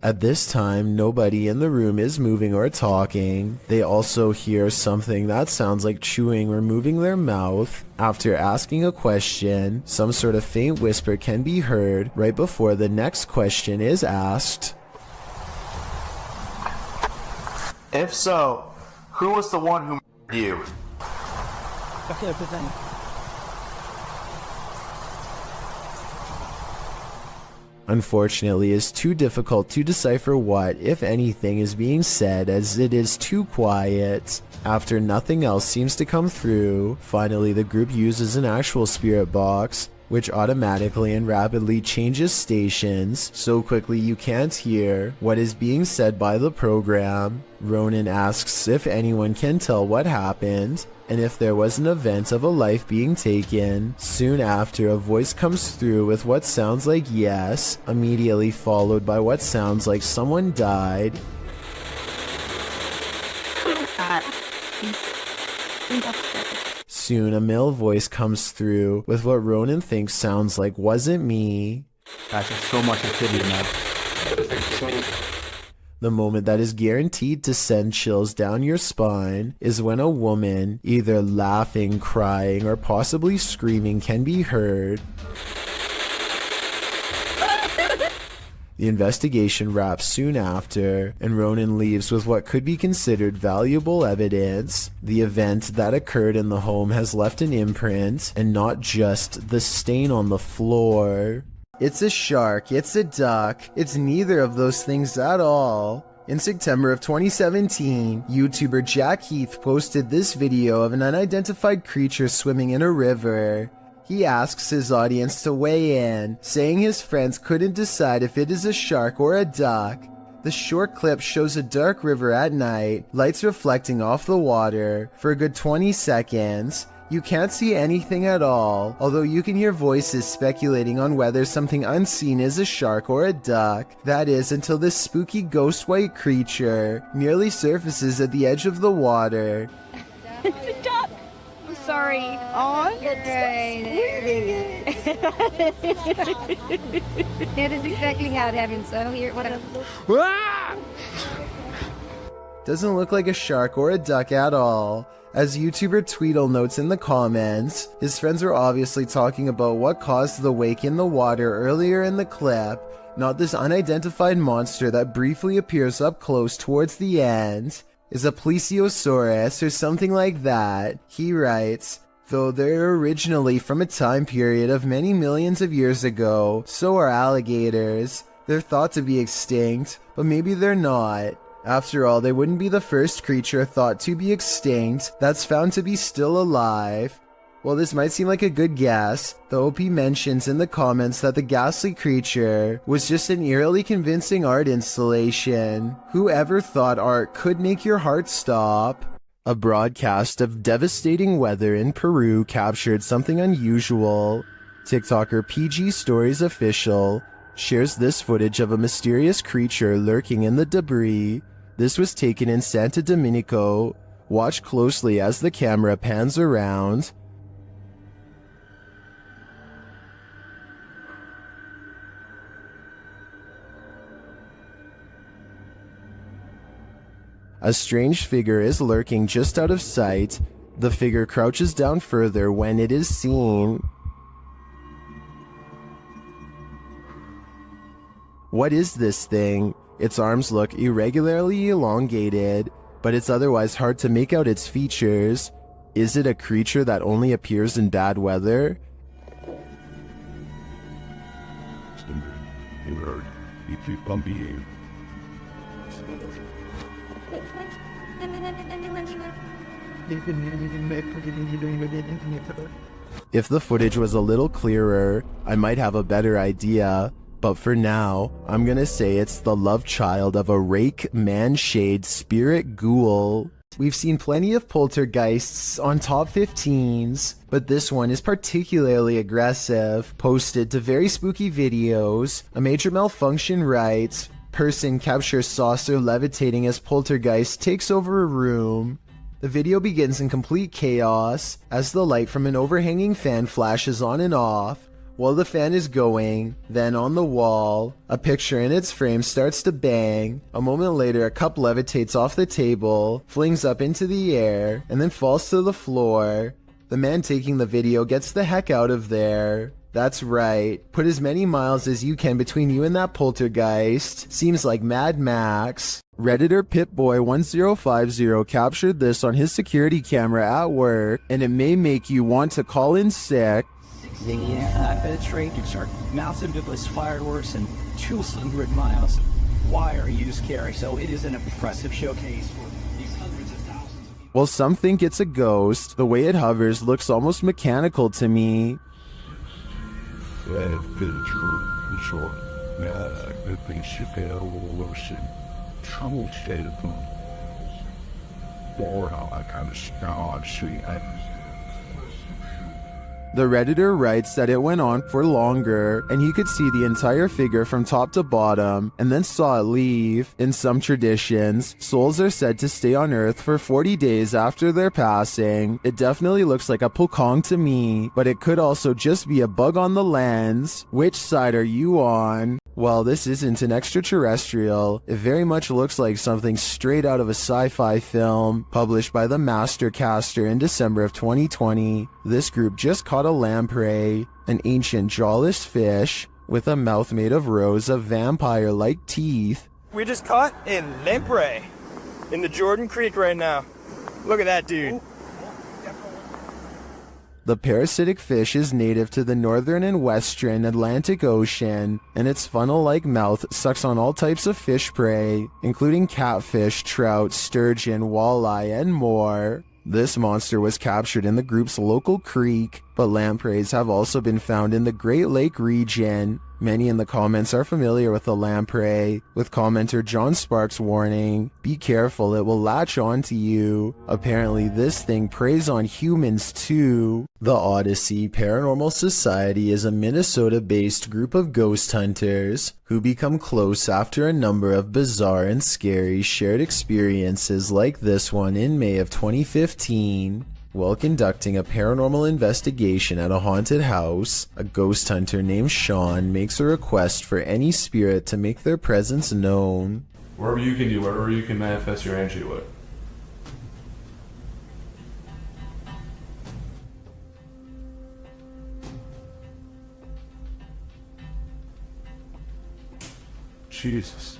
At this time, nobody in the room is moving or talking. They also hear something that sounds like chewing or moving their mouth. After asking a question, some sort of faint whisper can be heard right before the next question is asked. If so, who was the one who murdered you? unfortunately is too difficult to decipher what, if anything, is being said, as it is too quiet. After nothing else seems to come through, finally the group uses an actual spirit box, which automatically and rapidly changes stations so quickly you can't hear what is being said by the program. Ronan asks if anyone can tell what happened, and if there was an event of a life being taken. Soon after, a voice comes through with what sounds like yes, immediately followed by what sounds like someone died. Soon, a male voice comes through with what Ronan thinks sounds like "wasn't me." Guys, there's so much activity in that. The moment that is guaranteed to send chills down your spine is when a woman, either laughing, crying, or possibly screaming, can be heard. The investigation wraps soon after, and Ronan leaves with what could be considered valuable evidence. The event that occurred in the home has left an imprint, and not just the stain on the floor. It's a shark, it's a duck, it's neither of those things at all. In September of 2017, YouTuber Jack Heath posted this video of an unidentified creature swimming in a river. He asks his audience to weigh in, saying his friends couldn't decide if it is a shark or a duck. The short clip shows a dark river at night, lights reflecting off the water. For a good 20 seconds, you can't see anything at all, although you can hear voices speculating on whether something unseen is a shark or a duck. That is, until this spooky ghost white creature nearly surfaces at the edge of the water. It's a duck! I'm sorry. Oh, that is exactly how it happened, so here, whatever. Doesn't look like a shark or a duck at all. As YouTuber Tweedle notes in the comments, his friends are obviously talking about what caused the wake in the water earlier in the clip, not this unidentified monster that briefly appears up close towards the end. Is a plesiosaurus or something like that. He writes, though they're originally from a time period of many millions of years ago, so are alligators. They're thought to be extinct, but maybe they're not. After all, they wouldn't be the first creature thought to be extinct that's found to be still alive. While this might seem like a good guess, the OP mentions in the comments that the ghastly creature was just an eerily convincing art installation. Whoever thought art could make your heart stop? A broadcast of devastating weather in Peru captured something unusual. TikToker PG Stories Official shares this footage of a mysterious creature lurking in the debris. This was taken in Santo Domingo. Watch closely as the camera pans around. A strange figure is lurking just out of sight. The figure crouches down further when it is seen. What is this thing? Its arms look irregularly elongated, but it's otherwise hard to make out its features. Is it a creature that only appears in bad weather? If the footage was a little clearer, I might have a better idea. But for now, I'm gonna say it's the love child of a rake man-shade spirit ghoul. We've seen plenty of poltergeists on top 15s, but this one is particularly aggressive. Posted to very spooky videos, a major malfunction writes, person captures saucer levitating as poltergeist takes over a room. The video begins in complete chaos as the light from an overhanging fan flashes on and off. While the fan is going, then on the wall, a picture in its frame starts to bang. A moment later, a cup levitates off the table, flings up into the air, and then falls to the floor. The man taking the video gets the heck out of there. That's right, put as many miles as you can between you and that poltergeist. Seems like Mad Max. Redditor Pitboy1050 captured this on his security camera at work, and it may make you want to call in sick. Yeah, that's right. It's our massive fireworks and 200 miles. Wire use carry, so it is an impressive showcase for these hundreds of thousands. While some think it's a ghost, the way it hovers looks almost mechanical to me. The Redditor writes that it went on for longer, and he could see the entire figure from top to bottom, and then saw it leave. In some traditions, souls are said to stay on Earth for 40 days after their passing. It definitely looks like a pokong to me, but it could also just be a bug on the lens. Which side are you on? While this isn't an extraterrestrial, it very much looks like something straight out of a sci-fi film published by the Mastercaster in December of 2020. This group just caught a lamprey, an ancient jawless fish with a mouth made of rows of vampire-like teeth. We just caught a lamprey in the Jordan Creek right now. Look at that dude. The parasitic fish is native to the northern and western Atlantic Ocean, and its funnel-like mouth sucks on all types of fish prey, including catfish, trout, sturgeon, walleye, and more. This monster was captured in the group's local creek, but lampreys have also been found in the Great Lake region. Many in the comments are familiar with the lamprey, with commenter John Sparks warning, "Be careful, it will latch onto you." Apparently this thing preys on humans too. The Odyssey Paranormal Society is a Minnesota-based group of ghost hunters who become close after a number of bizarre and scary shared experiences like this one in May of 2015. While conducting a paranormal investigation at a haunted house, a ghost hunter named Sean makes a request for any spirit to make their presence known. Wherever you can do, wherever you can manifest your energy with. Jesus.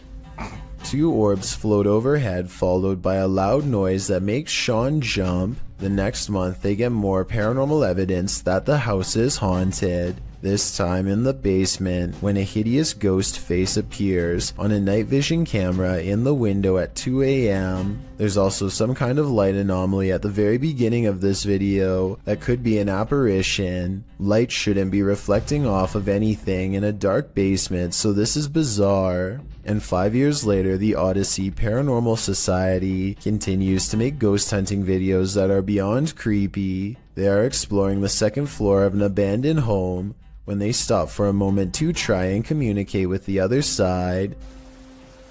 Two orbs float overhead, followed by a loud noise that makes Sean jump. The next month, they get more paranormal evidence that the house is haunted. This time in the basement, when a hideous ghost face appears on a night vision camera in the window at 2 a.m. There's also some kind of light anomaly at the very beginning of this video that could be an apparition. Light shouldn't be reflecting off of anything in a dark basement, so this is bizarre. And 5 years later, the Odyssey Paranormal Society continues to make ghost hunting videos that are beyond creepy. They are exploring the second floor of an abandoned home when they stop for a moment to try and communicate with the other side.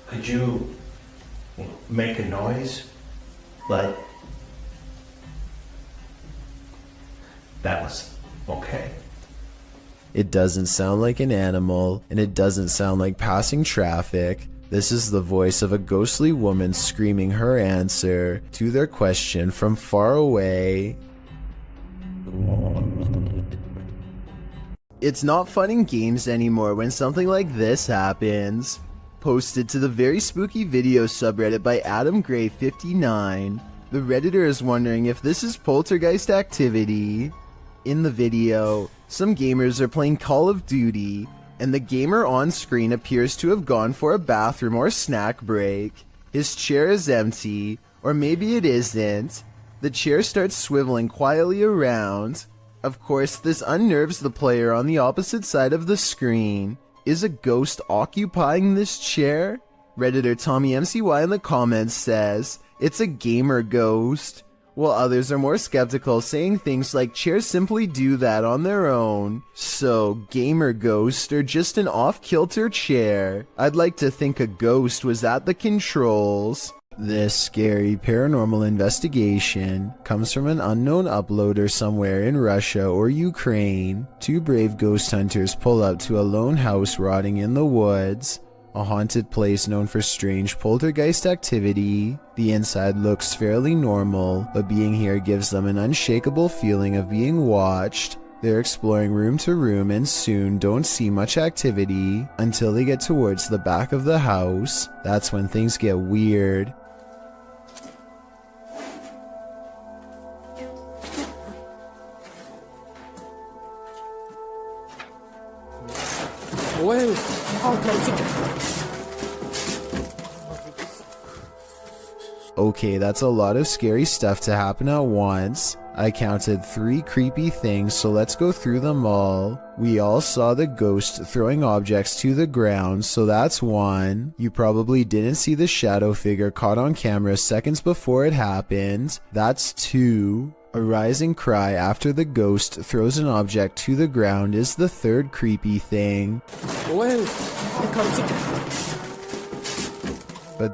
Could you make a noise? Like that was okay. It doesn't sound like an animal, and it doesn't sound like passing traffic. This is the voice of a ghostly woman screaming her answer to their question from far away. It's not fun in games anymore when something like this happens. Posted to the very spooky video subreddit by Adam Gray 59, the Redditor is wondering if this is poltergeist activity. In the video, some gamers are playing Call of Duty, and the gamer on screen appears to have gone for a bathroom or snack break. His chair is empty, or maybe it isn't. The chair starts swiveling quietly around. Of course, this unnerves the player on the opposite side of the screen. Is a ghost occupying this chair? Redditor Tommy MCY in the comments says, it's a gamer ghost, while others are more skeptical, saying things like chairs simply do that on their own. So, gamer ghost or just an off-kilter chair? I'd like to think a ghost was at the controls. This scary paranormal investigation comes from an unknown uploader somewhere in Russia or Ukraine. Two brave ghost hunters pull up to a lone house rotting in the woods, a haunted place known for strange poltergeist activity. The inside looks fairly normal, but being here gives them an unshakable feeling of being watched. They're exploring room to room and soon don't see much activity until they get towards the back of the house. That's when things get weird. Okay, that's a lot of scary stuff to happen at once. I counted 3 creepy things, so let's go through them all. We all saw the ghost throwing objects to the ground, so that's 1. You probably didn't see the shadow figure caught on camera seconds before it happened. That's 2. A rising cry after the ghost throws an object to the ground is the 3rd creepy thing. But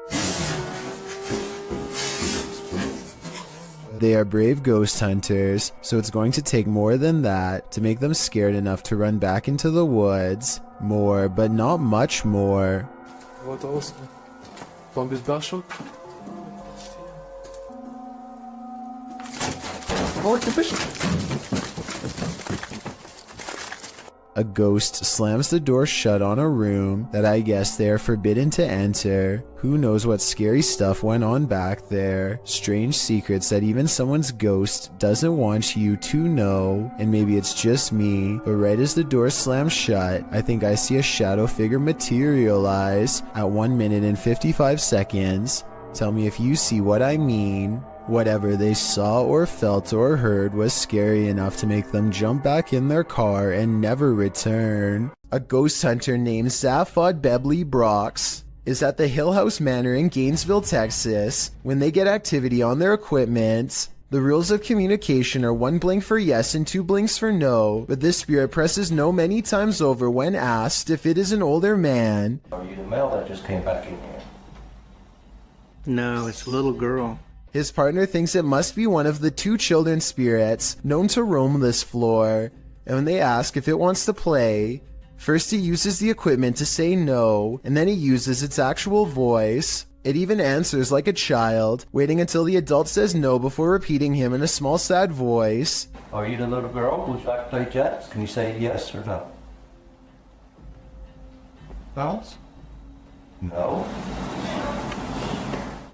they are brave ghost hunters, so it's going to take more than that to make them scared enough to run back into the woods. More, but not much more. What else? From this bashok? A ghost slams the door shut on a room that I guess they are forbidden to enter. Who knows what scary stuff went on back there. Strange secrets that even someone's ghost doesn't want you to know. And maybe it's just me, but right as the door slams shut, I think I see a shadow figure materialize at 1 minute and 55 seconds. Tell me if you see what I mean. Whatever they saw or felt or heard was scary enough to make them jump back in their car and never return. A ghost hunter named Zaphod Bebley Brox is at the Hill House Manor in Gainesville, Texas. When they get activity on their equipment, the rules of communication are 1 blink for yes and 2 blinks for no, but this spirit presses no many times over when asked if it is an older man. Are you the male that just came back in here? No, it's a little girl. His partner thinks it must be one of the 2 children spirits known to roam this floor, and when they ask if it wants to play, first he uses the equipment to say no, and then he uses its actual voice. It even answers like a child, waiting until the adult says no before repeating him in a small sad voice. Are you the little girl who's like to play jets? Can you say yes or no? Vowels? No.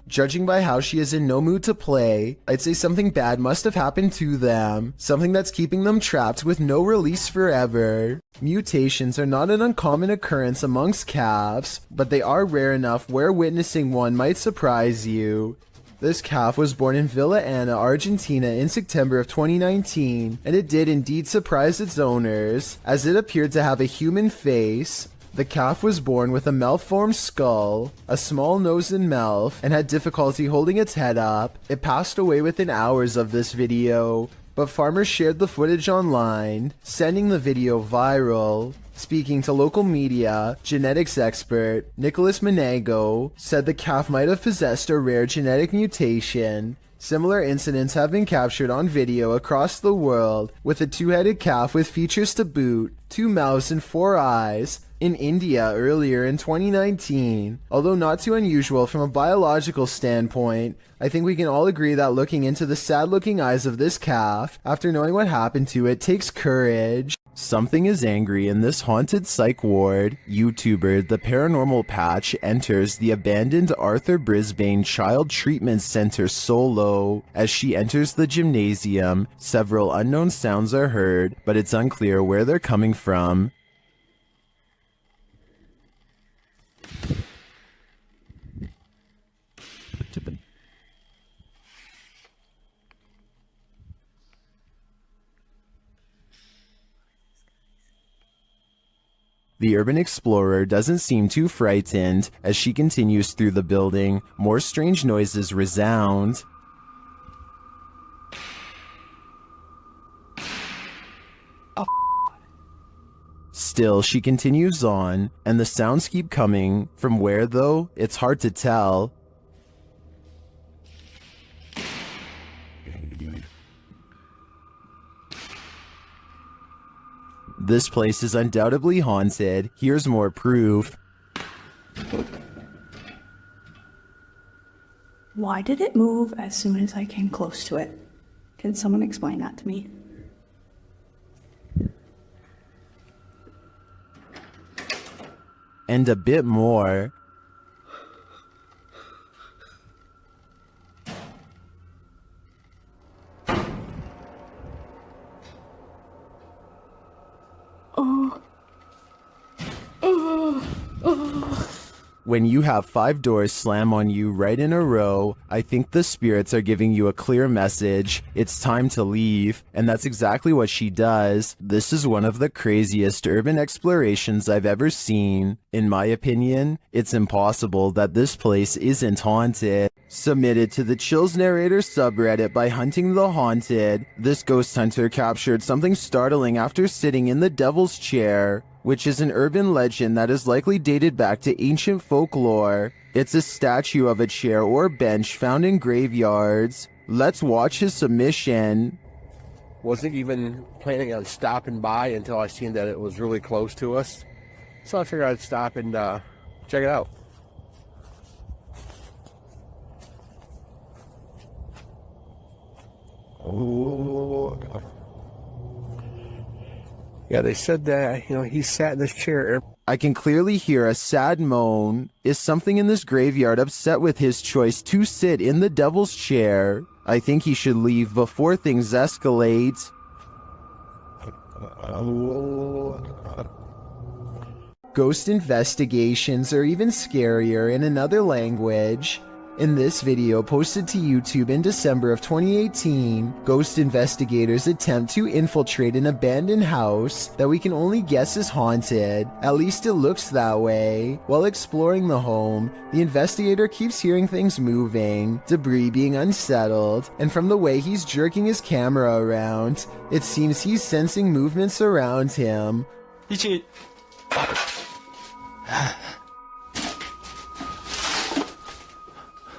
Judging by how she is in no mood to play, I'd say something bad must have happened to them. Something that's keeping them trapped with no release forever. Mutations are not an uncommon occurrence amongst calves, but they are rare enough where witnessing one might surprise you. This calf was born in Villa Ana, Argentina in September of 2019, and it did indeed surprise its owners, as it appeared to have a human face. The calf was born with a malformed skull, a small nose and mouth, and had difficulty holding its head up. It passed away within hours of this video, but farmers shared the footage online, sending the video viral. Speaking to local media, genetics expert Nicholas Monago said the calf might have possessed a rare genetic mutation. Similar incidents have been captured on video across the world, with a 2-headed calf with features to boot, 2 mouths and 4 eyes, in India earlier in 2019. Although not too unusual from a biological standpoint, I think we can all agree that looking into the sad-looking eyes of this calf, after knowing what happened to it, takes courage. Something is angry in this haunted psych ward. YouTuber The Paranormal Patch enters the abandoned Arthur Brisbane Child Treatment Center solo. As she enters the gymnasium, several unknown sounds are heard, but it's unclear where they're coming from. The urban explorer doesn't seem too frightened. As she continues through the building, more strange noises resound. Still, she continues on, and the sounds keep coming. From where, though, it's hard to tell. This place is undoubtedly haunted. Here's more proof. Why did it move as soon as I came close to it? Can someone explain that to me? And a bit more. Oh. When you have 5 doors slam on you right in a row, I think the spirits are giving you a clear message. It's time to leave. And that's exactly what she does. This is one of the craziest urban explorations I've ever seen. In my opinion, it's impossible that this place isn't haunted. Submitted to the Chills Narrator subreddit by Hunting the Haunted, this ghost hunter captured something startling after sitting in the devil's chair, which is an urban legend that is likely dated back to ancient folklore. It's a statue of a chair or bench found in graveyards. Let's watch his submission. Wasn't even planning on stopping by until I seen that it was really close to us. So I figured I'd stop and check it out. Oh, God. Yeah, they said that, he sat in this chair. I can clearly hear a sad moan. Is something in this graveyard upset with his choice to sit in the devil's chair? I think he should leave before things escalate. Ghost investigations are even scarier in another language. In this video posted to YouTube in December of 2018, ghost investigators attempt to infiltrate an abandoned house that we can only guess is haunted. At least it looks that way. While exploring the home, the investigator keeps hearing things moving, debris being unsettled, and from the way he's jerking his camera around, it seems he's sensing movements around him.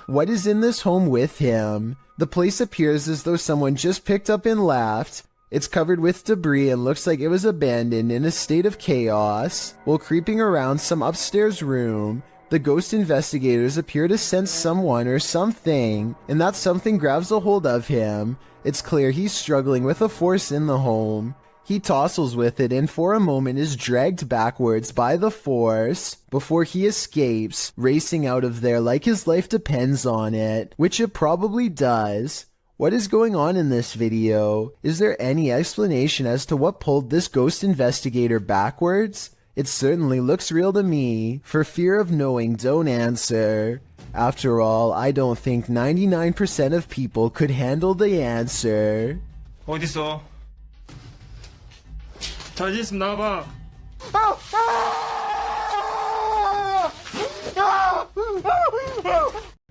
What is in this home with him? The place appears as though someone just picked up and left. It's covered with debris and looks like it was abandoned in a state of chaos. While creeping around some upstairs room, the ghost investigators appear to sense someone or something, and that something grabs a hold of him. It's clear he's struggling with a force in the home. He tussles with it and for a moment is dragged backwards by the force before he escapes, racing out of there like his life depends on it, which it probably does. What is going on in this video? Is there any explanation as to what pulled this ghost investigator backwards? It certainly looks real to me. For fear of knowing, don't answer. After all, I don't think 99% of people could handle the answer. 어딨어? 자신 있으면 나와봐.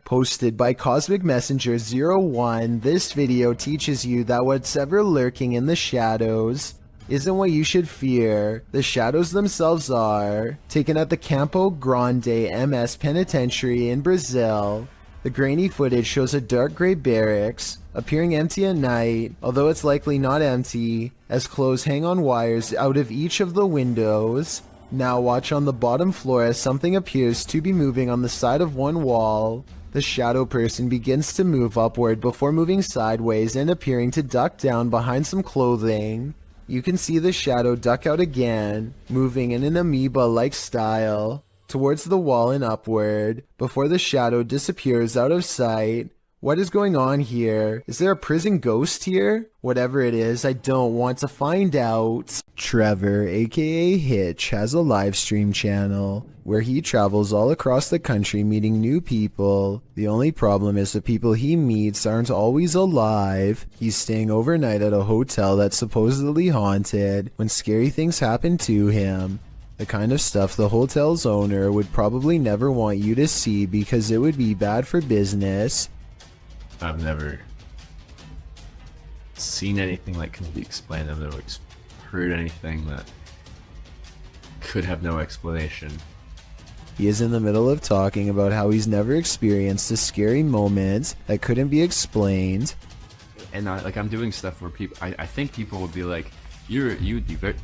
Posted by Cosmic Messenger 01, this video teaches you that what's ever lurking in the shadows isn't what you should fear. The shadows themselves are. Taken at the Campo Grande MS Penitentiary in Brazil. The grainy footage shows a dark gray barracks, appearing empty at night, although it's likely not empty, as clothes hang on wires out of each of the windows. Now watch on the bottom floor as something appears to be moving on the side of one wall. The shadow person begins to move upward before moving sideways and appearing to duck down behind some clothing. You can see the shadow duck out again, moving in an amoeba-like style, towards the wall and upward, before the shadow disappears out of sight. What is going on here? Is there a prison ghost here? Whatever it is, I don't want to find out. Trevor, aka Hitch, has a live stream channel where he travels all across the country meeting new people. The only problem is the people he meets aren't always alive. He's staying overnight at a hotel that's supposedly haunted when scary things happen to him. The kind of stuff the hotel's owner would probably never want you to see because it would be bad for business. I've never seen anything that can be explained. I've never heard anything that could have no explanation. He is in the middle of talking about how he's never experienced a scary moment that couldn't be explained. And I'm doing stuff where people, I think people would be like, you'd be very...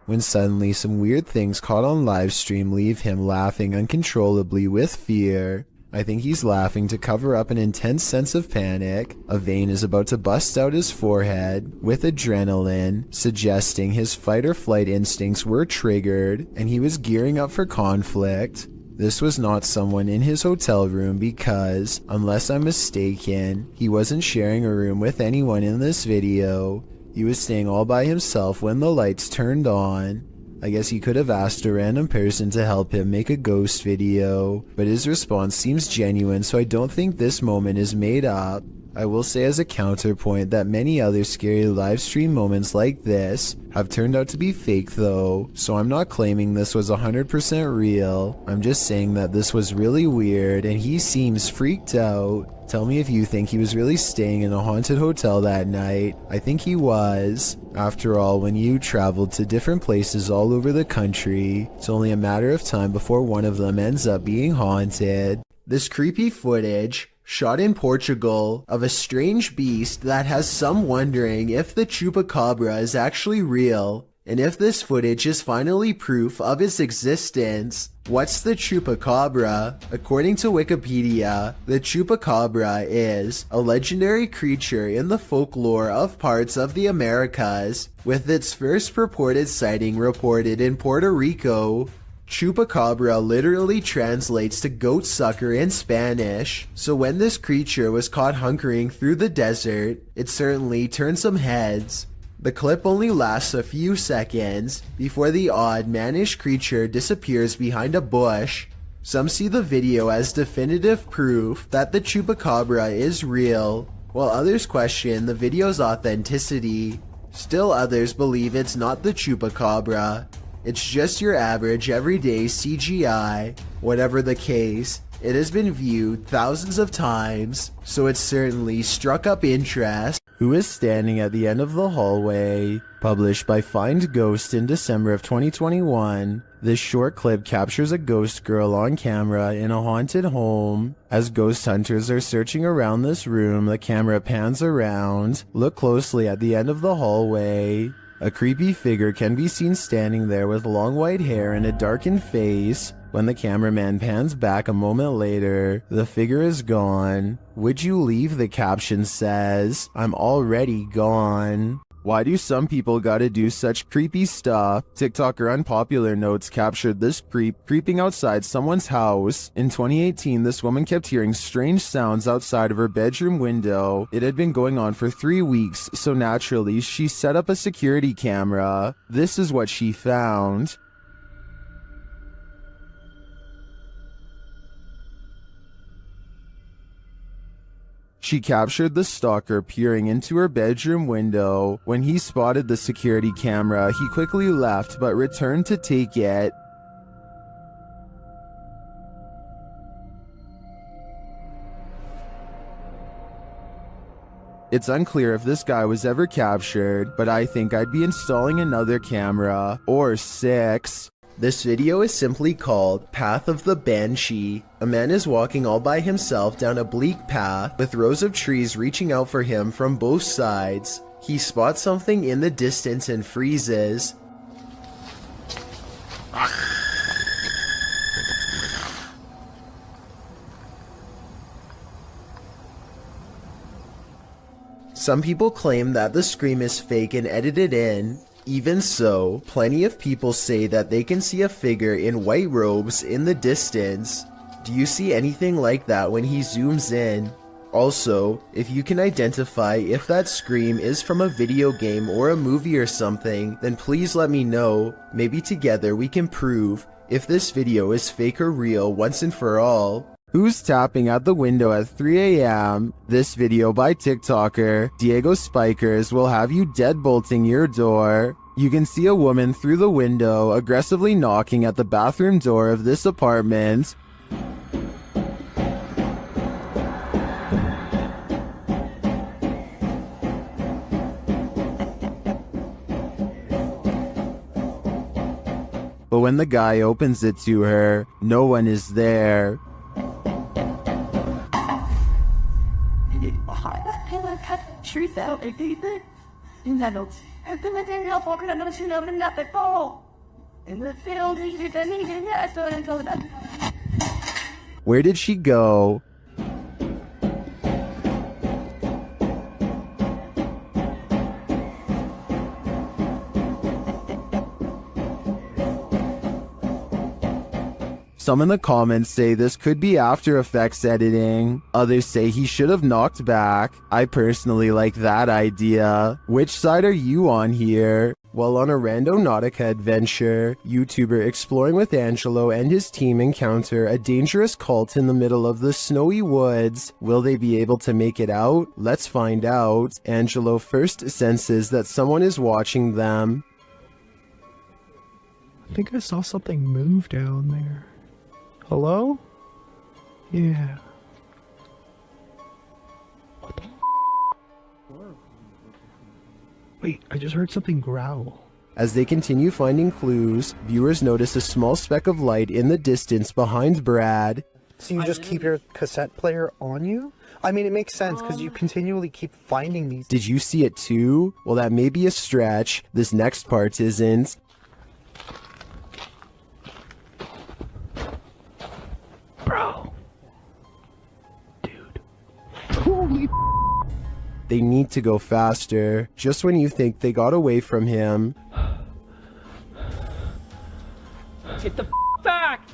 When suddenly some weird things caught on livestream leave him laughing uncontrollably with fear. I think he's laughing to cover up an intense sense of panic. A vein is about to bust out his forehead with adrenaline, suggesting his fight or flight instincts were triggered and he was gearing up for conflict. This was not someone in his hotel room because, unless I'm mistaken, he wasn't sharing a room with anyone in this video. He was staying all by himself when the lights turned on. I guess he could have asked a random person to help him make a ghost video, but his response seems genuine, so I don't think this moment is made up. I will say as a counterpoint that many other scary livestream moments like this have turned out to be fake though, so I'm not claiming this was 100% real. I'm just saying that this was really weird and he seems freaked out. Tell me if you think he was really staying in a haunted hotel that night. I think he was. After all, when you traveled to different places all over the country, it's only a matter of time before one of them ends up being haunted. This creepy footage, shot in Portugal, of a strange beast that has some wondering if the chupacabra is actually real, and if this footage is finally proof of its existence. What's the chupacabra? According to Wikipedia, the chupacabra is a legendary creature in the folklore of parts of the Americas, with its first purported sighting reported in Puerto Rico. Chupacabra literally translates to goat sucker in Spanish, so when this creature was caught hunkering through the desert, it certainly turned some heads. The clip only lasts a few seconds before the odd mannish creature disappears behind a bush. Some see the video as definitive proof that the chupacabra is real, while others question the video's authenticity. Still others believe it's not the chupacabra. It's just your average everyday CGI. Whatever the case, it has been viewed thousands of times, so it certainly struck up interest. Who is standing at the end of the hallway? Published by Find Ghost in December of 2021. This short clip captures a ghost girl on camera in a haunted home. As ghost hunters are searching around this room, the camera pans around. Look closely at the end of the hallway. A creepy figure can be seen standing there with long white hair and a darkened face. When the cameraman pans back a moment later, the figure is gone. Would you leave? The caption says. I'm already gone. Why do some people gotta do such creepy stuff? TikToker Unpopular Notes captured this creep creeping outside someone's house. In 2018, this woman kept hearing strange sounds outside of her bedroom window. It had been going on for 3 weeks, so naturally, she set up a security camera. This is what she found. She captured the stalker peering into her bedroom window. When he spotted the security camera, he quickly left but returned to take it. It's unclear if this guy was ever captured, but I think I'd be installing another camera, or 6. This video is simply called Path of the Banshee. A man is walking all by himself down a bleak path with rows of trees reaching out for him from both sides. He spots something in the distance and freezes. Some people claim that the scream is fake and edited in. Even so, plenty of people say that they can see a figure in white robes in the distance. Do you see anything like that when he zooms in? Also, if you can identify if that scream is from a video game or a movie or something, then please let me know. Maybe together we can prove if this video is fake or real once and for all. Who's tapping at the window at 3 a.m? This video by TikToker Diego Spikers will have you deadbolting your door. You can see a woman through the window aggressively knocking at the bathroom door of this apartment. But when the guy opens it to her, no one is there. Truth out, I think that in that notes. I've been letting help walk around the shit over nothing fall. In the field, you can need it. I thought I told that. Where did she go? Some in the comments say this could be After Effects editing. Others say he should have knocked back. I personally like that idea. Which side are you on here? While on a Randonautica adventure, YouTuber Exploring with Angelo and his team encounter a dangerous cult in the middle of the snowy woods. Will they be able to make it out? Let's find out. Angelo first senses that someone is watching them. I think I saw something move down there. Hello? Yeah. What the Wait, I just heard something growl. As they continue finding clues, viewers notice a small speck of light in the distance behind Brad. So you just keep your cassette player on you? I mean, it makes sense because you continually keep finding these. Did you see it too? Well, that may be a stretch. This next part isn't. Bro. Dude. Holy They need to go faster. Just when you think they got away from him. Get the back!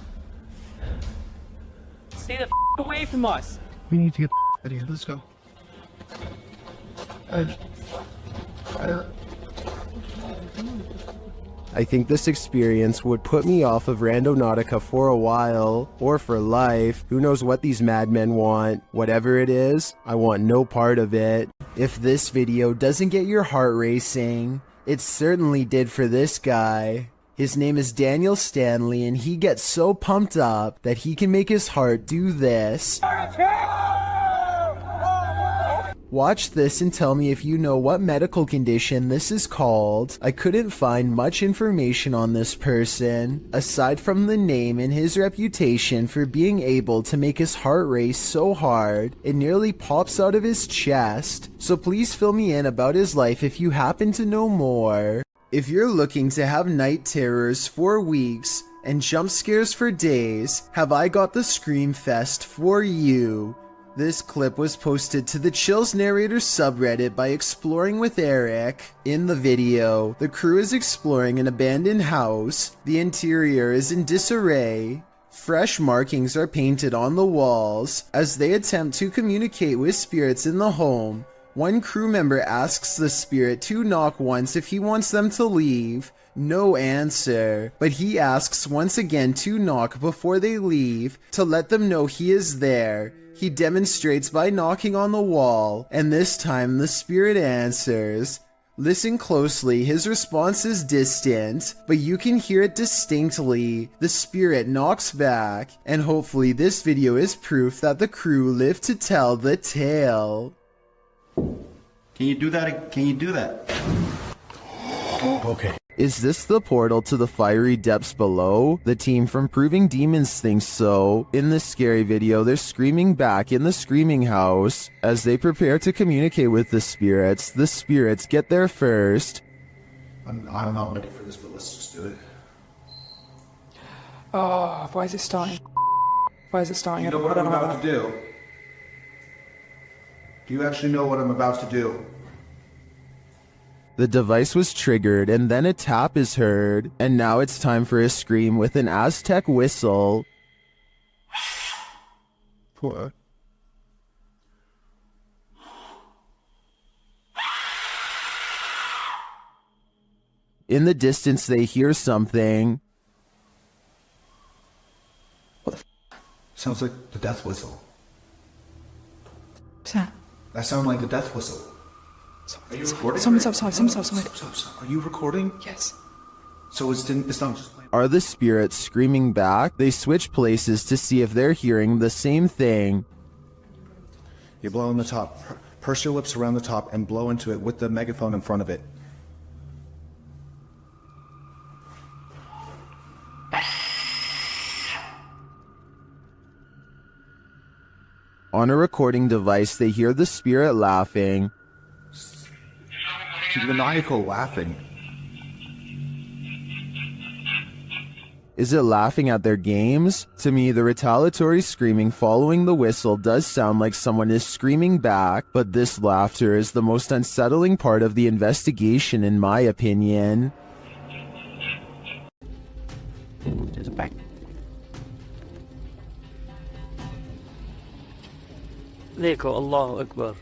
Stay the away from us! We need to get out of here. Let's go. I think this experience would put me off of Randonautica for a while, or for life. Who knows what these madmen want. Whatever it is, I want no part of it. If this video doesn't get your heart racing, it certainly did for this guy. His name is Daniel Stanley, and he gets so pumped up that he can make his heart do this. Watch this and tell me if you know what medical condition this is called. I couldn't find much information on this person, aside from the name and his reputation for being able to make his heart race so hard, it nearly pops out of his chest. So please fill me in about his life if you happen to know more. If you're looking to have night terrors for weeks and jump scares for days, have I got the Scream Fest for you. This clip was posted to the Chills Narrator subreddit by Exploring with Eric. In the video, the crew is exploring an abandoned house. The interior is in disarray. Fresh markings are painted on the walls. As they attempt to communicate with spirits in the home, one crew member asks the spirit to knock once if he wants them to leave. No answer, but he asks once again to knock before they leave to let them know he is there. He demonstrates by knocking on the wall, and this time the spirit answers. Listen closely, his response is distant, but you can hear it distinctly. The spirit knocks back, and hopefully this video is proof that the crew lived to tell the tale. Can you do that? Can you do that? Okay. Is this the portal to the fiery depths below? The team from Proving Demons thinks so. In this scary video, they're screaming back in the screaming house. As they prepare to communicate with the spirits get there first. I'm not ready for this, but let's just do it. Oh, why is it starting? Why is it starting? You know what I'm about to do? Do you actually know what I'm about to do? The device was triggered, and then a tap is heard, and now it's time for a scream with an Aztec whistle. What? In the distance, they hear something. What the f? Sounds like the death whistle. What's that? That sounds like the death whistle. Are you recording? Someone's outside. Someone's outside. Are you recording? Yes. So it's not just playing. Are the spirits screaming back? They switch places to see if they're hearing the same thing. You blow on the top. Purse your lips around the top and blow into it with the megaphone in front of it. On a recording device, they hear the spirit laughing. Maniacal laughing. Is it laughing at their games? To me, the retaliatory screaming following the whistle does sound like someone is screaming back, but this laughter is the most unsettling part of the investigation in my opinion. There's a back. Leko, Allahu Akbar.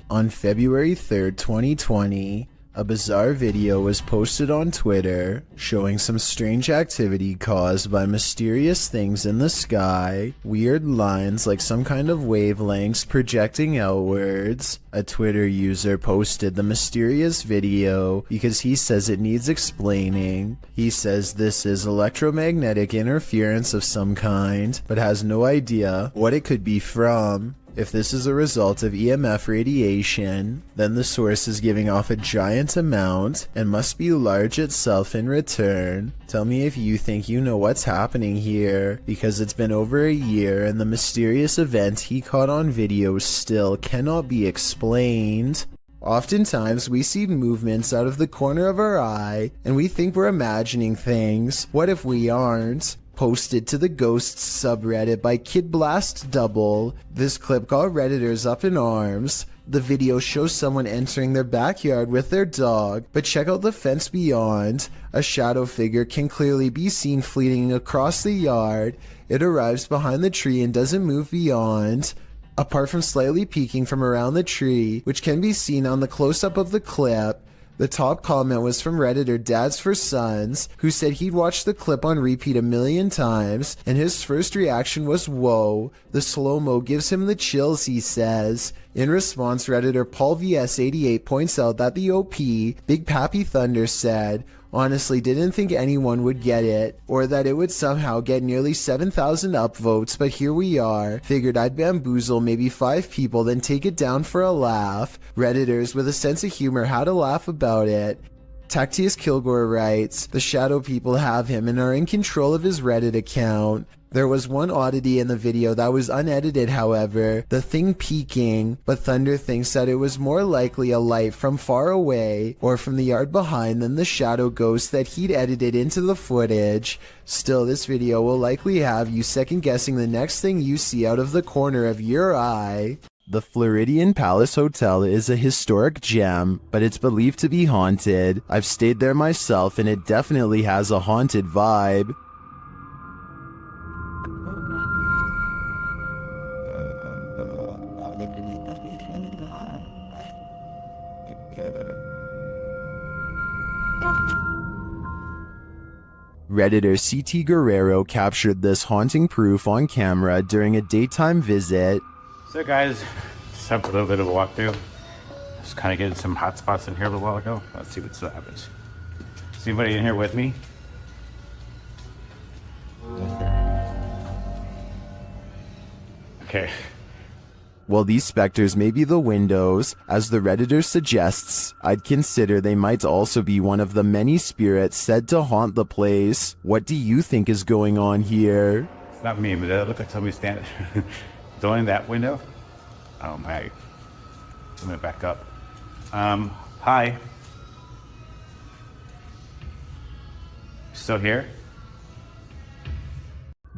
On February 3rd, 2020, a bizarre video was posted on Twitter showing some strange activity caused by mysterious things in the sky, weird lines like some kind of wavelengths projecting outwards. A Twitter user posted the mysterious video because he says it needs explaining. He says this is electromagnetic interference of some kind, but has no idea what it could be from. If this is a result of EMF radiation, then the source is giving off a giant amount and must be large itself in return. Tell me if you think you know what's happening here, because it's been over a year and the mysterious event he caught on video still cannot be explained. Oftentimes we see movements out of the corner of our eye and we think we're imagining things. What if we aren't? Posted to the Ghosts subreddit by Kid Blast Double. This clip got Redditors up in arms. The video shows someone entering their backyard with their dog, but check out the fence beyond. A shadow figure can clearly be seen fleeting across the yard. It arrives behind the tree and doesn't move beyond. Apart from slightly peeking from around the tree, which can be seen on the close-up of the clip. The top comment was from Redditor Dads for Sons, who said he'd watched the clip on repeat 1,000,000 times, and his first reaction was, "Whoa, the slow-mo gives him the chills," he says. In response, Redditor Paul VS88 points out that the OP, Big Pappy Thunder, said, "Honestly didn't think anyone would get it, or that it would somehow get nearly 7,000 upvotes, but here we are. Figured I'd bamboozle maybe 5 people, then take it down for a laugh." Redditors with a sense of humor had a laugh about it. Tactius Kilgore writes, "The shadow people have him and are in control of his Reddit account." There was one oddity in the video that was unedited, however, the thing peeking, but Thunder thinks that it was more likely a light from far away or from the yard behind than the shadow ghost that he'd edited into the footage. Still, this video will likely have you second guessing the next thing you see out of the corner of your eye. The Floridian Palace Hotel is a historic gem, but it's believed to be haunted. I've stayed there myself and it definitely has a haunted vibe. Redditor CT Guerrero captured this haunting proof on camera during a daytime visit. So guys, just have a little bit of a walkthrough. Just kind of getting some hot spots in here a little while ago. Let's see what still happens. Is anybody in here with me? Okay. While these specters may be the windows, as the Redditor suggests, I'd consider they might also be one of the many spirits said to haunt the place. What do you think is going on here? It's not me, but it looks like somebody standing in that window. Oh my. I'm gonna back up. Hi. Still here?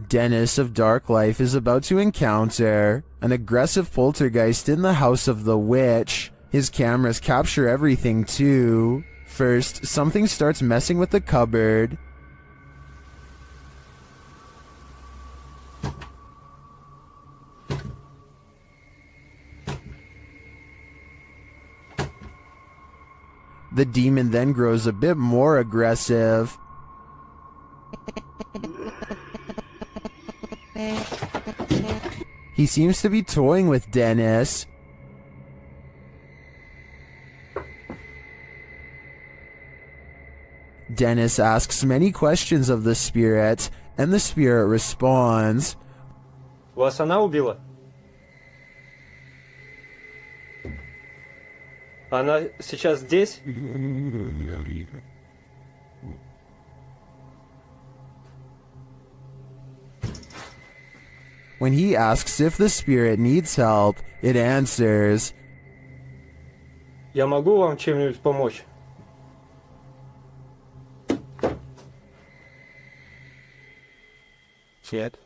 Dennis of Dark Life is about to encounter an aggressive poltergeist in the house of the witch. His cameras capture everything too. First, something starts messing with the cupboard. The demon then grows a bit more aggressive. He seems to be toying with Dennis. Dennis asks many questions of the spirit, and the spirit responds. Вас она убила? Она сейчас здесь? When he asks if the spirit needs help, it answers, Я могу вам чем-нибудь помочь? Shit.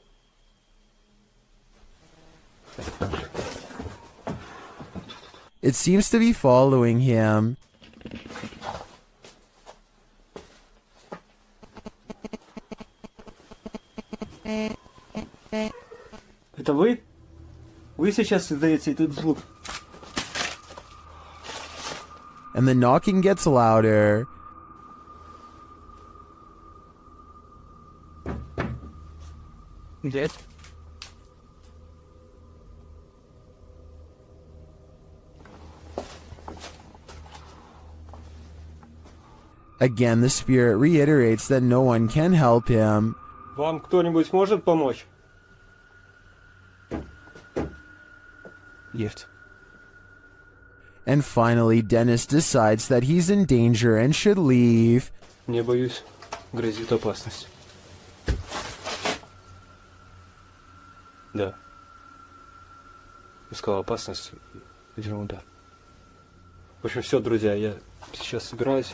It seems to be following him. Это вы? Вы сейчас создаете этот звук. And the knocking gets louder. Дед? Again, the spirit reiterates that no one can help him. Вам кто-нибудь может помочь? Есть. And finally, Dennis decides that he's in danger and should leave. Не боюсь, грозит опасность. Да. Искал опасность. Ерунда. В общем, все, друзья, я сейчас собираюсь,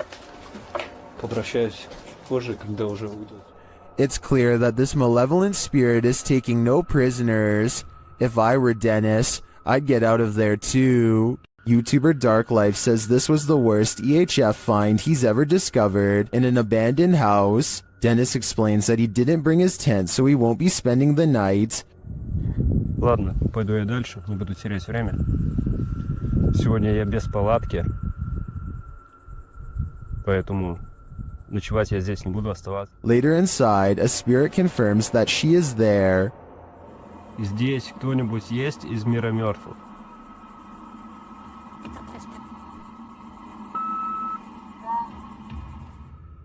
попрощаюсь позже, когда уже уйдут. It's clear that this malevolent spirit is taking no prisoners. If I were Dennis, I'd get out of there too. YouTuber Dark Life says this was the worst EHF find he's ever discovered in an abandoned house. Dennis explains that he didn't bring his tent, so he won't be spending the night. Ладно, пойду я дальше, не буду терять время. Сегодня я без палатки, поэтому ночевать я здесь не буду оставаться. Later inside, a spirit confirms that she is there. Здесь кто-нибудь есть из мира мертвых?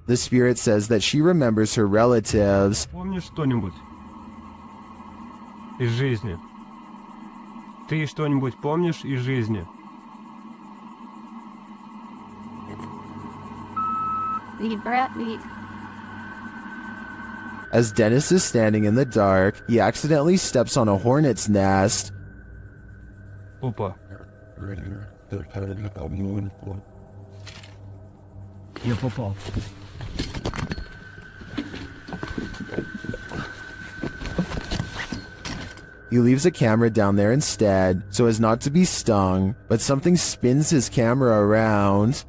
The spirit says that she remembers her relatives. Помнишь что-нибудь из жизни? Ты что-нибудь помнишь из жизни? As Dennis is standing in the dark, he accidentally steps on a hornet's nest. Опа. Я попал. He leaves a camera down there instead, so as not to be stung, but something spins his camera around.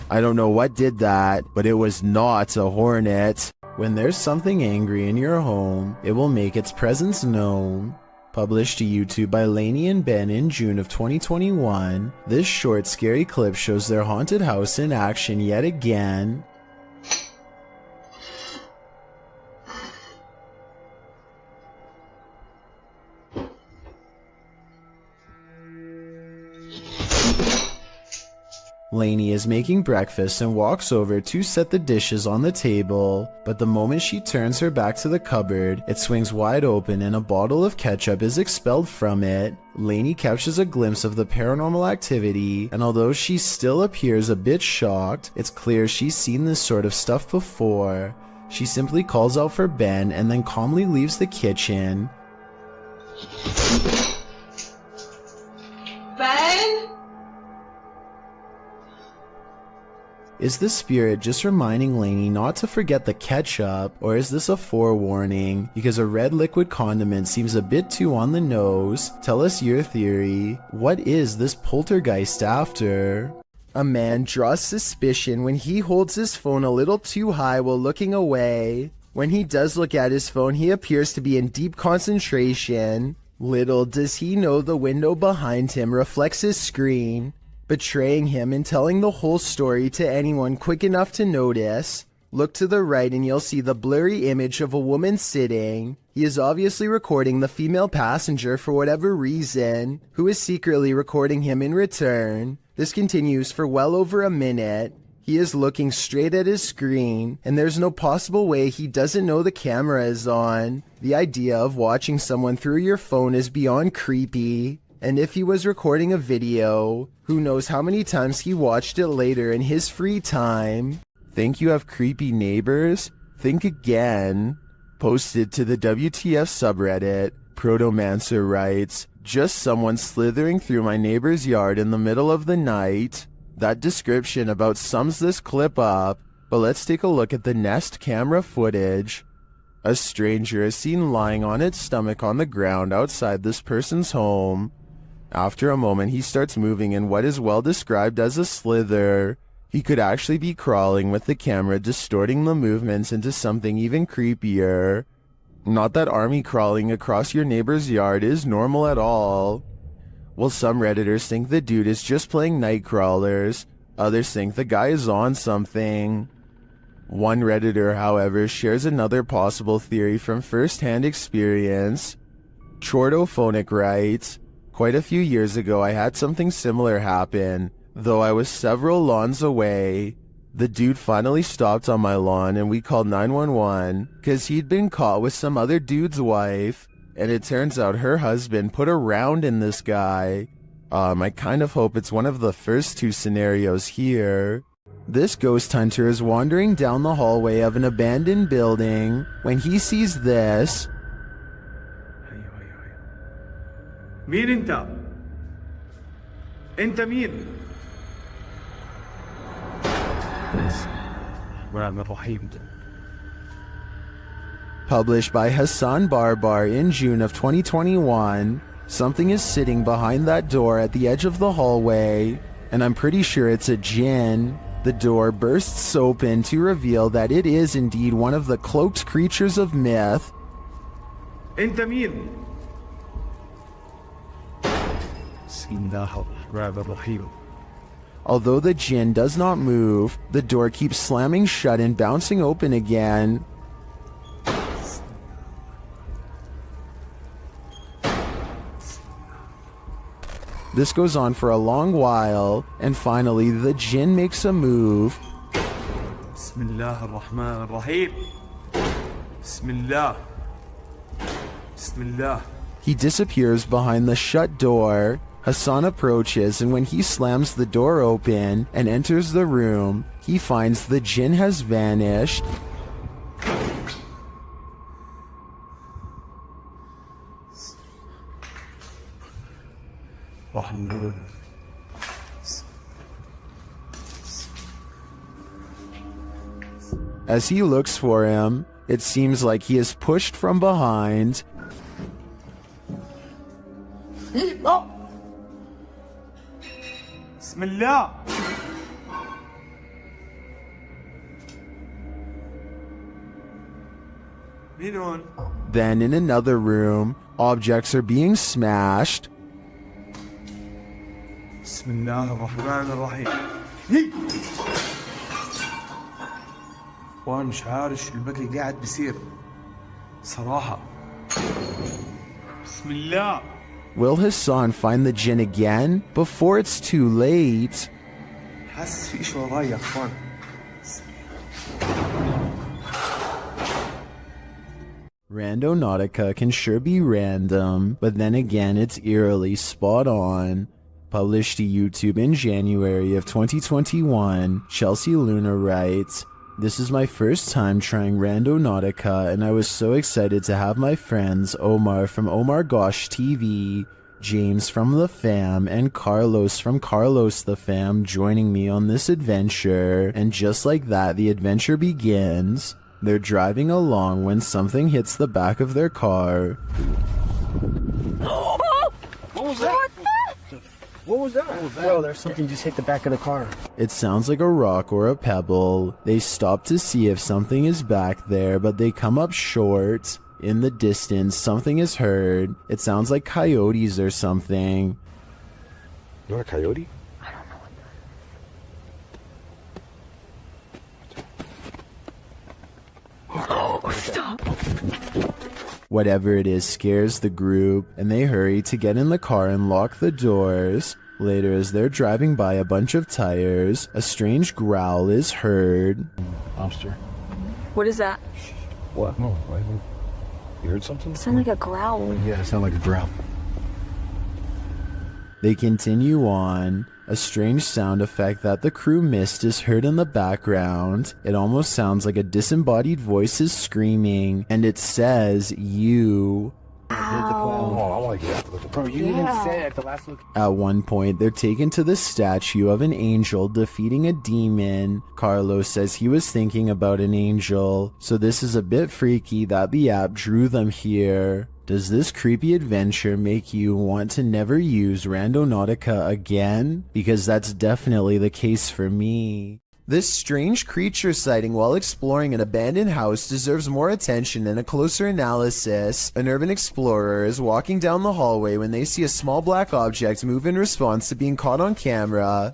I don't know what did that, but it was not a hornet. When there's something angry in your home, it will make its presence known. Published to YouTube by Lainey and Ben in June of 2021, this short scary clip shows their haunted house in action yet again. Lainey is making breakfast and walks over to set the dishes on the table, but the moment she turns her back to the cupboard, it swings wide open and a bottle of ketchup is expelled from it. Lainey catches a glimpse of the paranormal activity, and although she still appears a bit shocked, it's clear she's seen this sort of stuff before. She simply calls out for Ben and then calmly leaves the kitchen. Ben? Is the spirit just reminding Lainey not to forget the ketchup, or is this a forewarning? Because a red liquid condiment seems a bit too on the nose. Tell us your theory. What is this poltergeist after? A man draws suspicion when he holds his phone a little too high while looking away. When he does look at his phone, he appears to be in deep concentration. Little does he know the window behind him reflects his screen, betraying him and telling the whole story to anyone quick enough to notice. Look to the right and you'll see the blurry image of a woman sitting. He is obviously recording the female passenger for whatever reason, who is secretly recording him in return. This continues for well over a minute. He is looking straight at his screen, and there's no possible way he doesn't know the camera is on. The idea of watching someone through your phone is beyond creepy. And if he was recording a video, who knows how many times he watched it later in his free time. Think you have creepy neighbors? Think again. Posted to the WTF subreddit, Protomancer writes, just someone slithering through my neighbor's yard in the middle of the night. That description about sums this clip up, but let's take a look at the Nest camera footage. A stranger is seen lying on its stomach on the ground outside this person's home. After a moment, he starts moving in what is well described as a slither. He could actually be crawling with the camera distorting the movements into something even creepier. Not that army crawling across your neighbor's yard is normal at all. Well, some Redditors think the dude is just playing night crawlers. Others think the guy is on something. One Redditor, however, shares another possible theory from first-hand experience. Chordophonic writes, "Quite a few years ago I had something similar happen, though I was several lawns away. The dude finally stopped on my lawn and we called 911 because he'd been caught with some other dude's wife, and it turns out her husband put a round in this guy. I kind of hope it's one of the first two scenarios here." This ghost hunter is wandering down the hallway of an abandoned building when he sees this. مين انت؟ انت مين؟ Published by Hassan Barbar in June of 2021, something is sitting behind that door at the edge of the hallway, and I'm pretty sure it's a djinn. The door bursts open to reveal that it is indeed one of the cloaked creatures of myth. انت مين؟ Although the djinn does not move, the door keeps slamming shut and bouncing open again. This goes on for a long while, and finally the djinn makes a move. Bismillah ar-Rahman ar-Rahim. Bismillah. Bismillah. He disappears behind the shut door. Hassan approaches, and when he slams the door open and enters the room, he finds the djinn has vanished. As he looks for him, it seems like he is pushed from behind. Bismillah. Then in another room, objects are being smashed. Bismillah ar-Rahman ar-Rahim. وانا مش عارف شو البكي قاعد بيصير صراحة. بسم الله. Will Hassan find the djinn again before it's too late? حاسس في شيء وراي يا اخوان. Randonautica can sure be random, but then again it's eerily spot on. Published to YouTube in January of 2021, Chelsea Luna writes, "This is my first time trying Randonautica, and I was so excited to have my friends Omar from Omar Gosh TV, James from The Fam, and Carlos from Carlos The Fam joining me on this adventure, and just like that the adventure begins. They're driving along when something hits the back of their car." What was that? What was that? Bro, there's something just hit the back of the car. It sounds like a rock or a pebble. They stop to see if something is back there, but they come up short. In the distance, something is heard. It sounds like coyotes or something. You know a coyote? Oh, stop. Whatever it is scares the group, and they hurry to get in the car and lock the doors. Later, as they're driving by a bunch of tires, a strange growl is heard. Lobster. What is that? What? No, you heard something? It sounded like a growl. Yeah, it sounded like a growl. They continue on. A strange sound effect that the crew missed is heard in the background. It almost sounds like a disembodied voice is screaming, and it says, "You." Oh, I like it. Bro, you didn't say it at the last look. At one point, they're taken to the statue of an angel defeating a demon. Carlos says he was thinking about an angel, so this is a bit freaky that the app drew them here. Does this creepy adventure make you want to never use Randonautica again? Because that's definitely the case for me. This strange creature sighting while exploring an abandoned house deserves more attention and a closer analysis. An urban explorer is walking down the hallway when they see a small black object move in response to being caught on camera.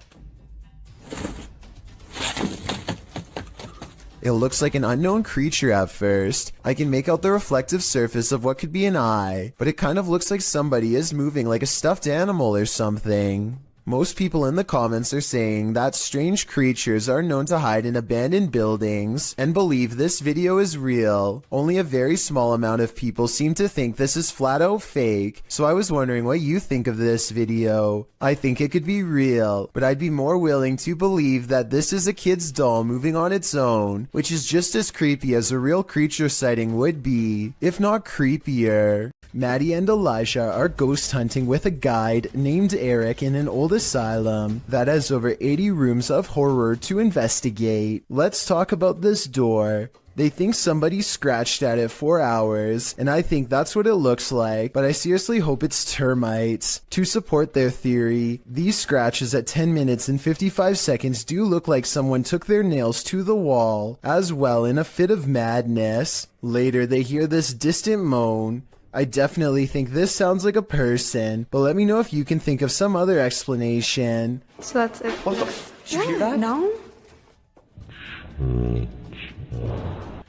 It looks like an unknown creature at first. I can make out the reflective surface of what could be an eye, but it kind of looks like somebody is moving like a stuffed animal or something. Most people in the comments are saying that strange creatures are known to hide in abandoned buildings and believe this video is real. Only a very small amount of people seem to think this is flat out fake, so I was wondering what you think of this video. I think it could be real, but I'd be more willing to believe that this is a kid's doll moving on its own, which is just as creepy as a real creature sighting would be, if not creepier. Maddie and Elijah are ghost hunting with a guide named Eric in an old asylum that has over 80 rooms of horror to investigate. Let's talk about this door. They think somebody scratched at it for hours, and I think that's what it looks like, but I seriously hope it's termites. To support their theory, these scratches at 10 minutes and 55 seconds do look like someone took their nails to the wall, as well in a fit of madness. Later, they hear this distant moan. I definitely think this sounds like a person, but let me know if you can think of some other explanation. So that's it. What the did you hear that? No?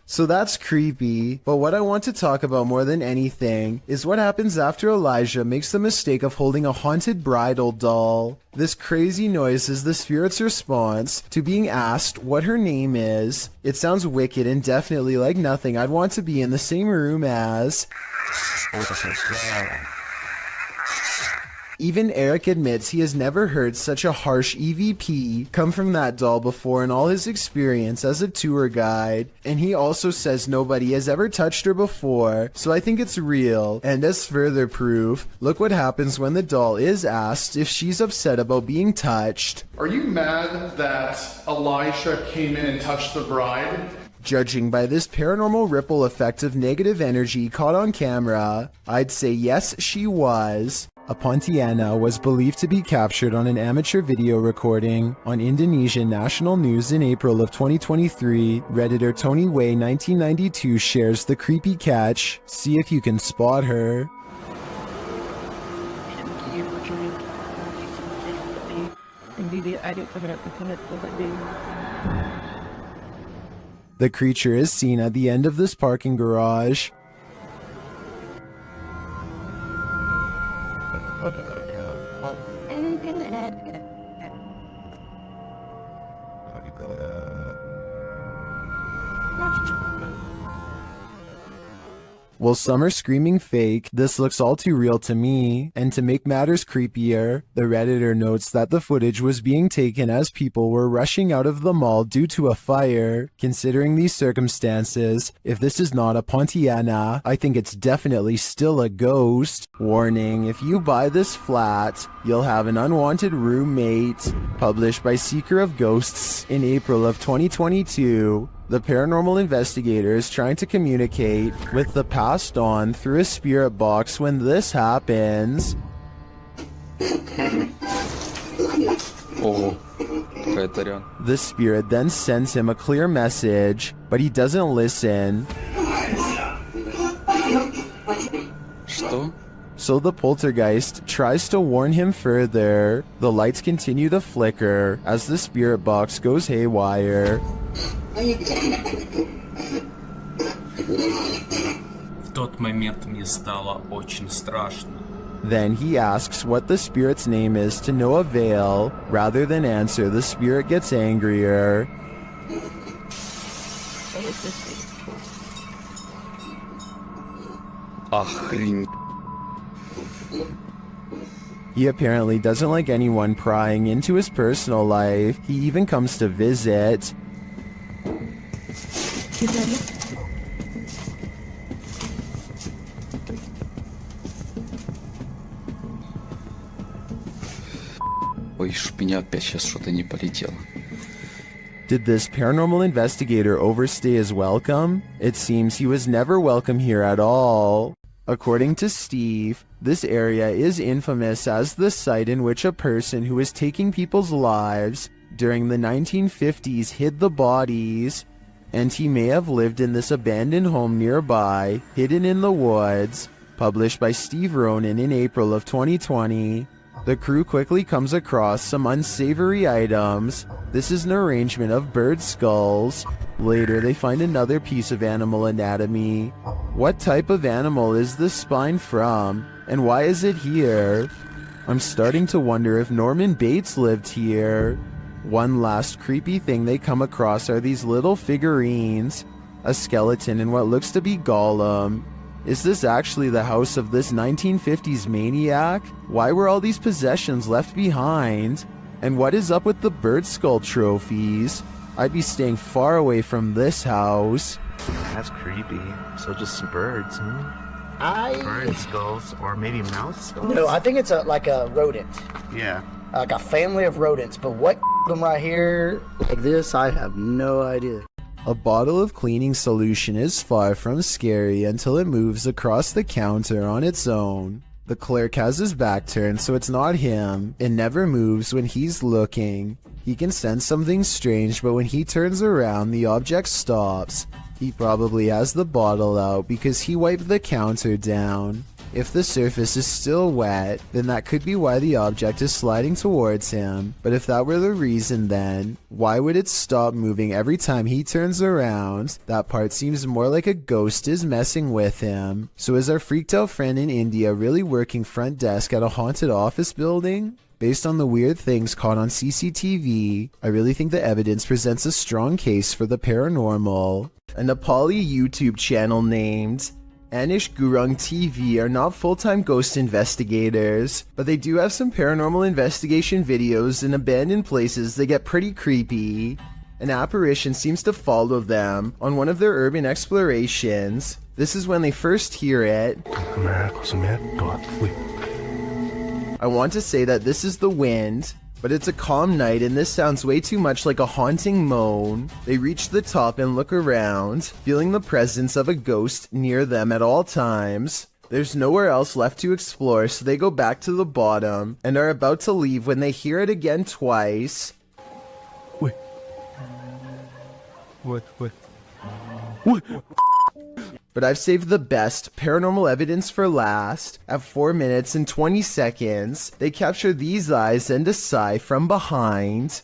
So that's creepy, but what I want to talk about more than anything is what happens after Elijah makes the mistake of holding a haunted bridal doll. This crazy noise is the spirit's response to being asked what her name is. It sounds wicked and definitely like nothing I'd want to be in the same room as. Even Eric admits he has never heard such a harsh EVP come from that doll before in all his experience as a tour guide, and he also says nobody has ever touched her before, so I think it's real. And as further proof, look what happens when the doll is asked if she's upset about being touched. Are you mad that Elijah came in and touched the bride? Judging by this paranormal ripple effect of negative energy caught on camera, I'd say yes, she was. A Pontiana was believed to be captured on an amateur video recording on Indonesian national news in April of 2023. Redditor Tony Way 1992 shares the creepy catch. See if you can spot her. The creature is seen at the end of this parking garage. While some are screaming fake, this looks all too real to me. And to make matters creepier, the Redditor notes that the footage was being taken as people were rushing out of the mall due to a fire. Considering these circumstances, if this is not a Pontiana, I think it's definitely still a ghost. Warning, if you buy this flat, you'll have an unwanted roommate. Published by Seeker of Ghosts in April of 2022. The paranormal investigator is trying to communicate with the passed on through a spirit box when this happens. The spirit then sends him a clear message, but he doesn't listen. So the poltergeist tries to warn him further. The lights continue to flicker as the spirit box goes haywire. В тот момент мне стало очень страшно. Then he asks what the spirit's name is to no avail. Rather than answer, the spirit gets angrier. Охренеть. He apparently doesn't like anyone prying into his personal life. He even comes to visit. Ой, чтоб меня опять сейчас что-то не полетело. Did this paranormal investigator overstay his welcome? It seems he was never welcome here at all. According to Steve, this area is infamous as the site in which a person who was taking people's lives during the 1950s hid the bodies, and he may have lived in this abandoned home nearby, hidden in the woods. Published by Steve Ronan in April of 2020. The crew quickly comes across some unsavory items. This is an arrangement of bird skulls. Later, they find another piece of animal anatomy. What type of animal is this spine from, and why is it here? I'm starting to wonder if Norman Bates lived here. One last creepy thing they come across are these little figurines. A skeleton and what looks to be Gollum. Is this actually the house of this 1950s maniac? Why were all these possessions left behind? And what is up with the bird skull trophies? I'd be staying far away from this house. That's creepy. So just some birds, Bird skulls, or maybe mouse skulls? No, I think it's like a rodent. Yeah. Like a family of rodents. But what them right here like this, I have no idea. A bottle of cleaning solution is far from scary until it moves across the counter on its own. The clerk has his back turned, so it's not him. It never moves when he's looking. He can sense something strange, but when he turns around, the object stops. He probably has the bottle out because he wiped the counter down. If the surface is still wet, then that could be why the object is sliding towards him. But if that were the reason, then why would it stop moving every time he turns around? That part seems more like a ghost is messing with him. So is our freaked out friend in India really working front desk at a haunted office building? Based on the weird things caught on CCTV, I really think the evidence presents a strong case for the paranormal. A Nepali YouTube channel named Anish Gurung TV are not full-time ghost investigators, but they do have some paranormal investigation videos in abandoned places that get pretty creepy. An apparition seems to follow them on one of their urban explorations. This is when they first hear it. I want to say that this is the wind, but it's a calm night and this sounds way too much like a haunting moan. They reach the top and look around, feeling the presence of a ghost near them at all times. There's nowhere else left to explore, so they go back to the bottom and are about to leave when they hear it again twice. What? But I've saved the best paranormal evidence for last. At 4 minutes and 20 seconds, they capture these eyes and a sigh from behind.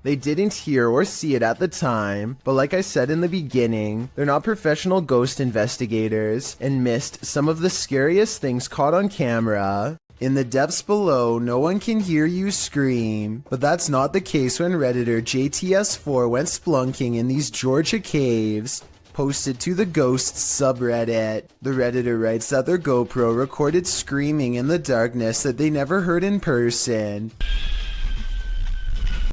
They didn't hear or see it at the time, but like I said in the beginning, they're not professional ghost investigators and missed some of the scariest things caught on camera. In the depths below, no one can hear you scream, but that's not the case when Redditor JTS4 went splunking in these Georgia caves. Posted to the Ghosts subreddit. The Redditor writes that their GoPro recorded screaming in the darkness that they never heard in person.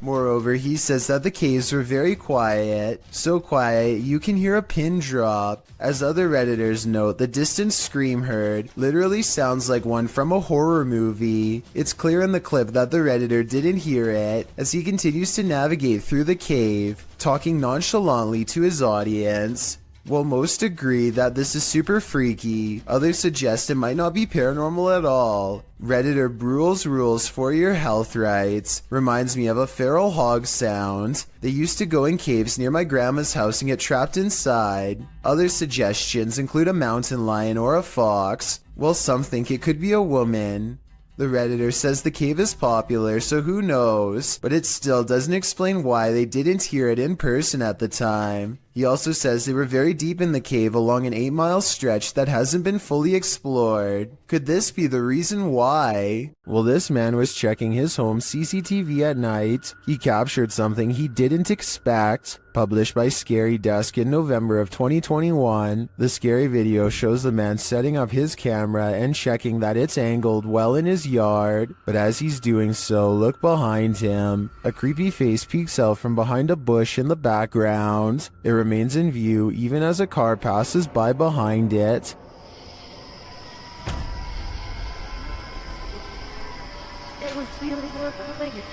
Moreover, he says that the caves were very quiet, so quiet you can hear a pin drop. As other Redditors note, the distant scream heard literally sounds like one from a horror movie. It's clear in the clip that the Redditor didn't hear it, as he continues to navigate through the cave, talking nonchalantly to his audience. While most agree that this is super freaky, others suggest it might not be paranormal at all. Redditor Brule's Rules for Your Health writes, reminds me of a feral hog sound. They used to go in caves near my grandma's house and get trapped inside. Other suggestions include a mountain lion or a fox, while some think it could be a woman. The Redditor says the cave is popular, so who knows, but it still doesn't explain why they didn't hear it in person at the time. He also says they were very deep in the cave along an 8-mile stretch that hasn't been fully explored. Could this be the reason why? Well, this man was checking his home CCTV at night. He captured something he didn't expect. Published by Scary Dusk in November of 2021, the scary video shows the man setting up his camera and checking that it's angled well in his yard. But as he's doing so, look behind him. A creepy face peeks out from behind a bush in the background. It remains in view even as a car passes by behind it. It was really good.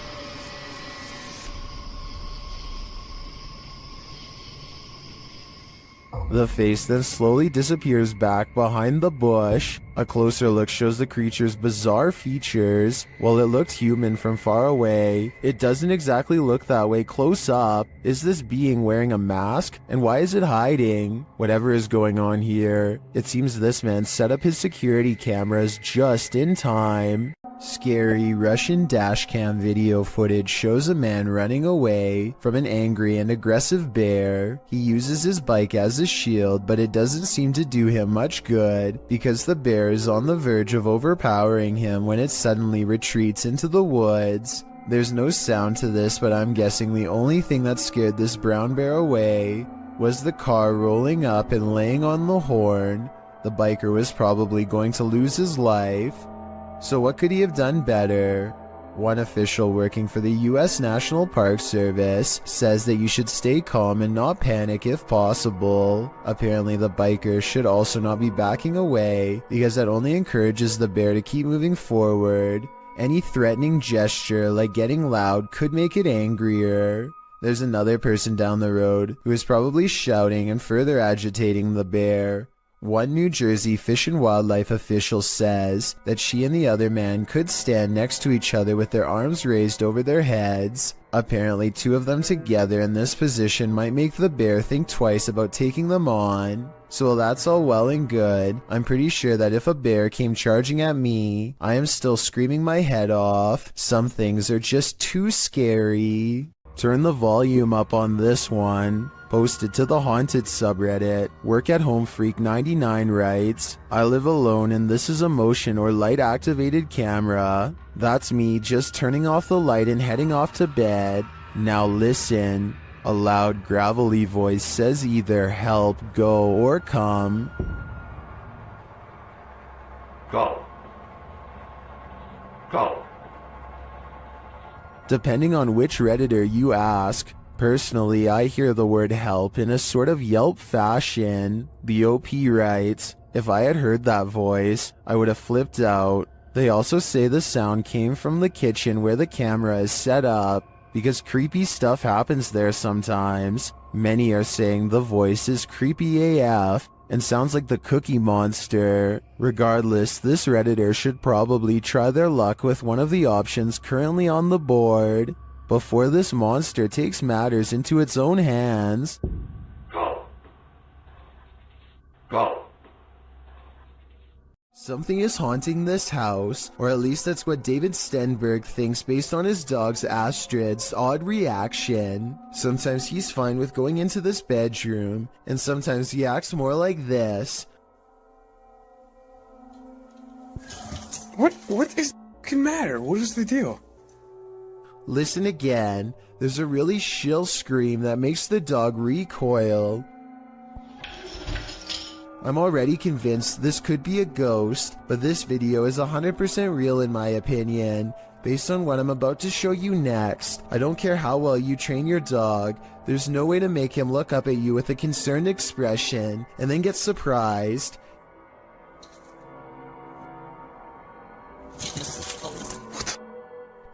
The face then slowly disappears back behind the bush. A closer look shows the creature's bizarre features. While it looked human from far away, it doesn't exactly look that way close up. Is this being wearing a mask? And why is it hiding? Whatever is going on here, it seems this man set up his security cameras just in time. Scary Russian dashcam video footage shows a man running away from an angry and aggressive bear. He uses his bike as a shield, but it doesn't seem to do him much good because the bear is on the verge of overpowering him when it suddenly retreats into the woods. There's no sound to this, but I'm guessing the only thing that scared this brown bear away was the car rolling up and laying on the horn. The biker was probably going to lose his life. So what could he have done better? One official working for the US National Park Service says that you should stay calm and not panic if possible. Apparently the biker should also not be backing away because that only encourages the bear to keep moving forward. Any threatening gesture like getting loud could make it angrier. There's another person down the road who is probably shouting and further agitating the bear. One New Jersey Fish and Wildlife official says that she and the other man could stand next to each other with their arms raised over their heads. Apparently, two of them together in this position might make the bear think twice about taking them on. So while that's all well and good, I'm pretty sure that if a bear came charging at me, I am still screaming my head off. Some things are just too scary. Turn the volume up on this one. Posted to the Haunted subreddit, Work at Home Freak 99 writes, I live alone and this is a motion or light activated camera. That's me just turning off the light and heading off to bed. Now listen. A loud gravelly voice says either help, go, or come. Go. Go. Depending on which Redditor you ask. Personally, I hear the word help in a sort of Yelp fashion. The OP writes, if I had heard that voice, I would have flipped out. They also say the sound came from the kitchen where the camera is set up, because creepy stuff happens there sometimes. Many are saying the voice is creepy AF and sounds like the Cookie Monster. Regardless, this Redditor should probably try their luck with one of the options currently on the board before this monster takes matters into its own hands. Go. Go. Something is haunting this house, or at least that's what David Stenberg thinks based on his dog's Astrid's odd reaction. Sometimes he's fine with going into this bedroom, and sometimes he acts more like this. What is the fucking matter? What is the deal? Listen again. There's a really shrill scream that makes the dog recoil. I'm already convinced this could be a ghost, but this video is 100% real in my opinion, based on what I'm about to show you next. I don't care how well you train your dog, there's no way to make him look up at you with a concerned expression and then get surprised.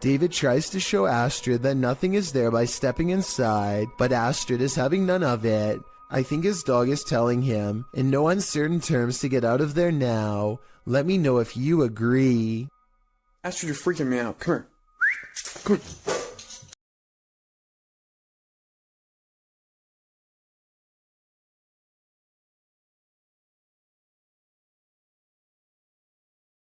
David tries to show Astrid that nothing is there by stepping inside, but Astrid is having none of it. I think his dog is telling him, in no uncertain terms, to get out of there now. Let me know if you agree. Astrid, you're freaking me out. Come here. Come here.